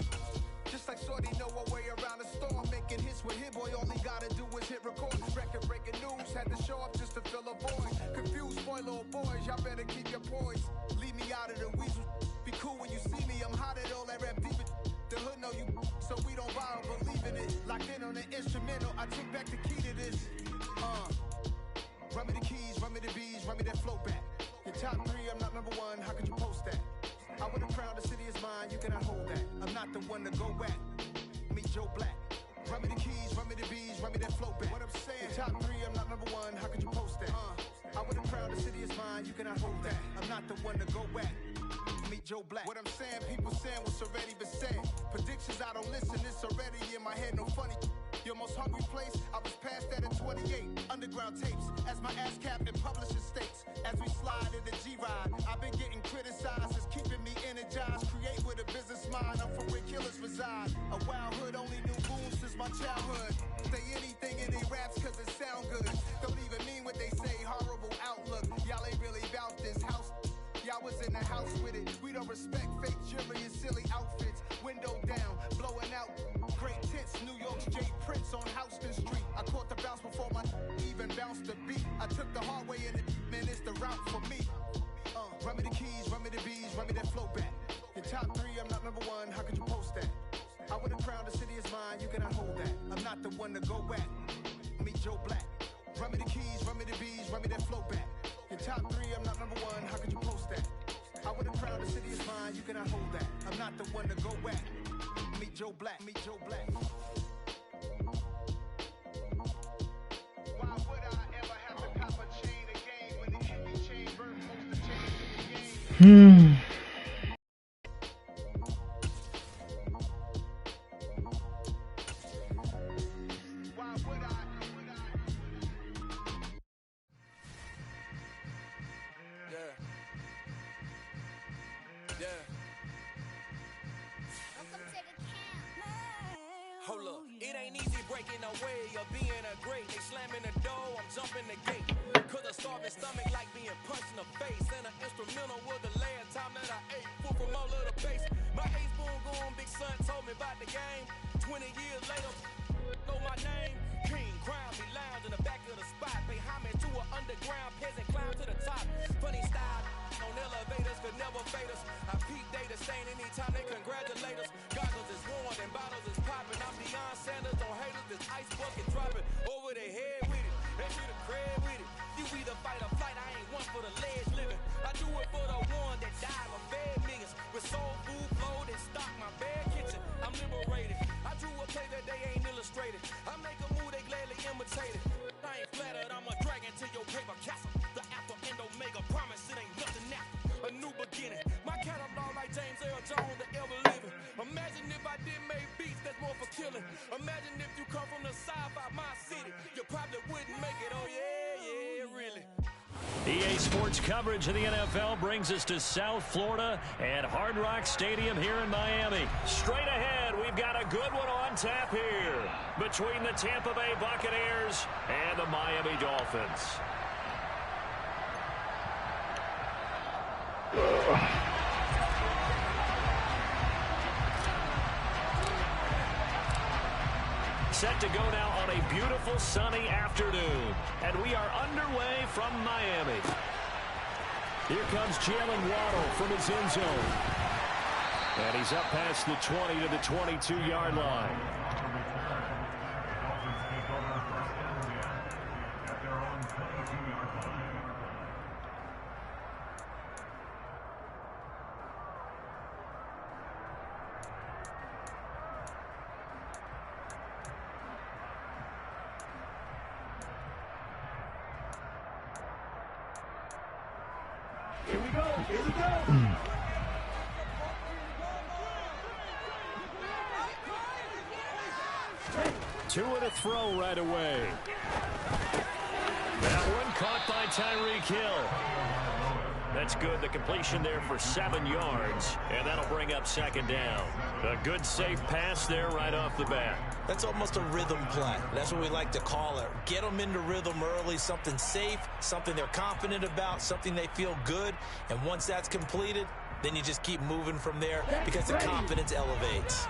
Just like Shorty know her way around the storm. Making hits with Hit Boy, all he gotta do is hit record. Record breaking news, had to show up just to fill a void. Confused boy, little boys, y'all better keep your poise. Leave me out of the weasel. Be cool when you see me, I'm hot at all that rap deep. The hood know you, so we don't borrow, believe in it. Locked in on the instrumental, I took back the key to this. Run me the keys, run me the bees, run me that flow back. Your top three, I'm not number one, how could you post that? I would have crowned the city is mine, you cannot hold that. I'm not the one to go back. Meet Joe Black. Run me the keys, run me the bees, run me that flow back. What I'm saying, your top three, I'm not number one, how could you post that? I would have crowned the city is mine, you cannot hold that. I'm not the one to go back. Meet Joe Black. What I'm saying, people saying what's already been said. Predictions, I don't listen, it's already in my head, no funny. Your most hungry place, I was past that at 28. Underground tapes, as my ass cap in publishing states. As we slide in the G-Ride, I've been getting criticized, it's keeping me energized. Create with a business mind, I'm from where killers reside. A wild hood, only knew boom since my childhood. Say anything in they raps cause it sound good. Don't even mean what they say, horrible outlook. Y'all ain't really about this house. Y'all was in the house with it. We don't respect fake jewelry and silly outfits. Window down, blowing out. Great tits, New York's J. Prince on Houston Street. I caught the bounce before my even bounced the beat. I took the hard way in it, man, it's the route for me. Run me the keys, run me the bees, run me that flow back. Your top three, I'm not number one, how could you post that? I would have crowned the city is mine, you cannot hold that. I'm not the one to go back. Meet Joe Black. Run me the keys, run me the bees, run me that flow back. Your top three, I'm not number one, how could you post that? I would have crowned the city is mine, you cannot hold that. I'm not the one to go back. Meet Joe Black, meet Joe Black. Why would I ever have to cop a chain again when the QB chain birthed most of the chains in the game? Why would I? Yeah. Hold up, it ain't easy, breaking away of being a great. They slamming the door, I'm jumping the gate. Cause a starving stomach like being punched in the face. And an instrumental was the last time that I ate. Food from all of the base. My ace boom goon, big son told me about the game. 20 years later, know my name. King, crown me, lounge in the back of the spot. Pay homage to an underground peasant, climb to the top. Funny style on elevators could never fade us. I peep data stain anytime they congratulate us. Goggles is worn and bottles is popping. I'm Deion Sanders on haters, this ice bucket dropping over their head with it. They should have cred with it. You either fight or flight, I ain't one for the ledge living. I do it for the one that died or fed millions. With soul food, flow that stock my bad kitchen. I'm liberated. I drew a play that they ain't illustrated. I make a move, they gladly imitate it. I ain't flattered, I'm a dragon to your paper castle. The Alpha and Omega promise it ain't nothing after. A new beginning. My catalog like James Earl Jones, the ever living. Imagine if I did make beats that's more for killing. Imagine if you come from the south out my city. You probably wouldn't make it, oh yeah, really. EA Sports coverage of the NFL brings us to South Florida and Hard Rock Stadium here in Miami. Straight ahead, we've got a good one on tap here between the Tampa Bay Buccaneers and the Miami Dolphins. Set to go now on a beautiful sunny afternoon. And we are underway from Miami. Here comes Jalen Waddle from his end zone. And he's up past the 20 to the 22-yard line. Two and a throw right away. That one caught by Tyreek Hill. That's good. The completion there for 7 yards, and that'll bring up second down. A good, safe pass there right off the bat. That's almost a rhythm play. That's what we like to call it. Get them into rhythm early, something safe, something they're confident about, something they feel good. And once that's completed, then you just keep moving from there because the confidence elevates.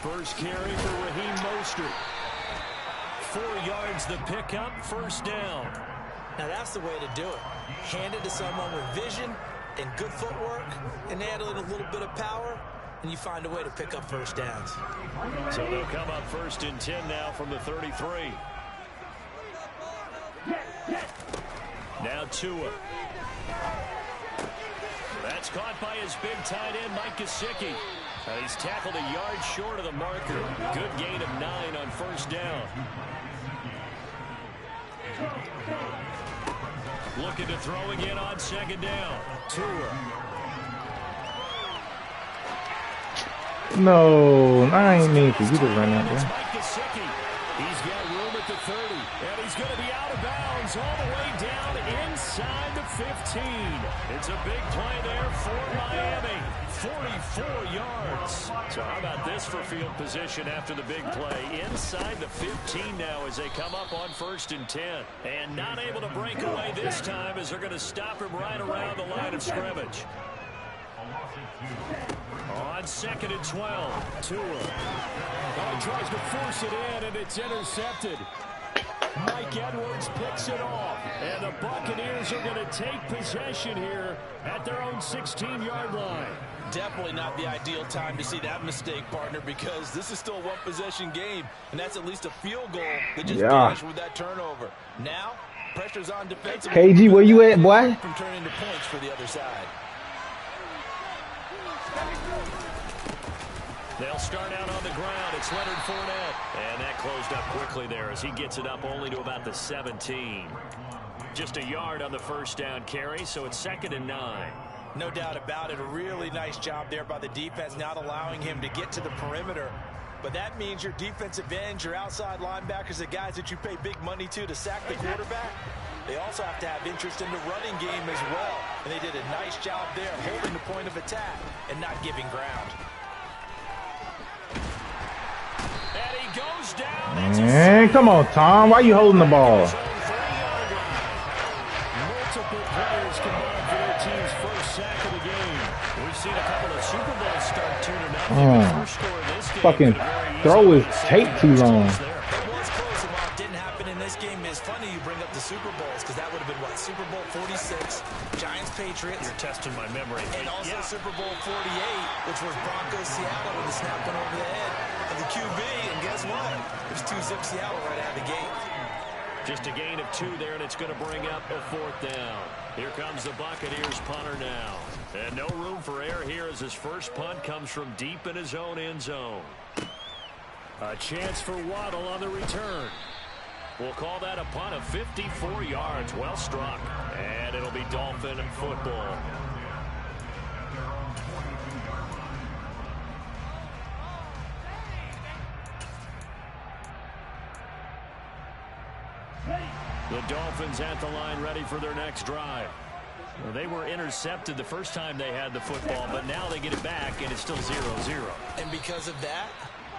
First carry for Raheem Mostert. 4 yards the pickup, first down. Now that's the way to do it. Hand it to someone with vision and good footwork, and add a little bit of power, and you find a way to pick up first downs. So they'll come up first and 10 now from the 33. Now Tua. That's caught by his big tight end, Mike Gesicki. He's tackled a yard short of the marker. Good gain of 9 on first down. Looking to throw again on second down. Tua. No, I ain't mean for you to run out there. Mike Gesicki. He's got room at the 30, and he's going to be out of bounds all the way down inside the 15. It's a big play there for Miami. 44 yards. So how about this for field position after the big play? Inside the 15 now as they come up on first and 10. And not able to break away this time as they're going to stop him right around the line of scrimmage. On second and 12, Tua. Oh, he tries to force it in, and it's intercepted. Mike Edwards picks it off, and the Buccaneers are going to take possession here at their own 16-yard line. Definitely not the ideal time to see that mistake, partner, because this is still a one-possession game, and that's at least a field goal that just vanished with that turnover. Now, pressure's on defensive. KG, where you at, boy? From turning into points for the other side. They'll start out on the ground. It's Leonard Fournette. And that closed up quickly there as he gets it up only to about the 17. Just a yard on the first down carry, so it's second and 9. No doubt about it. A really nice job there by the defense, not allowing him to get to the perimeter. But that means your defensive ends, your outside linebackers, the guys that you pay big money to sack the quarterback, they also have to have interest in the running game as well. And they did a nice job there holding the point of attack and not giving ground. And he goes down. Man, come on, Tom. Why you holding the ball? Multiple players combined for their team's first sack of the game. We've seen a couple of Super Bowls start 2-0. The first score of this game Fucking throw his tape too long. It was close, and while it didn't happen in this game, it's funny you bring up the Super Bowls, because that would have been, what, Super Bowl 46, Giants-Patriots. You're testing my memory. And also Super Bowl 48, which was Broncos-Seattle when the snap went over the head of the QB, and guess what? It was 2-zip Seattle right out of the gate. Just a gain of 2 there, and it's going to bring up a 4th down. Here comes the Buccaneers punter now. And no room for error here as his first punt comes from deep in his own end zone. A chance for Waddle on the return. We'll call that a punt of 54 yards. Well struck. And it'll be Dolphin football. The Dolphins at the line ready for their next drive. Well, they were intercepted the first time they had the football, but now they get it back, and it's still 0-0. And because of that,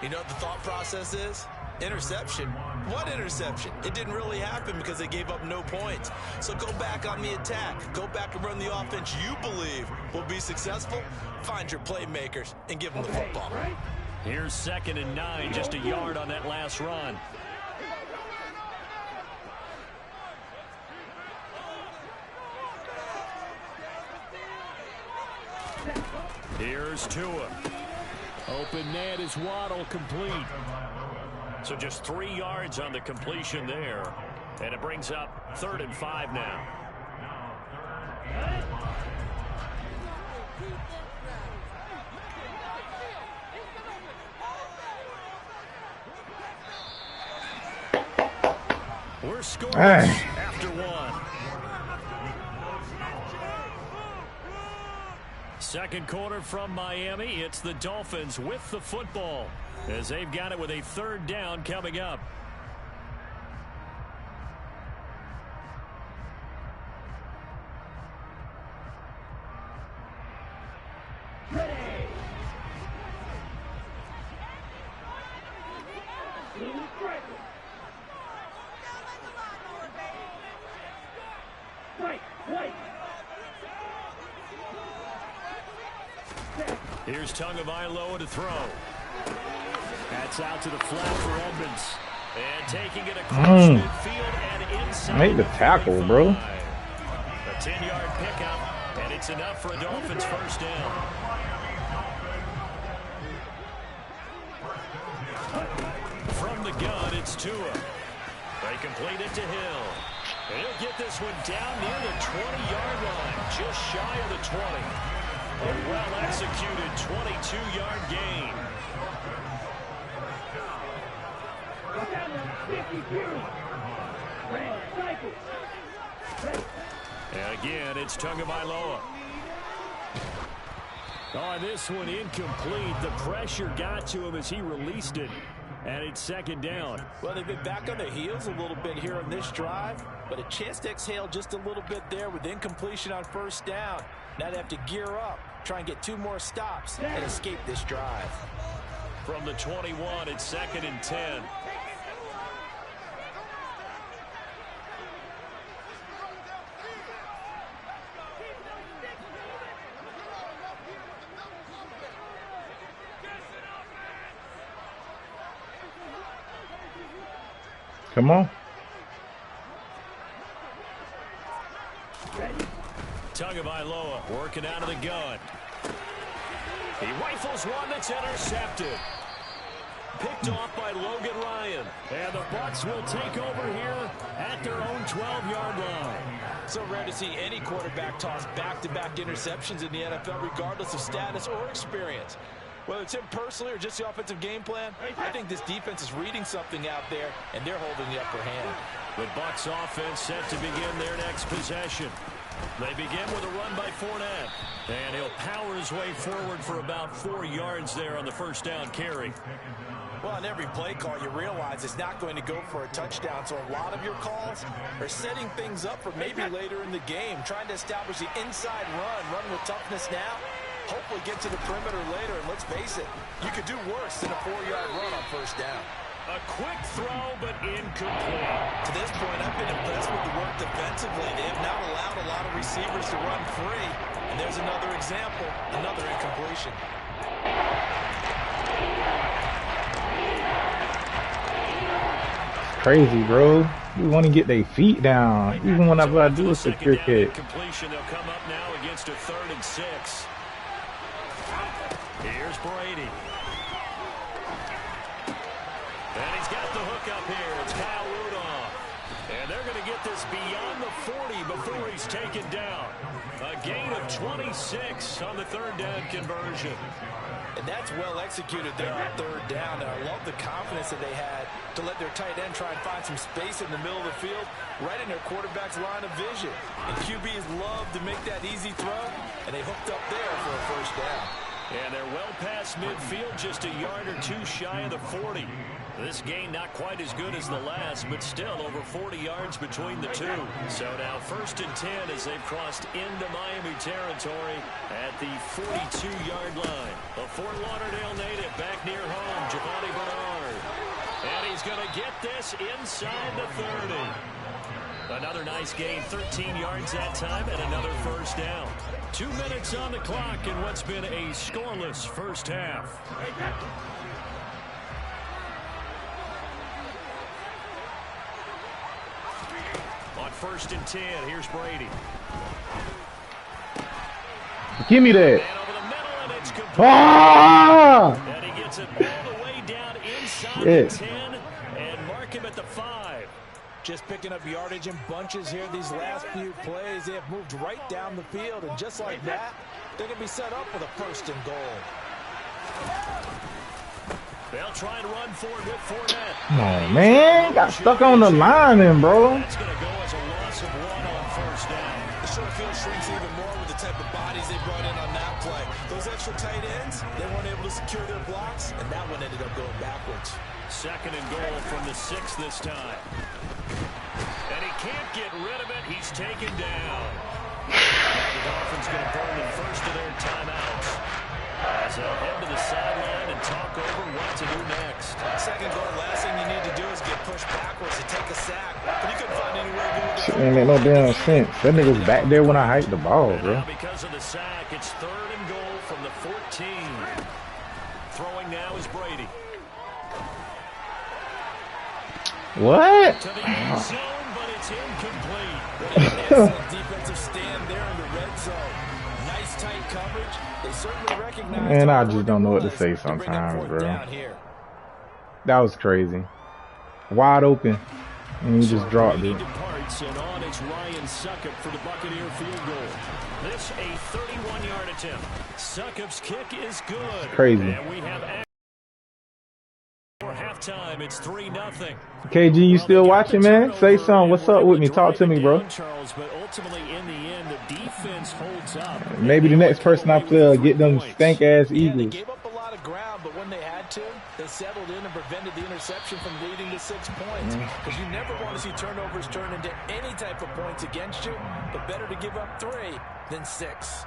you know what the thought process is? Interception. What interception? It didn't really happen because they gave up no points. So go back on the attack. Go back and run the offense you believe will be successful. Find your playmakers and give them the football. Here's 2nd and 9, just a yard on that last run. Here's Tua. Open net is Waddle, complete. So just 3 yards on the completion there. And it brings up 3rd and 5 now. We're scoring after 1. Second quarter from Miami. It's the Dolphins with the football as they've got it with a 3rd down coming up. Here's Tagovailoa to throw. That's out to the flat for Edmonds. And taking it across midfield and inside. I hate the tackle, bro. A 10-yard pickup, and it's enough for a Dolphins first down. From the gun, it's Tua. They complete it to Hill. And he'll get this one down near the 20-yard line, just shy of the 20. A well-executed 22-yard gain. And again, it's Tagovailoa. Oh, this one incomplete. The pressure got to him as he released it. And it's 2nd down. Well, they've been back on their heels a little bit here on this drive, but a chance to exhale just a little bit there with incompletion on 1st down. Now they have to gear up, try and get 2 more stops, and escape this drive. From the 21, it's 2nd and 10. Come on. Tagovailoa working out of the gun. He rifles one that's intercepted. Picked off by Logan Ryan. And the Bucs will take over here at their own 12-yard line. So rare to see any quarterback toss back-to-back interceptions in the NFL, regardless of status or experience. Whether it's him personally or just the offensive game plan, I think this defense is reading something out there, and they're holding the upper hand. The Bucs offense set to begin their next possession. They begin with a run by Fournette. And he'll power his way forward for about 4 yards there on the first down carry. Well, on every play call, you realize it's not going to go for a touchdown. So a lot of your calls are setting things up for maybe later in the game, trying to establish the inside run with toughness now. Hopefully get to the perimeter later. And let's face it, you could do worse than a 4-yard run on first down. A quick throw, but incomplete. To this point, I've been impressed with the work defensively. They have not allowed a lot of receivers to run free. And there's another example, another incompletion. Crazy, bro. We want to get their feet down, even whenever I do a secure kick. Completion. They'll come up now against a 3rd and 6. Here's Brady. And he's got the hook up here. It's Kyle Rudolph. And they're going to get this beyond the 40 before he's taken down. A gain of 26 on the 3rd down conversion. And that's well executed there on 3rd down. And I love the confidence that they had to let their tight end try and find some space in the middle of the field, right in their quarterback's line of vision. And QBs love to make that easy throw, and they hooked up there for a first down. And they're well past midfield, just a yard or 2 shy of the 40. This gain not quite as good as the last, but still over 40 yards between the two. So now 1st and 10 as they've crossed into Miami territory at the 42-yard line. A Fort Lauderdale native back near home, Giovanni Bernard. And he's going to get this inside the 30. Another nice gain, 13 yards that time, and another first down. 2 minutes on the clock in what's been a scoreless first half. On 1st and 10, here's Brady. Give me that. And over the middle, and it's complete. Ah! And he gets it all the way down inside Shit. the 10 and mark him at the 5. Just picking up yardage in bunches here these last few plays. They have moved right down the field, and just like that, they're going to be set up with a 1st and goal. They'll try and run forward with Fournette. Come on, man. Got stuck on the lineman, bro. That's going to go as a loss of 1 on first down. The short field shrinks even more with the type of bodies they brought in on that play. Those extra tight ends, they weren't able to secure their blocks, and that one ended up going backwards. 2nd and goal from the 6 this time. And he can't get rid of it. He's taken down. The Dolphins going to burn the first of their timeouts as they'll head to the sideline and talk over what to do next. 2nd goal, last thing you need to do is get pushed backwards and take a sack. But you couldn't find anywhere to go. Shit ain't make no damn sense. That nigga's back there when I hiked the ball, bro. Now because of the sack, it's 3rd and goal from the 14. Throwing now is Brady. What? To the end zone, but it's incomplete. Excellent defensive stand there in the red zone. Nice tight coverage. They certainly recognize. Man, I just don't know what to say sometimes, bro. That was crazy. Wide open, and he just dropped it. Departs, and on it's Ryan Suckup for the Buccaneer field goal. This a 31-yard attempt. Suckup's kick is good. Crazy. And we have for halftime. It's 3-0. KG, you still watching, man? Say something. What's up with me? Talk to me, bro. Charles, but ultimately in the end, the defense holds up. Maybe the next person I play will get them stank-ass Eagles. They gave up a lot of ground, but when they had to, they settled in and prevented the interception from leading to 6 points. Because you never want to see turnovers turn into any type of points against you, but better to give up 3 than 6.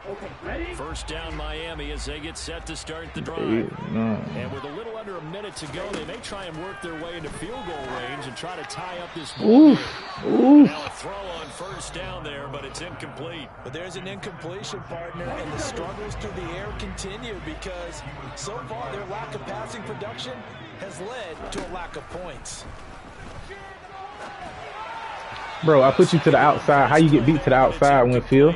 Okay, ready? First down Miami as they get set to start the drive. And with a little under a minute to go, they may try and work their way into field goal range and try to tie up this ball. Now a throw on first down there, but it's incomplete. But there's an incompletion, partner, and the struggles through the air continue because so far their lack of passing production has led to a lack of points. Bro, I put you to the outside. How you get beat to the outside when Phil?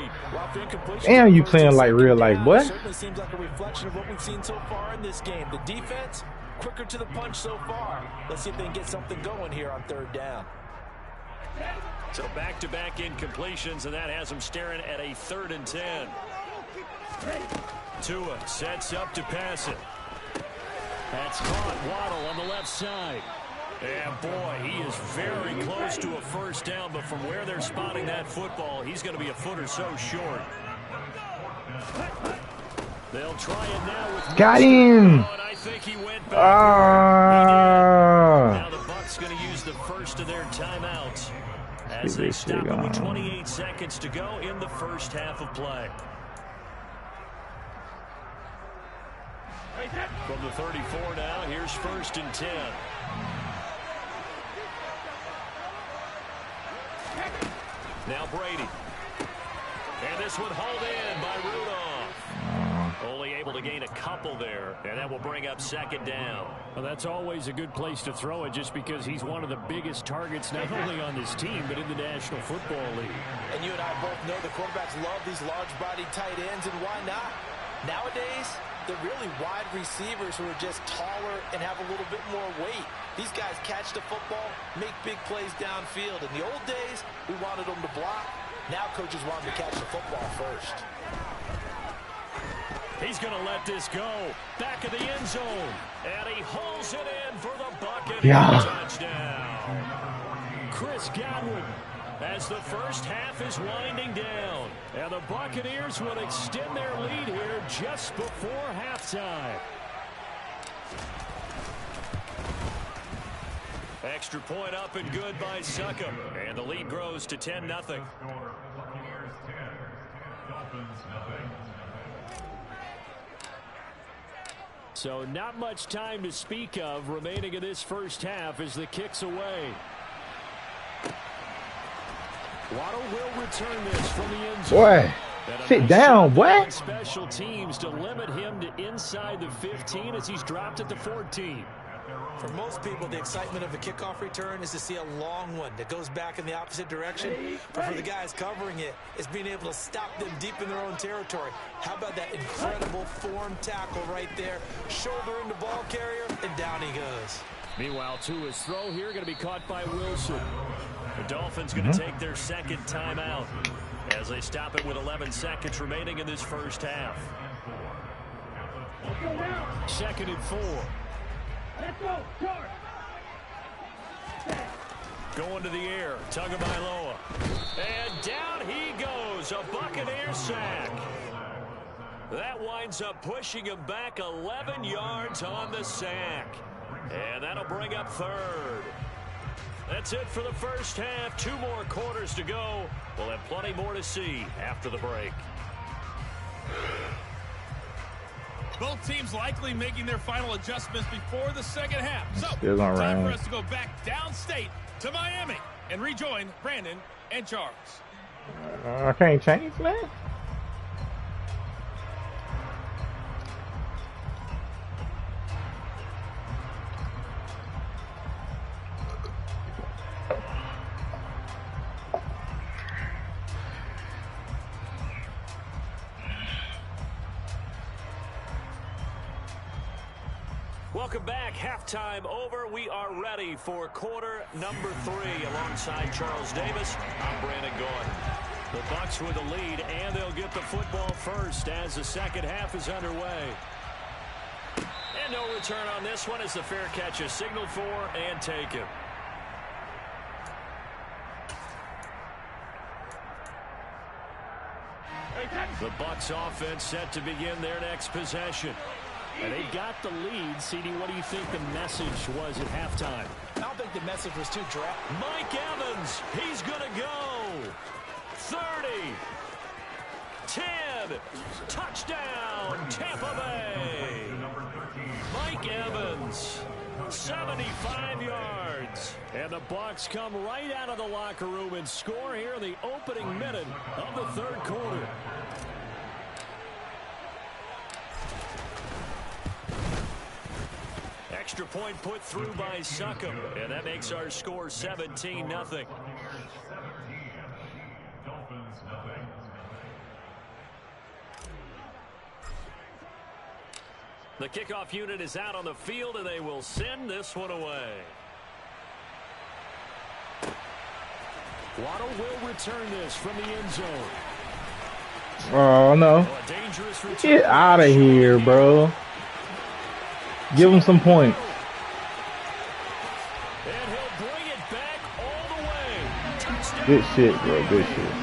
And you playing like real life, boy. Certainly seems like a reflection of what we've seen so far in this game. The defense, quicker to the punch so far. Let's see if they can get something going here on 3rd down. So back-to-back incompletions, and that has them staring at a 3rd and 10. Tua sets up to pass it. That's caught. Waddle on the left side. And boy, he is very close to a first down, but from where they're spotting that football, he's going to be a foot or so short. They'll try it now with got him. Oh, and I think he went back. Now the Bucs going to use the first of their timeouts as they stop it with 28 seconds to go in the first half of play. From the 34 now, here's 1st and 10. Now Brady. And this one hauled in by Rudolph. Only able to gain a couple there, and that will bring up 2nd down. Well, that's always a good place to throw it just because he's one of the biggest targets not only on this team but in the National Football League. And you and I both know the quarterbacks love these large-bodied tight ends, and why not? Nowadays, they're really wide receivers who are just taller and have a little bit more weight. These guys catch the football, make big plays downfield. In the old days, we wanted them to block. Now coaches want them to catch the football first. He's going to let this go. Back of the end zone. And he hauls it in for the bucket. Touchdown. Chris Godwin, as the first half is winding down. And the Buccaneers will extend their lead here just before halftime. Extra point up and good by Succop. And the lead grows to 10-0. So not much time to speak of remaining in this first half as the kick's away. Waddle will return this from the end zone. Boy, sit down, what? Special teams to limit him to inside the 15 as he's dropped at the 14. For most people, the excitement of a kickoff return is to see a long one that goes back in the opposite direction. But for the guys covering it, it's being able to stop them deep in their own territory. How about that incredible form tackle right there? Shoulder into ball carrier, and down he goes. Meanwhile, to his throw here, going to be caught by Wilson. The Dolphins going to take their 2nd timeout as they stop it with 11 seconds remaining in this first half. 2nd and 4. Let's go, George. Going to the air, Tagovailoa. And down he goes, a Buccaneer sack. That winds up pushing him back 11 yards on the sack. And that'll bring up 3rd. That's it for the first half. 2 more quarters to go. We'll have plenty more to see after the break. Both teams likely making their final adjustments before the second half. So, time for us to go back downstate to Miami and rejoin Brandon and Charles. I can't change, man. Welcome back. Halftime over. We are ready for quarter number 3 alongside Charles Davis. I'm Brandon Gordon. The Bucs with the lead, and they'll get the football first as the second half is underway. And no return on this one as the fair catch is signaled for and taken. The Bucs offense set to begin their next possession. And they got the lead. CD, what do you think the message was at halftime? I don't think the message was too direct. Mike Evans, he's going to go. 30, 10, touchdown, Tampa Bay. Mike Evans, 75 yards. And the Bucs come right out of the locker room and score here in the opening minute of the 3rd quarter. Extra point put through by Succop, and that makes our score 17-0. The kickoff unit is out on the field, and they will send this one away. Waddle will return this from the end zone. Oh, no. Get out of here, bro. Give him some points. And he'll bring it back all the way. Touchdown. Good shit, bro. Good shit.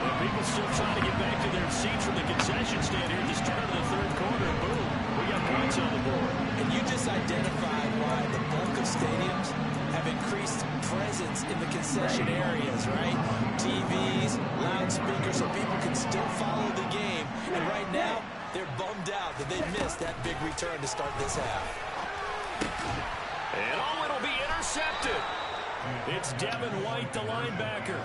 And people still trying to get back to their seats from the concession stand here at the start of the third quarter. Boom. We got points on the board. And you just identified why the bulk of stadiums have increased presence in the concession areas, right? TVs, loudspeakers, so people can still follow the game. And right now, they're bummed out that they missed that big return to start this half. And it'll be intercepted. It's Devin White, the linebacker.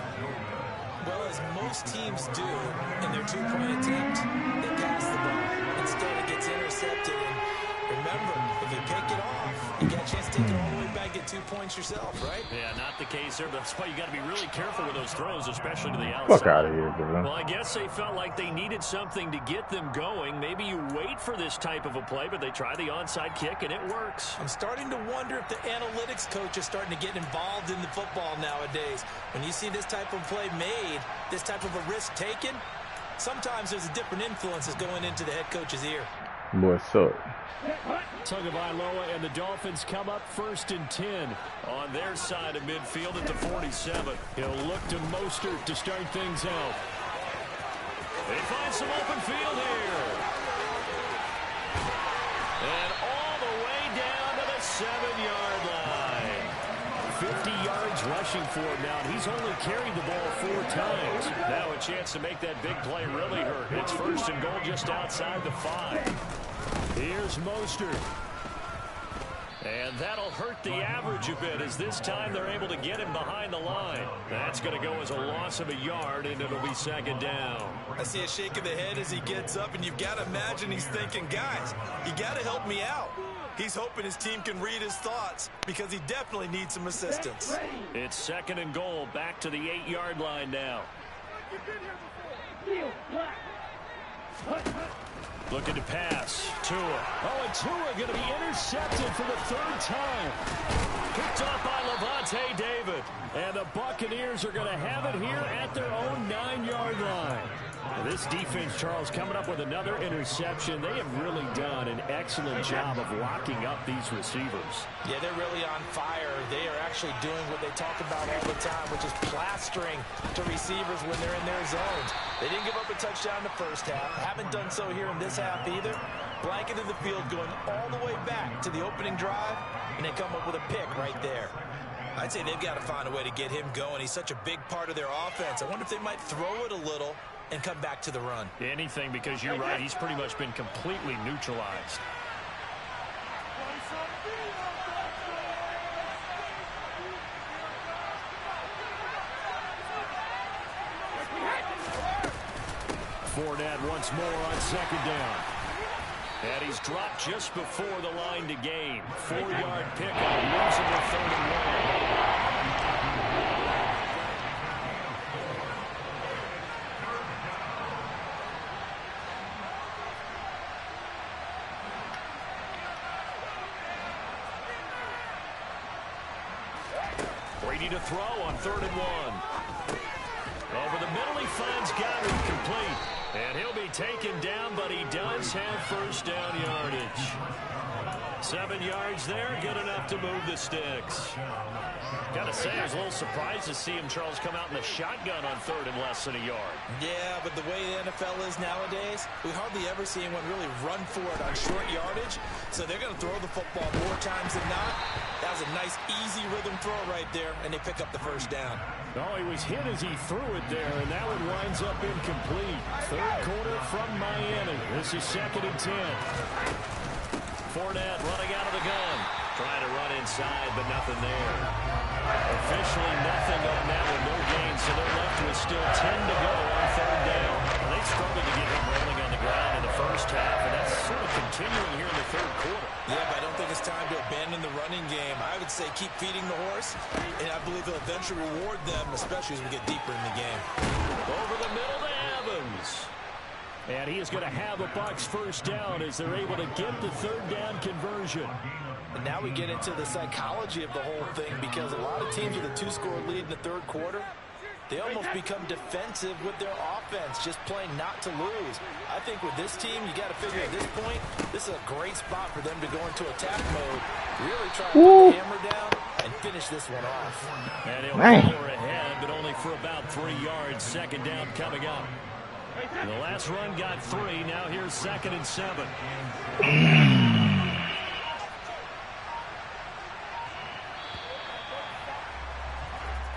Well, as most teams do in their two-point attempt, they pass the ball. Instead, it gets intercepted. And remember, if you pick it off, you get a chance to take it all the way back, get 2 points yourself, right? Yeah, not the case there, but that's why you got to be really careful with those throws, especially to the outside. Fuck out of here, bro. Well, I guess they felt like they needed something to get them going. Maybe you wait for this type of a play, but they try the onside kick, and it works. I'm starting to wonder if the analytics coach is starting to get involved in the football nowadays. When you see this type of play made, this type of a risk taken, sometimes there's a different influences going into the head coach's ear. Boy, suck. Tagovailoa and the Dolphins come up 1st and 10 on their side of midfield at the 47. He'll look to Mostert to start things out. They find some open field here. And all the way down to the 7-yard line. 50 yards rushing for him now, and he's only carried the ball 4 times. Now a chance to make that big play really hurt. It's 1st and goal just outside the 5. Here's Mostert. And that'll hurt the average a bit, as this time they're able to get him behind the line. That's going to go as a loss of a yard, and it'll be 2nd down. I see a shake of the head as he gets up, and you've got to imagine he's thinking, guys, you got to help me out. He's hoping his team can read his thoughts, because he definitely needs some assistance. It's 2nd and goal, back to the 8-yard line now. Looking to pass. Tua. Oh, and Tua going to be intercepted for the 3rd time. Picked up by Levante David. And the Buccaneers are going to have it here at their own 9-yard line. Now this defense, Charles, coming up with another interception. They have really done an excellent job of locking up these receivers. Yeah, they're really on fire. They are actually doing what they talk about all the time, which is plastering to receivers when they're in their zones. They didn't give up a touchdown in the first half. Haven't done so here in this half either. Blanketed the field going all the way back to the opening drive, and they come up with a pick right there. I'd say they've got to find a way to get him going. He's such a big part of their offense. I wonder if they might throw it a little and come back to the run. Anything, because you're right. He's pretty much been completely neutralized. Fournette once more on 2nd down. And he's dropped just before the line to gain. 4-yard pickup, losing the 3rd and 1. Brady to throw on 3rd and 1. Over the middle, he finds Goddard complete. And he'll be taken down, but he does have 1st down yardage. 7 yards there, good enough to move the sticks. Got to say, I was a little surprised to see him, Charles, come out in the shotgun on 3rd and less than a yard. Yeah, but the way the NFL is nowadays, we hardly ever see anyone really run for it on short yardage. So they're going to throw the football more times than not. That was a nice, easy rhythm throw right there, and they pick up the 1st down. Oh, he was hit as he threw it there, and that one winds up incomplete. 3rd quarter from Miami. This is 2nd and 10. Fournette running out of the gun. Trying to run inside, but nothing there. Officially nothing on that one. No gain, so they're left with still 10 to go on 3rd down. Well, they struggled to get him rolling on the ground in the first half, and that's sort of continuing here in the 3rd quarter. Yeah, but I don't think it's time to abandon the running game. I would say keep feeding the horse, and I believe he'll eventually reward them, especially as we get deeper in the game. Over the middle to Evans. And he is going to have a Bucs 1st down as they're able to get the 3rd down conversion. And now we get into the psychology of the whole thing, because a lot of teams with a 2-score lead in the 3rd quarter, They almost become defensive with their offense, just playing not to lose. I think with this team, you got to figure at this point, this is a great spot for them to go into attack mode, really try to put the hammer down and finish this one off. And he'll power ahead, but only for about 3 yards. Second down coming up. The last run got 3. Now here's 2nd and 7.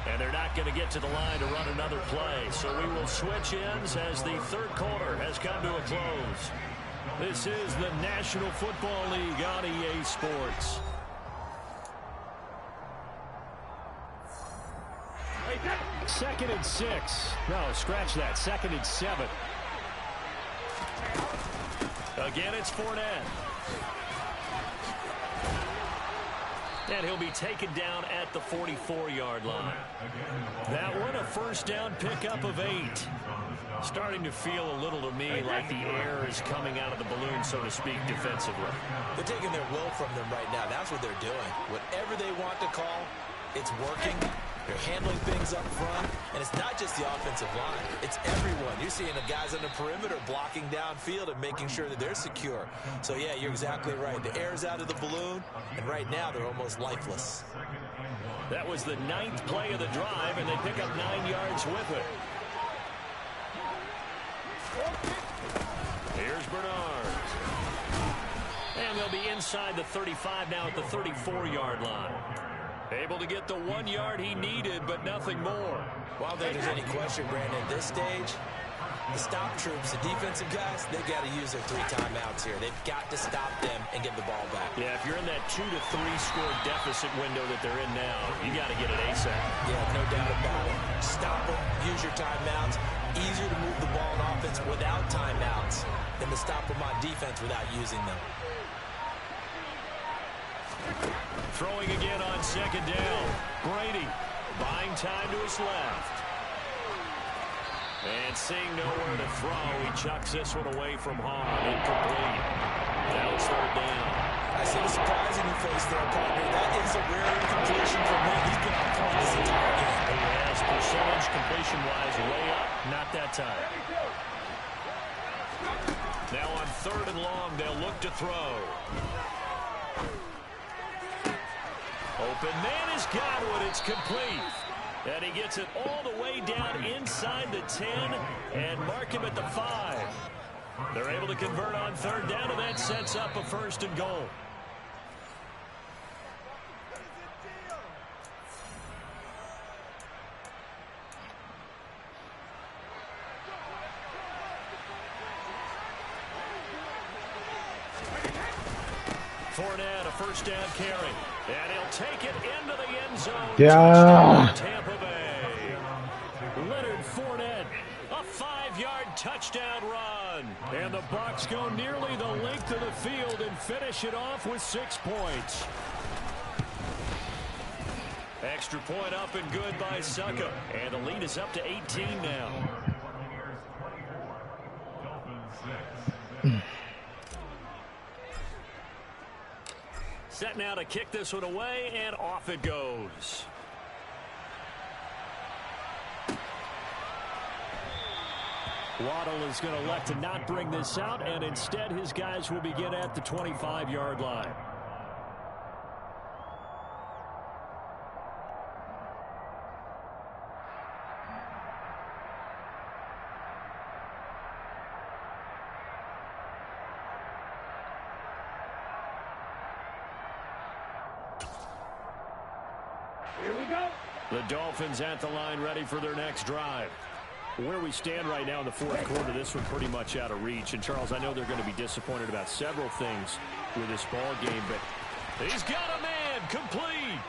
And they're not going to get to the line to run another play. So we will switch ends as the third quarter has come to a close. This is the National Football League on EA Sports. Second and 6. No, scratch that. 2nd and 7. Again, it's Fournette. And he'll be taken down at the 44-yard line. That one, a first down pickup of 8. Starting to feel a little to me like the air is coming out of the balloon, so to speak, defensively. They're taking their will from them right now. That's what they're doing. Whatever they want to call, it's working. They're handling things up front, and it's not just the offensive line. It's everyone. You're seeing the guys on the perimeter blocking downfield and making sure that they're secure. So, yeah, you're exactly right. The air's out of the balloon, and right now they're almost lifeless. That was the 9th play of the drive, and they pick up 9 yards with it. Here's Bernard. And they'll be inside the 35 now at the 34-yard line. Able to get the 1 yard he needed, but nothing more. Well, I don't think there's any question, Brandon, at this stage, the stop troops, the defensive guys, they've got to use their 3 timeouts here. They've got to stop them and get the ball back. Yeah, if you're in that 2 to 3 score deficit window that they're in now, you got to get it ASAP. Yeah, no doubt about it. Stop them, use your timeouts. Easier to move the ball in offense without timeouts than to stop them on defense without using them. Throwing again on 2nd down. Brady buying time to his left. And seeing nowhere to throw, he chucks this one away from harm. Incomplete. Now it's 3rd down. I see the surprise in your face there, partner. That is a rare incompletion from him. He's been on point this entire game. He has percentage completion-wise way up. Not that time. Now on 3rd and long, they'll look to throw. Open man is Godwin. It's complete. And he gets it all the way down inside the 10 and mark him at the 5. They're able to convert on 3rd down, and that sets up a 1st and goal. Fournette, a 1st down carry. And he'll take it into the end zone. Yeah. Tampa Bay. Leonard Fournette, a 5-yard touchdown run. And the Bucs go nearly the length of the field and finish it off with 6 points. Extra point up and good by Succa. And the lead is up to 18 now. Set now to kick this one away, and off it goes. Waddle is going to elect to not bring this out, and instead his guys will begin at the 25-yard line. The Dolphins at the line, ready for their next drive. Where we stand right now in the 4th quarter, this one pretty much out of reach. And, Charles, I know they're going to be disappointed about several things with this ball game, but he's got a man complete.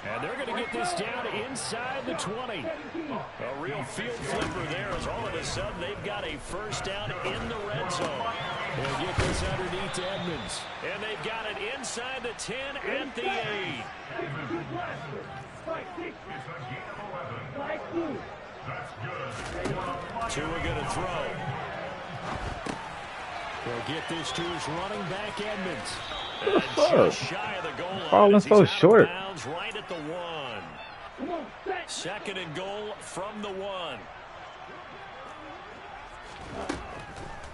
And they're going to get this down inside the 20. A real field flipper there as all of a sudden they've got a 1st down in the red zone. They'll get this underneath to Edmonds. And they've got it inside the 10 at the 8. Tua going to throw. They'll get this to his running back, Edmonds. And just shy of the goal line. Falling so short. Right at the 1. Second and goal from the 1.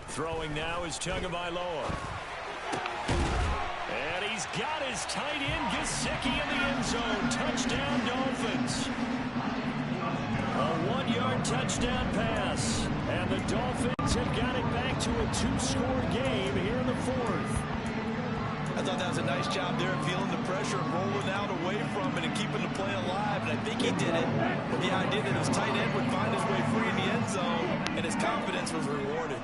Throwing now is Tagovailoa. And he's got his tight end, Gesicki, in the end zone. Touchdown, Dolphins. A 1-yard touchdown pass. And the Dolphins have got it back to a 2-score game here in the 4th. I thought that was a nice job there of feeling the pressure and rolling out away from it and keeping the play alive. And I think he did it with the idea that his tight end would find his way free in the end zone, and his confidence was rewarded.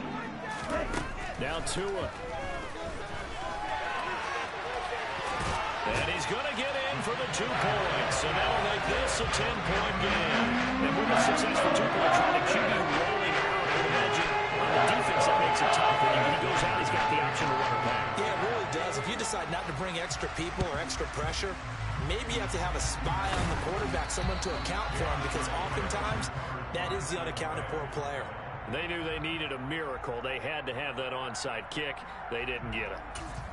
Now Tua. And he's going to get in for the 2 points. And that'll make this a 10-point game. And with a successful 2-point try to keep you rolling out, I would imagine on the defense that makes it tough. When he goes out, he's got the option to run it back. Yeah, it really does. If you decide not to bring extra people or extra pressure, maybe you have to have a spy on the quarterback, someone to account for him, because oftentimes that is the unaccounted for player. They knew they needed a miracle. They had to have that onside kick. They didn't get it.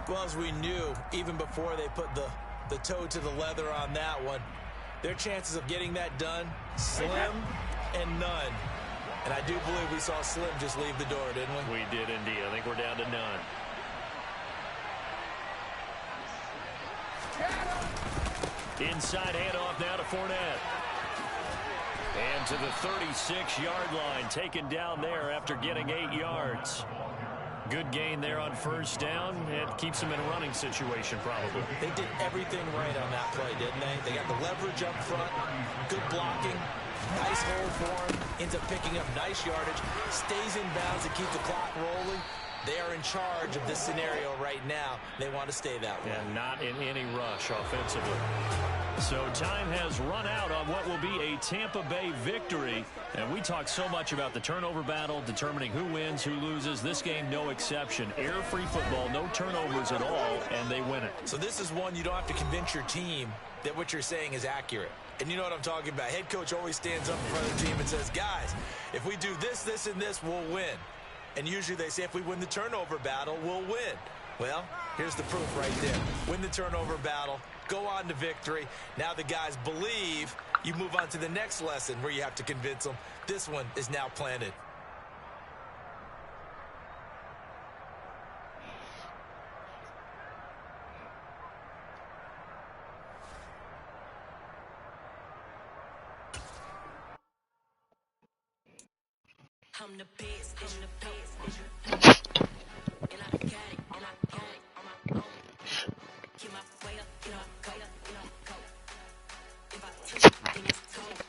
Well, as we knew, even before they put the toe to the leather on that one, their chances of getting that done, slim and none. And I do believe we saw Slim just leave the door, didn't we? We did indeed. I think we're down to none. Inside handoff now to Fournette. And to the 36-yard line, taken down there after getting 8 yards. Good gain there on first down. It keeps them in a running situation, probably. They did everything right on that play, didn't they? They got the leverage up front, good blocking, nice hole for him, ends up picking up nice yardage, stays in bounds to keep the clock rolling. They are in charge of this scenario right now. They want to stay that way. And not in any rush offensively. So time has run out on what will be a Tampa Bay victory. And we talk so much about the turnover battle, determining who wins, who loses. This game, no exception. Air-free football, no turnovers at all, and they win it. So this is one you don't have to convince your team that what you're saying is accurate. And you know what I'm talking about. Head coach always stands up in front of the team and says, guys, if we do this, this, and this, we'll win. And usually they say if we win the turnover battle, we'll win. Well, here's the proof right there. Win the turnover battle, go on to victory. Now the guys believe. You move on to the next lesson where you have to convince them. This one is now planted. I'm the best, I'm the best, and I got it, and I got it on my own. Get my way up, get up, go, go. If I touch it, then it's cold.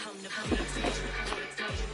I'm the best, and I got it, and I got it,